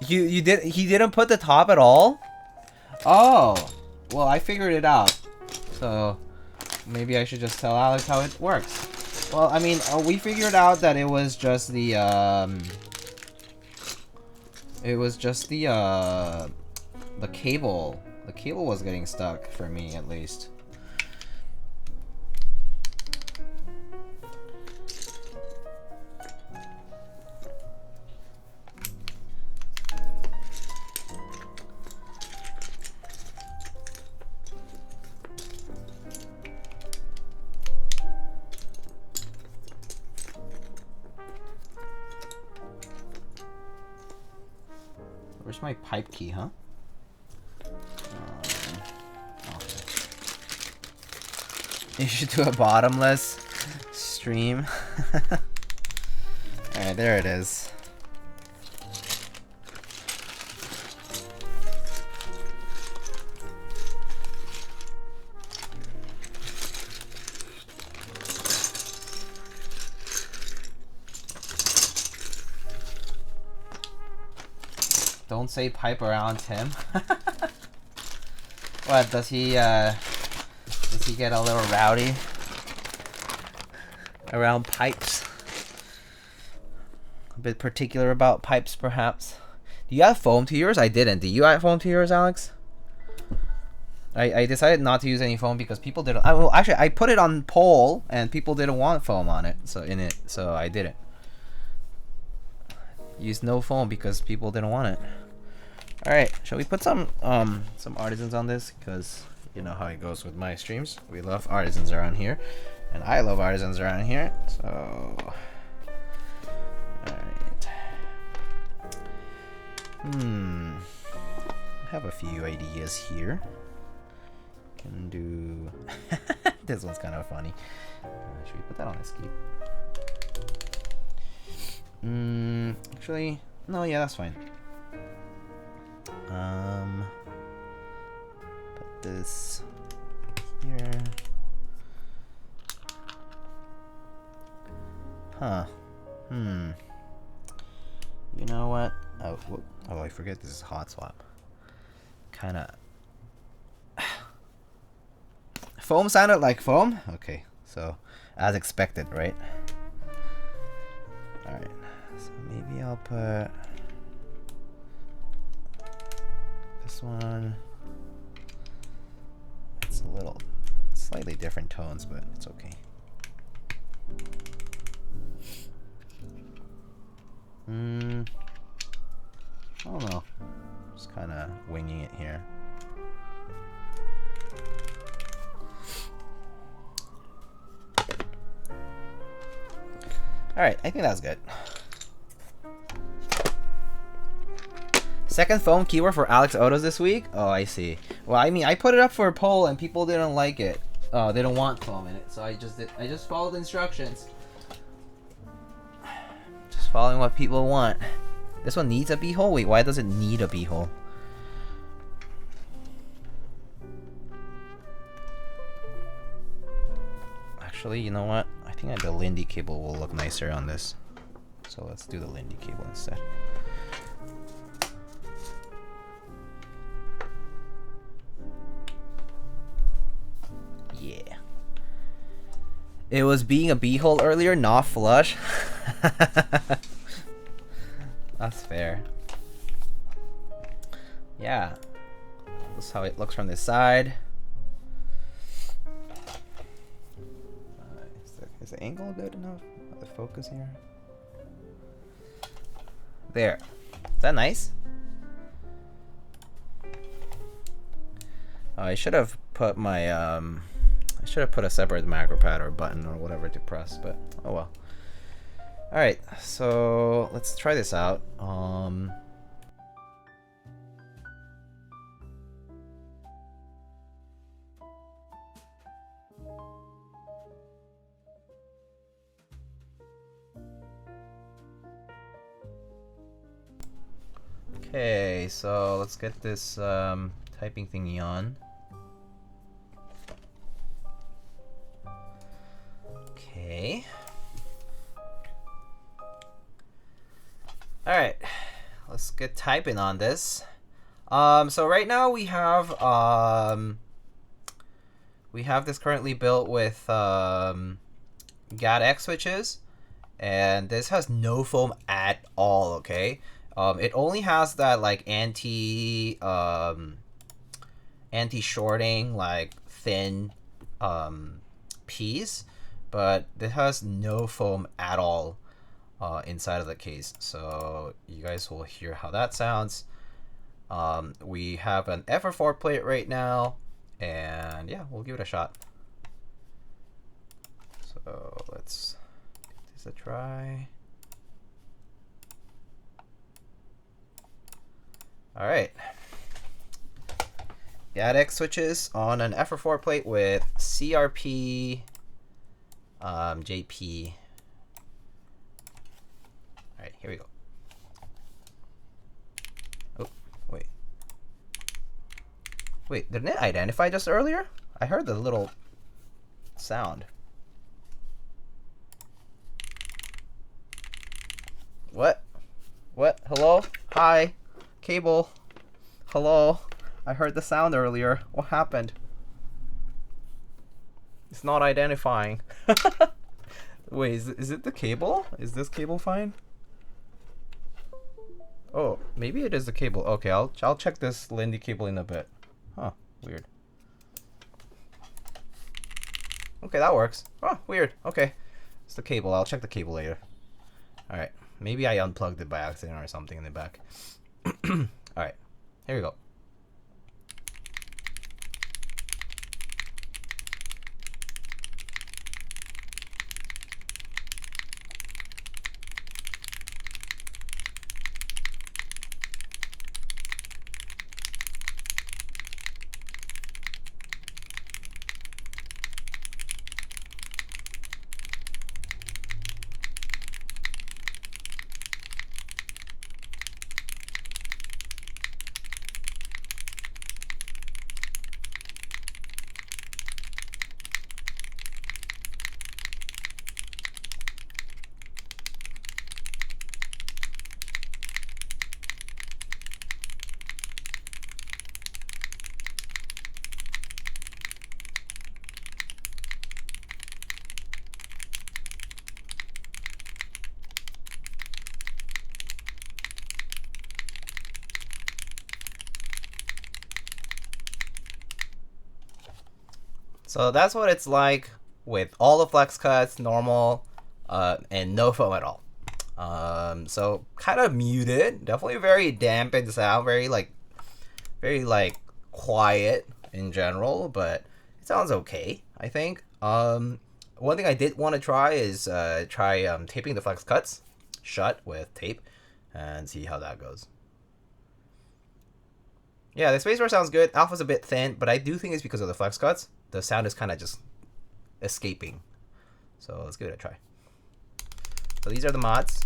he didn't put the top at all? Oh, well, I figured it out. So maybe I should just tell Alex how it works. Well, I mean, we figured out that it was just the cable. The cable was getting stuck for me, at least. Where's my pipe key, huh? Okay. You should do a bottomless stream. Alright, there it is. Don't say pipe around him. What, does he get a little rowdy around pipes? A bit particular about pipes, perhaps. Do you have foam to yours? I didn't. Do you have foam to yours, Alex? I decided not to use any foam because people didn't. Well, actually, I put it on poll and people didn't want foam on it, so I didn't. Use no foam because people didn't want it. All right, shall we put some artisans on this? Because you know how it goes with my streams. We love artisans around here, and I love artisans around here. So, all right. I have a few ideas here. Can do. This one's kind of funny. Should we put that on this key? Actually, no. Yeah, that's fine. Put this here. Huh. You know what? Oh, I forget this is hot swap. Kinda. Foam sounded like foam? Okay, so as expected, right? Alright, so maybe I'll put this one. It's a little slightly different tones, but it's okay. I don't know. Just kind of winging it here. Alright, I think that's good. Second foam keyword for Alex Autos this week? Oh, I see. Well, I mean, I put it up for a poll and people didn't like it. They don't want foam in it, so I just followed instructions. Just following what people want. This one needs a beehole? Wait, why does it need a beehole? Actually, you know what? I think the Lindy cable will look nicer on this. So let's do the Lindy cable instead. It was being a beehole earlier, not flush. That's fair. Yeah. That's how it looks from this side. Is the angle good enough? The focus here. There. Is that nice? I should have put my I should have put a separate macro pad or button or whatever to press, but oh well. All right, so let's try this out. Okay, so let's get this typing thingy on. Okay. Alright, let's get typing on this. So right now we have this currently built with Gateron X switches, and this has no foam at all, okay? It only has that like anti-shorting, like thin piece, but it has no foam at all inside of the case. So you guys will hear how that sounds. We have an FR4 plate right now, and yeah, we'll give it a shot. So let's give this a try. All right. Gateron X switches on an FR4 plate with CRP JP. All right, here we go. Oh, wait. Wait, didn't it identify just earlier? I heard the little sound. What? What? Hello? Hi? Cable? Hello? I heard the sound earlier. What happened? It's not identifying. Wait, is it the cable? Is this cable fine? Oh, maybe it is the cable. Okay, I'll check this Lindy cable in a bit. Huh, weird. Okay, that works. Oh, weird. Okay. It's the cable. I'll check the cable later. Alright. Maybe I unplugged it by accident or something in the back. Alright. Here we go. So that's what it's like with all the flex cuts, normal, and no foam at all. So kind of muted, definitely very dampened sound, very quiet in general, but it sounds okay, I think. One thing I did want to try is taping the flex cuts shut with tape and see how that goes. Yeah, the spacebar sounds good. Alpha's a bit thin, but I do think it's because of the flex cuts. The sound is kind of just escaping. So let's give it a try. So these are the mods.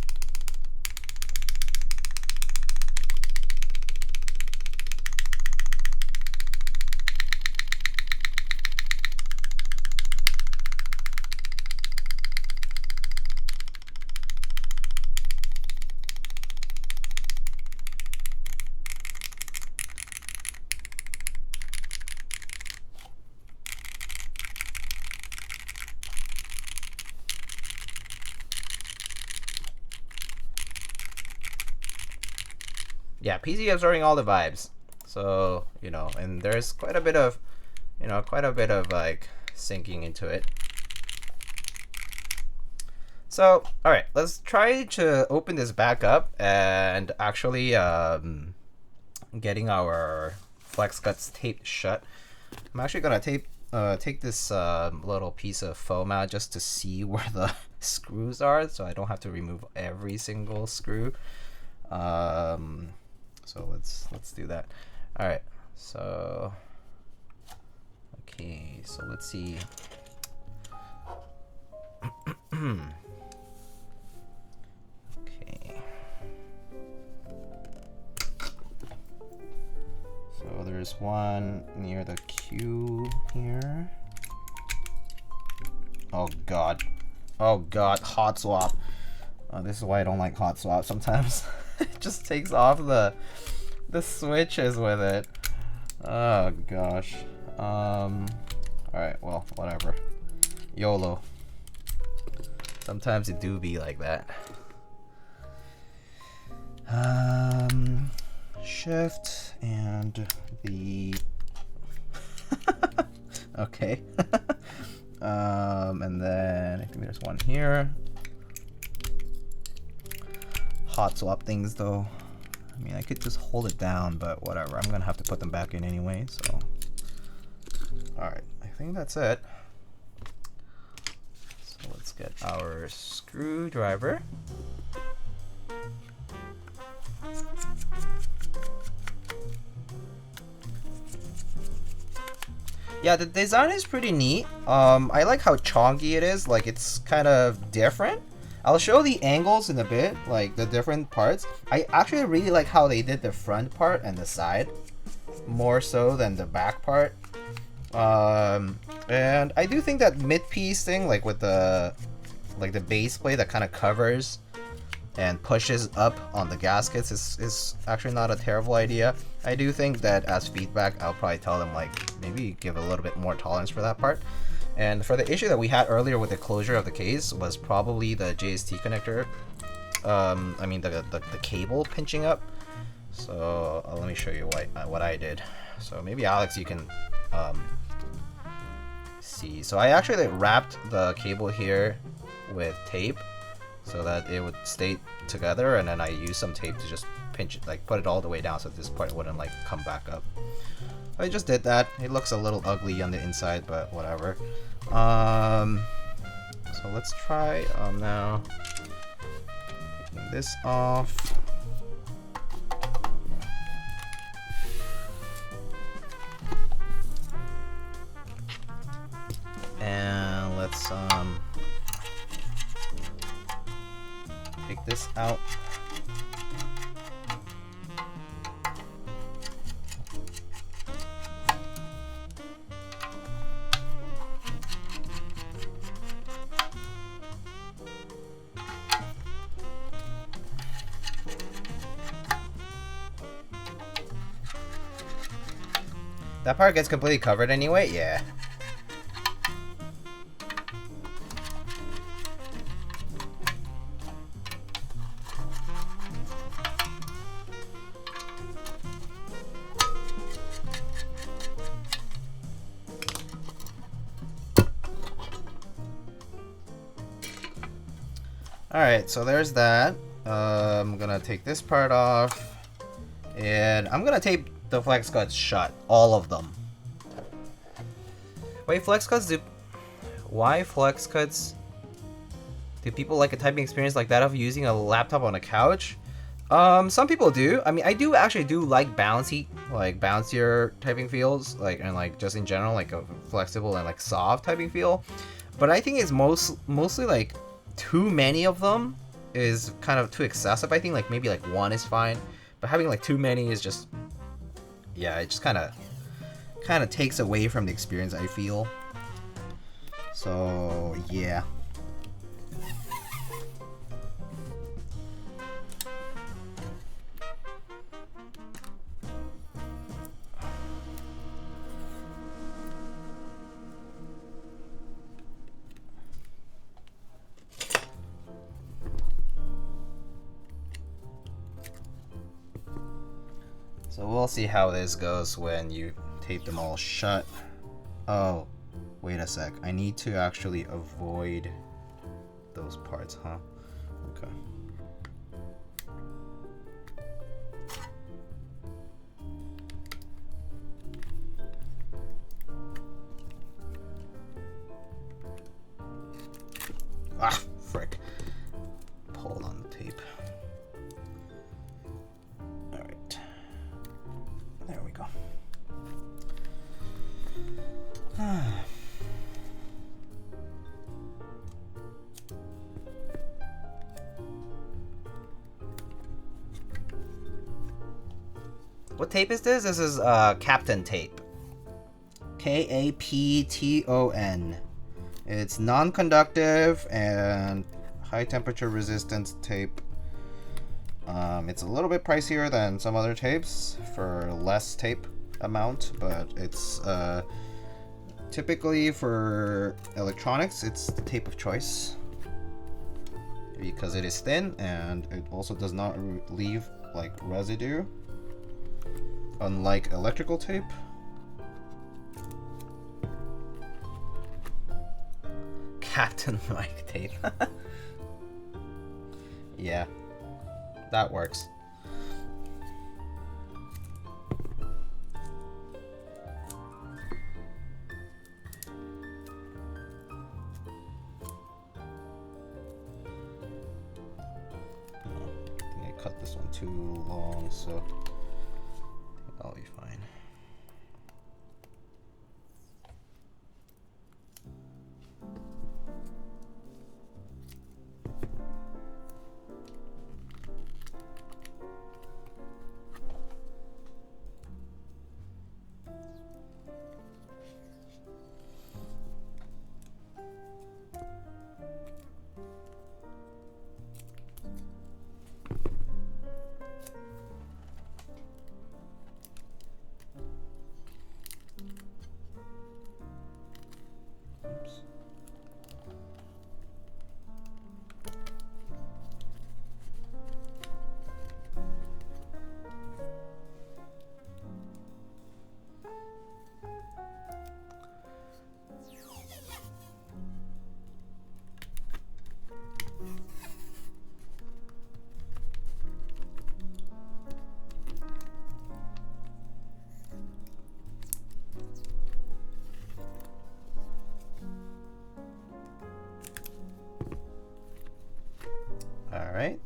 yeah, PC absorbing all the vibes. So, you know, and there's quite a bit of, you know, like sinking into it. So, all right, let's try to open this back up and actually getting our flex cuts taped shut. I'm actually gonna take this little piece of foam out just to see where the screws are, so I don't have to remove every single screw. So let's do that. All right, so okay, so let's see. Okay. So there's one near the Q here. Oh god. Oh god, hot swap. This is why I don't like hot swap sometimes. It just takes off the switches with it. Oh gosh. Alright, well, whatever. YOLO. Sometimes it do be like that. Shift and the okay. And then I think there's one here. Hot swap things though. I mean, I could just hold it down, but whatever. I'm gonna have to put them back in anyway, so. Alright, I think that's it. So let's get our screwdriver. Yeah, the design is pretty neat. I like how chonky it is. Like, it's kind of different. I'll show the angles in a bit, like the different parts. I actually really like how they did the front part and the side, more so than the back part. And I do think that mid-piece thing, like with the base plate that kind of covers and pushes up on the gaskets is actually not a terrible idea. I do think that as feedback, I'll probably tell them like maybe give a little bit more tolerance for that part. And for the issue that we had earlier with the closure of the case was probably the JST connector. I mean the cable pinching up. So let me show you what I did. So maybe Alex, you can see. So I actually wrapped the cable here with tape so that it would stay together, and then I used some tape to just pinch it, like put it all the way down so this part wouldn't like come back up. I just did that. It looks a little ugly on the inside, but whatever. So let's try now taking this off. And let's take this out. That part gets completely covered anyway, yeah. Alright, so there's that. I'm gonna take this part off, and I'm gonna tape the flex cuts shut, all of them. Wait, why flex cuts? Do people like a typing experience like that of using a laptop on a couch? Some people do. I mean, I do actually like bouncier typing feels, and like just in general, like a flexible and like soft typing feel. But I think it's mostly like too many of them is kind of too excessive. I think like maybe like one is fine, but having like too many is just, yeah, it just kind of takes away from the experience, I feel. So yeah. So we'll see how this goes when you tape them all shut. Oh, wait a sec. I need to actually avoid those parts, huh? Okay. Ah, frick. Pulled on the tape. Alright. There we go. What tape is this? This is Kapton tape. Kapton. It's non-conductive and high temperature resistance tape. It's a little bit pricier than some other tapes for less tape amount, but it's typically for electronics, it's the tape of choice because it is thin and it also does not leave like residue, unlike electrical tape. Captain Mike tape. Yeah, that works. I think I cut this one too long, so I'll be fine. All right.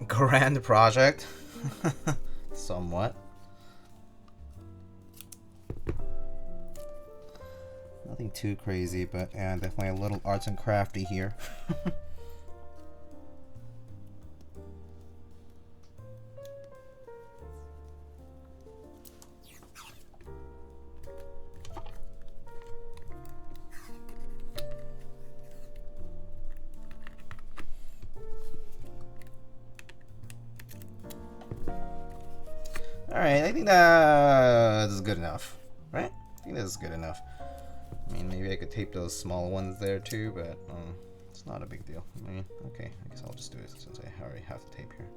Grand project. Somewhat. Nothing too crazy, but yeah, definitely a little arts and crafty here. Alright, I think that is good enough, right? I think this is good enough. I mean, maybe I could tape those small ones there too, but it's not a big deal. I mean, okay, I guess I'll just do it since I already have the tape here.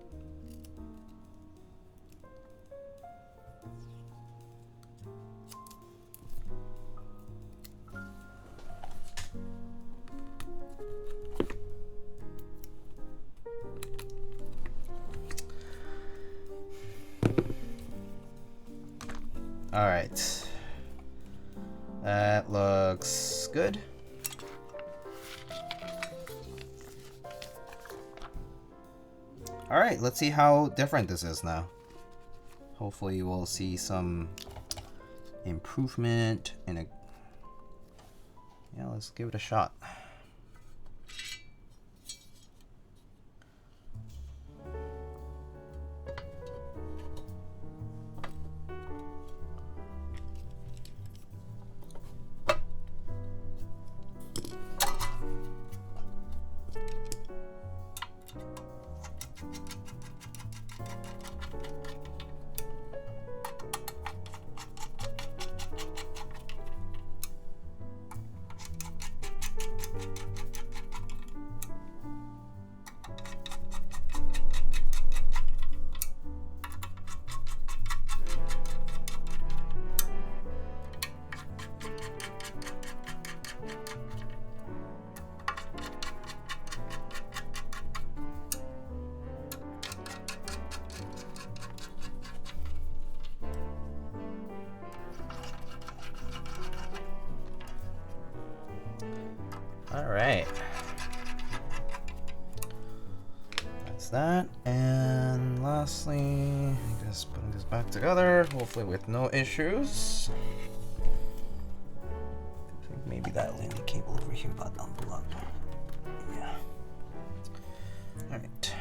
All right. That looks good. All right, let's see how different this is now. Hopefully we'll see some improvement in a... Yeah, let's give it a shot. All right. That's that. And lastly, I guess putting this back together, hopefully with no issues. I think maybe that landing cable over here got unplugged. Yeah. All right.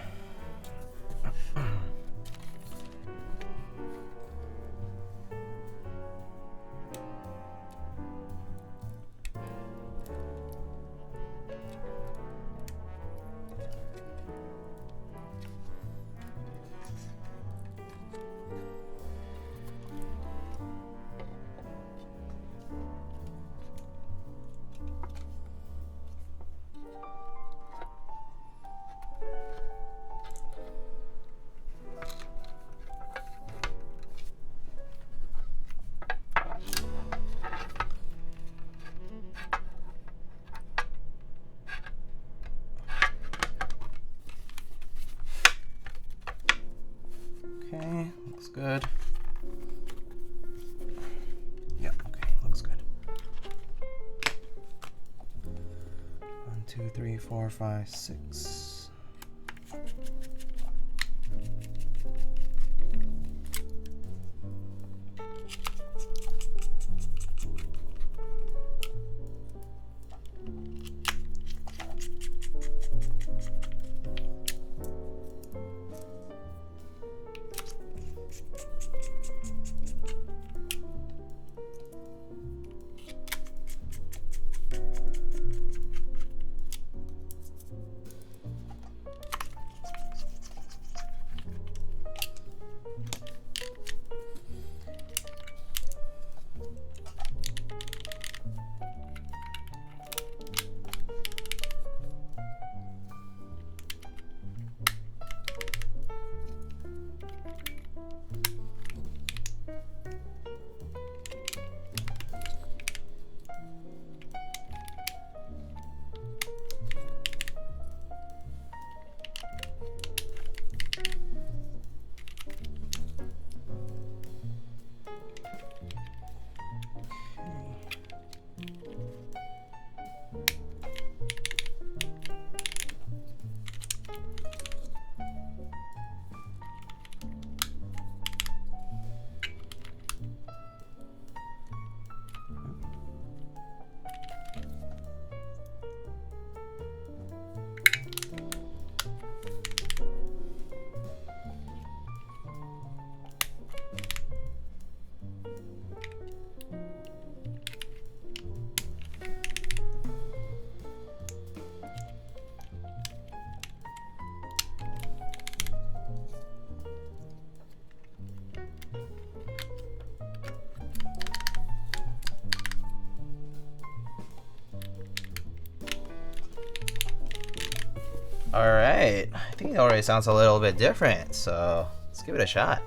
Okay, looks good. Yeah, okay, looks good. 1, 2, 3, 4, 5, 6. All right, I think it already sounds a little bit different, so let's give it a shot.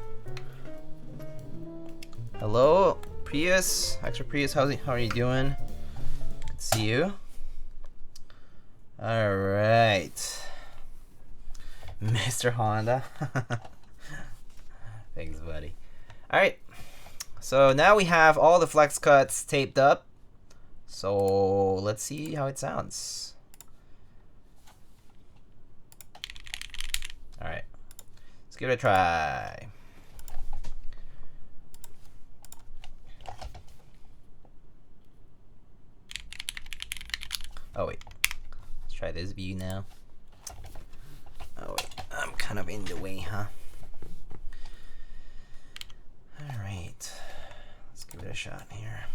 Hello, Prius, extra Prius, how are you doing? Good to see you. All right, Mr. Honda. Thanks, buddy. All right, So now we have all the flex cuts taped up. So let's see how it sounds. All right, let's give it a try. Oh wait, let's try this view now. Oh wait, I'm kind of in the way, huh? All right, let's give it a shot here.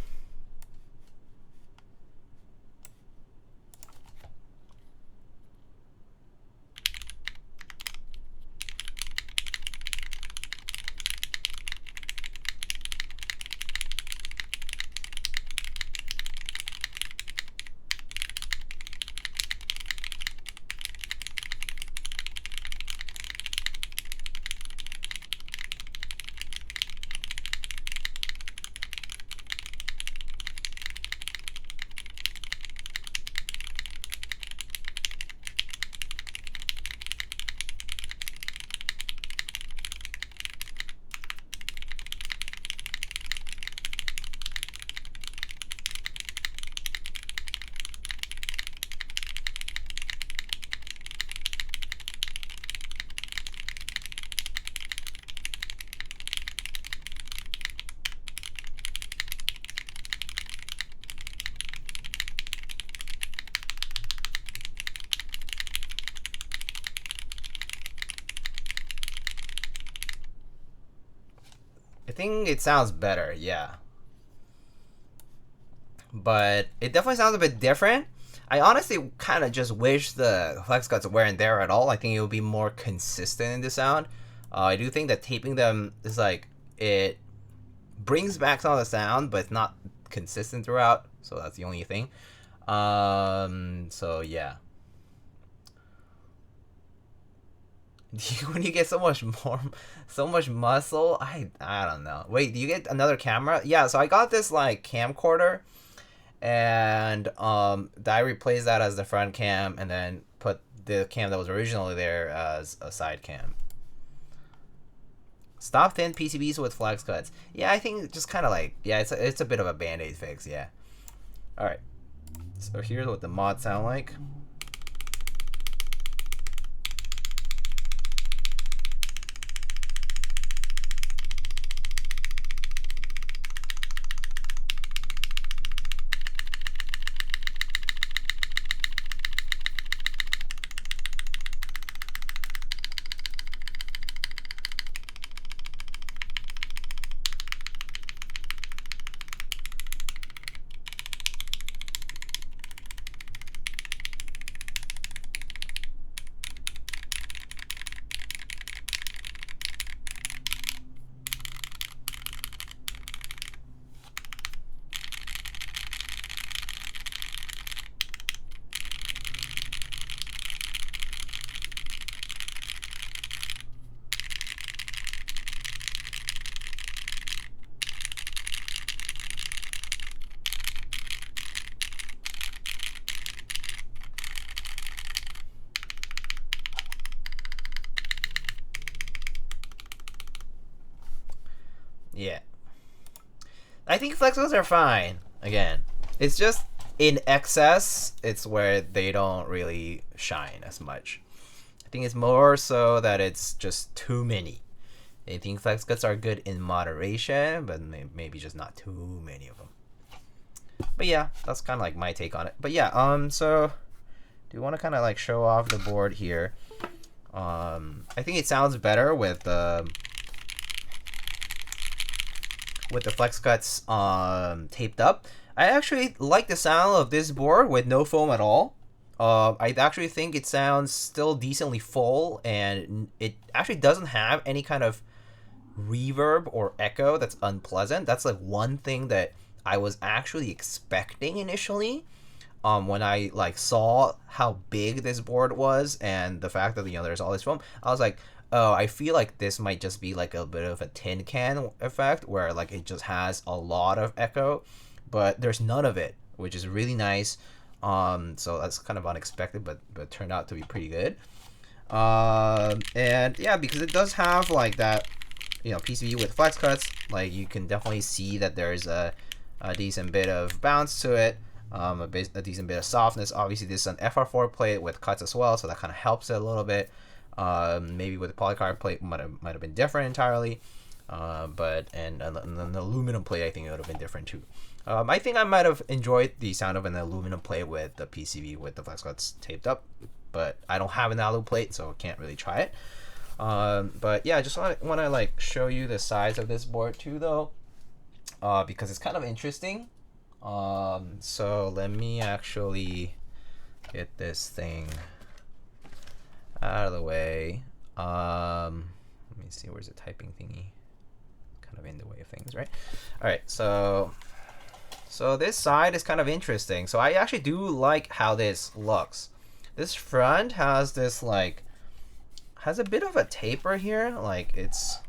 I think it sounds better, yeah. But it definitely sounds a bit different. I honestly kind of just wish the flex cuts weren't there at all. I think it would be more consistent in the sound. I do think that taping them is like, it brings back some of the sound, but it's not consistent throughout. So that's the only thing. So yeah. When you get so much muscle, I don't know. Wait, do you get another camera? Yeah, so I got this like camcorder, and I replaced that as the front cam, and then put the cam that was originally there as a side cam. Stop thin PCBs with flex cuts. Yeah, I think just kind of like, yeah, it's a bit of a band-aid fix, yeah. All right, so here's what the mods sound like. Yeah. I think flexos are fine. Again, it's just in excess, it's where they don't really shine as much. I think it's more so that it's just too many. I think flex cuts are good in moderation, but maybe just not too many of them. But yeah, that's kind of like my take on it. But yeah, so do you want to kind of like show off the board here? I think it sounds better with the flex cuts taped up. I actually like the sound of this board with no foam at all. I actually think it sounds still decently full, and it actually doesn't have any kind of reverb or echo that's unpleasant. That's like one thing that I was actually expecting initially. When I like saw how big this board was and the fact that there's all this foam, I was like, oh, I feel like this might just be like a bit of a tin can effect where like it just has a lot of echo, but there's none of it, which is really nice. So that's kind of unexpected, but turned out to be pretty good. And yeah, because it does have like that, PCB with flex cuts, Like you can definitely see that there's a decent bit of bounce to it, a decent bit of softness. Obviously this is an FR4 plate with cuts as well, so that kind of helps it a little bit. Maybe with the polycarbonate plate might have been different entirely, but and an aluminum plate I think it would have been different too. I think I might have enjoyed the sound of an aluminum plate with the PCB with the flex cuts taped up, but I don't have an alu plate, so I can't really try it. But yeah, I just want to like show you the size of this board too, though, because it's kind of interesting. So let me actually get this thing out of the way. Let me see, where's the typing thingy? Kind of in the way of things, right? All right, so this side is kind of interesting. So I actually do like how this looks. This front has this like has a bit of a taper here. Like it's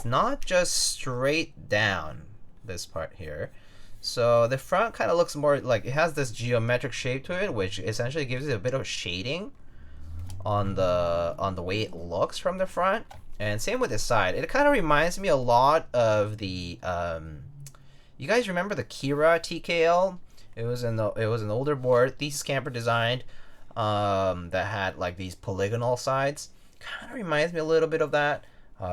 not just straight down, this part here. So the front kind of looks more like it has this geometric shape to it, which essentially gives it a bit of shading on the way it looks from the front. And same with the side. It kind of reminds me a lot of the you guys remember the Kira TKL? It was an older board, Thesis Camper designed, that had like these polygonal sides. Kind of reminds me a little bit of that.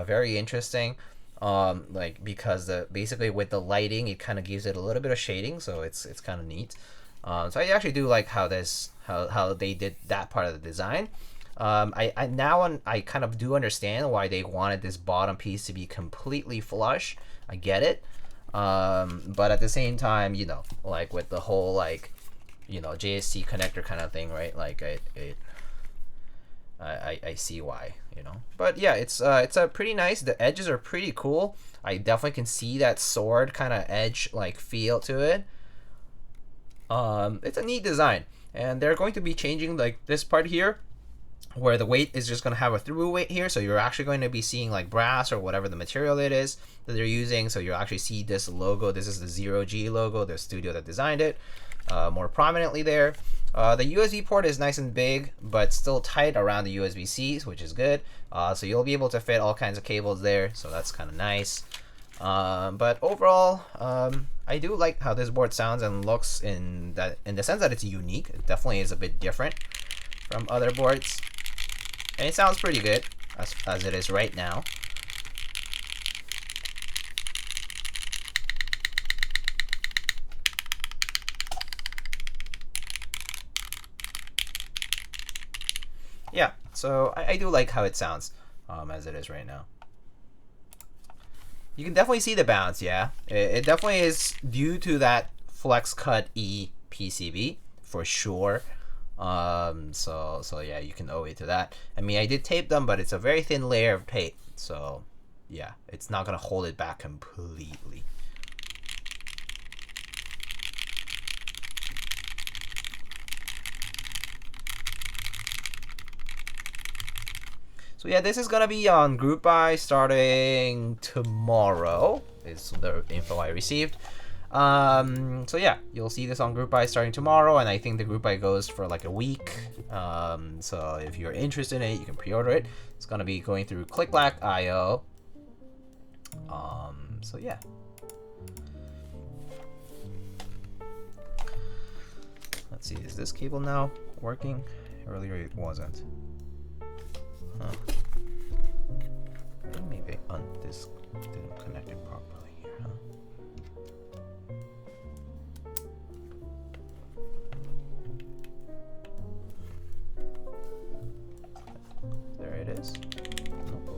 Very interesting. Like because basically with the lighting, it kind of gives it a little bit of shading, so it's kind of neat. So I actually do like how they did that part of the design. I kind of do understand why they wanted this bottom piece to be completely flush. I get it. But at the same time, you know, like with the whole like, you know, JST connector kind of thing, right? Like I see why, you know. But yeah, it's a pretty nice. The edges are pretty cool. I definitely can see that sword kind of edge like feel to it. It's a neat design, and they're going to be changing like this part here, where the weight is just going to have a through weight here, so you're actually going to be seeing like brass or whatever the material it is that they're using. So you'll actually see this logo. This is the 0G logo, the studio that designed it, more prominently there. The USB port is nice and big, but still tight around the USB-Cs, which is good. So you'll be able to fit all kinds of cables there, so that's kind of nice. But overall, I do like how this board sounds and looks in the sense that it's unique. It definitely is a bit different from other boards, and it sounds pretty good as it is right now. Yeah, so I do like how it sounds as it is right now. You can definitely see the bounce, yeah. It definitely is due to that Flex Cut E PCB for sure. So yeah, you can owe it to that. I mean, I did tape them, but it's a very thin layer of tape, so yeah, it's not gonna hold it back completely. So yeah, this is gonna be on group buy starting tomorrow, is the info I received. So yeah, you'll see this on group buy starting tomorrow, and I think the group buy goes for like a week. So if you're interested in it, you can pre-order it. It's gonna be going through clickblack.io. So yeah. Let's see, is this cable now working? Earlier it wasn't. Huh. I think maybe this didn't connect it properly here, huh? There it is. Nope.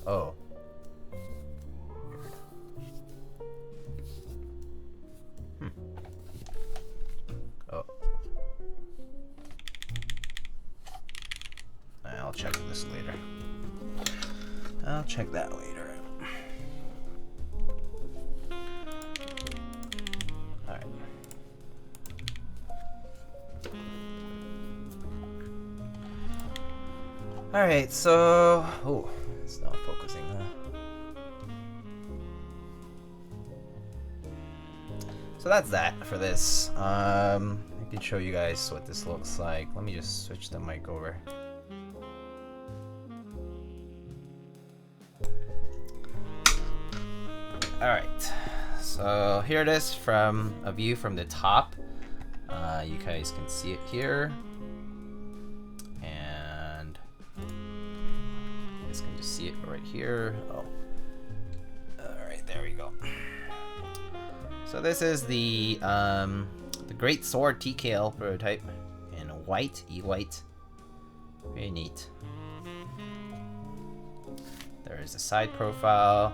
Oh. Weird. Oh. I'll check this later. I'll check that later. Alright. Alright, so... Oh, it's not focusing, huh? So that's that for this. I can show you guys what this looks like. Let me just switch the mic over. Alright, so here it is from a view from the top. You guys can see it here. And you guys can just see it right here. Oh. Alright, there we go. So this is the Great Sword TKL prototype in white, E-white. Very neat. There is a side profile.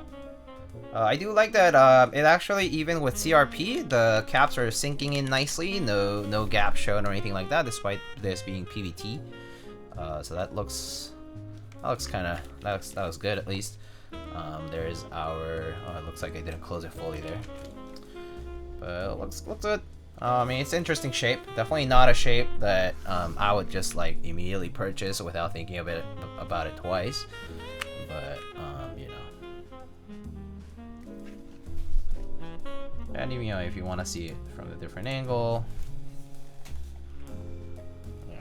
I do like that it actually, even with CRP, the caps are sinking in nicely. No gap shown or anything like that, despite this being PVT. So that looks kind of, that was good at least. There's our, oh, it looks like I didn't close it fully there. But it looks good. I mean, it's interesting shape. Definitely not a shape that I would just like immediately purchase without thinking about it twice. But you know. And you know, if you want to see it from a different angle. Yeah.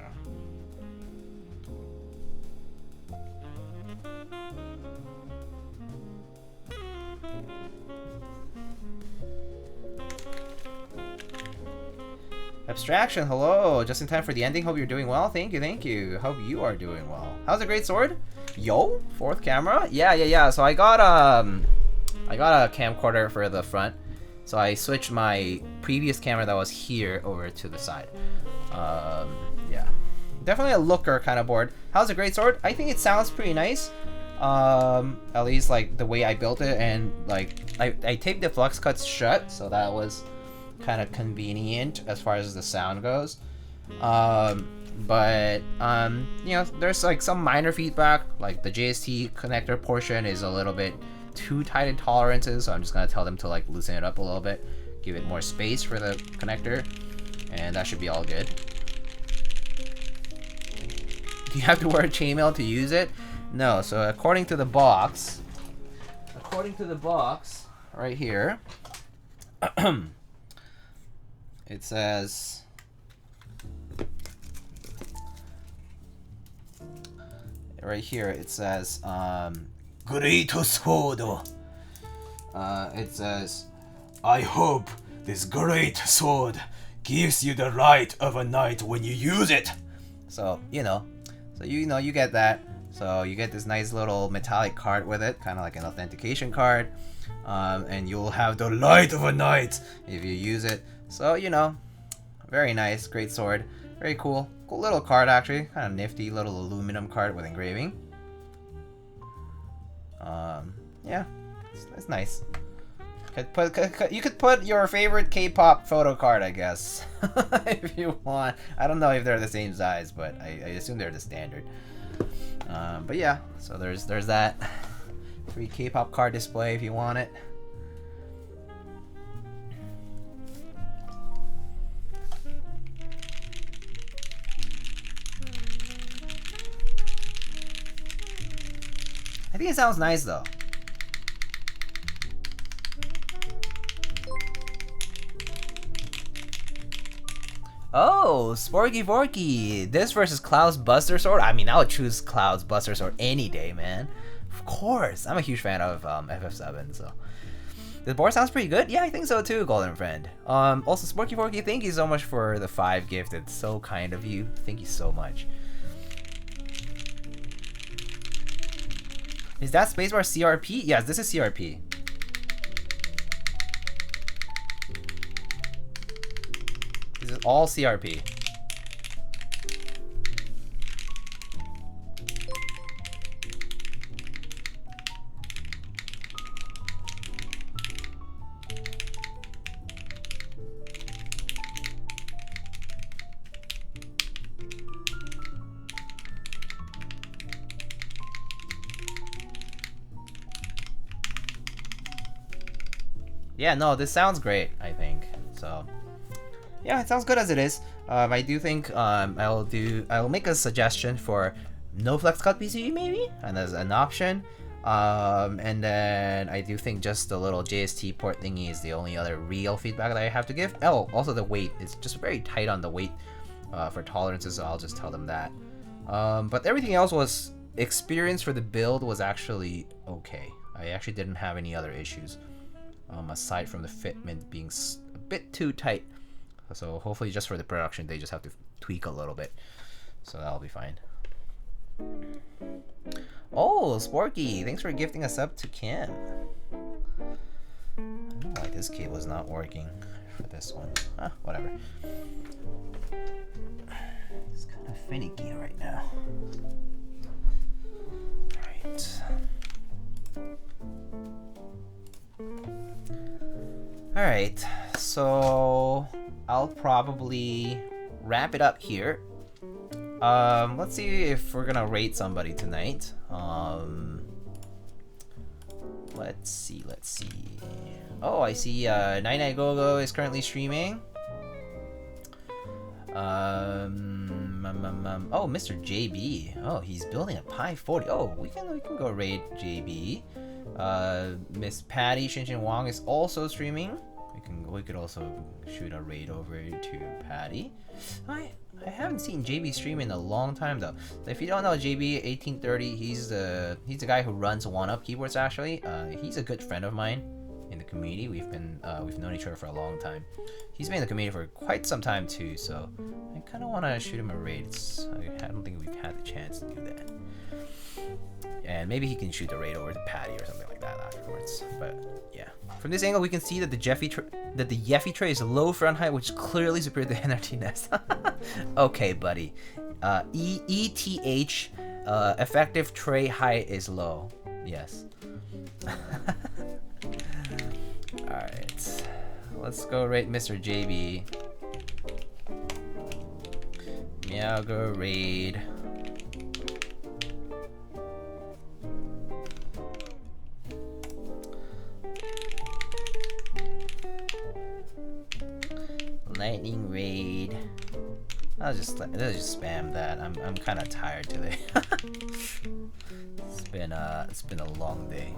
Abstraction, hello. Just in time for the ending. Hope you're doing well. Thank you. Hope you are doing well. How's the Great Sword? Yo, fourth camera? Yeah. So I got a camcorder for the front. So I switched my previous camera that was here over to the side. Yeah. Definitely a looker kind of board. How's the Great Sword? I think it sounds pretty nice. At least like the way I built it, and like I taped the flux cuts shut, so that was kind of convenient as far as the sound goes. But you know, there's like some minor feedback, like the JST connector portion is a little bit too tight in tolerances, so I'm just gonna tell them to like loosen it up a little bit, give it more space for the connector, and that should be all good. Do you have to wear a chainmail to use it? No. So according to the box right here, it says right here, it says Great Sword. It says, I hope this great sword gives you the light of a night when you use it. So you get that. So you get this nice little metallic card with it, kind of like an authentication card, and you'll have the light of a night if you use it. So you know, very nice, Great Sword, very cool little card actually, kind of nifty little aluminum card with engraving. Yeah, it's nice. You could put your favorite K-pop photo card, I guess, if you want. I don't know if they're the same size, but I assume they're the standard. But yeah, so there's that free K-pop card display if you want it. I think it sounds nice though. Oh, Sporky Forky. This versus Cloud's Buster Sword? I mean, I would choose Cloud's Buster Sword any day, man. Of course. I'm a huge fan of FF7, so. The board sounds pretty good? Yeah, I think so too, Golden Friend. Also, Sporky Forky, thank you so much for the 5 gift. It's so kind of you. Thank you so much. Is that spacebar CRP? Yes, this is CRP. This is all CRP. Yeah, no, this sounds great, I think. So, yeah, it sounds good as it is. I do think I'll make a suggestion for no flex cut PCB maybe, and as an option. And then I do think just the little JST port thingy is the only other real feedback that I have to give. Oh, also the weight is just very tight on the weight for tolerances, so I'll just tell them that. But everything else was, experience for the build was actually okay. I actually didn't have any other issues. aside from the fitment being a bit too tight. So hopefully just for the production they just have to tweak a little bit. So that'll be fine. Oh, Sporky, thanks for gifting us up to Kim. I don't know why this cable is not working for this one. Whatever. It's kind of finicky right now. Alright. Alright, so I'll probably wrap it up here. Let's see if we're gonna rate somebody tonight. Let's see. Oh, I see Night Night Gogo is currently streaming. Oh, Mr. JB. Oh, he's building a Pi 40. Oh, we can go raid JB. Miss Patty Shinshin Wong is also streaming. We could also shoot a raid over to Patty. I haven't seen JB stream in a long time though. If you don't know JB 1830, he's the guy who runs One Up Keyboards actually. He's a good friend of mine in the community. We've known each other for a long time. He's been in the community for quite some time too, so I kind of want to shoot him a raid. I don't think we've had the chance to do that. And maybe he can shoot the raid over to Patty or something like that afterwards. But yeah, from this angle we can see that the Yeffy tray is low front height, which is clearly superior to the NRT Nest. Okay, buddy. ETH effective tray height is low. Yes. Alright. Let's go rate Mr. JB. Meow, go raid. Lightning raid. I'll just spam that. I'm kind of tired today. It's been a long day.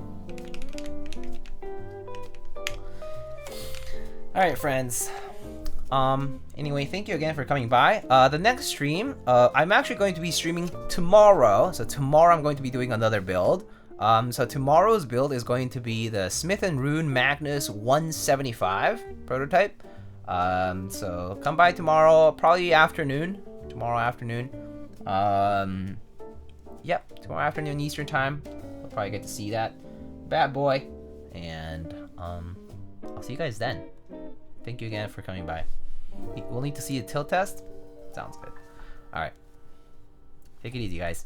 All right, friends. Anyway, thank you again for coming by. The next stream, I'm actually going to be streaming tomorrow. So tomorrow I'm going to be doing another build. So tomorrow's build is going to be the Smith & Rune Magnus 175 prototype. So come by tomorrow, probably afternoon. Tomorrow afternoon. Yep, tomorrow afternoon Eastern time. We'll probably get to see that bad boy. And I'll see you guys then. Thank you again for coming by. We'll need to see a tilt test. Sounds good. Alright. Take it easy, guys.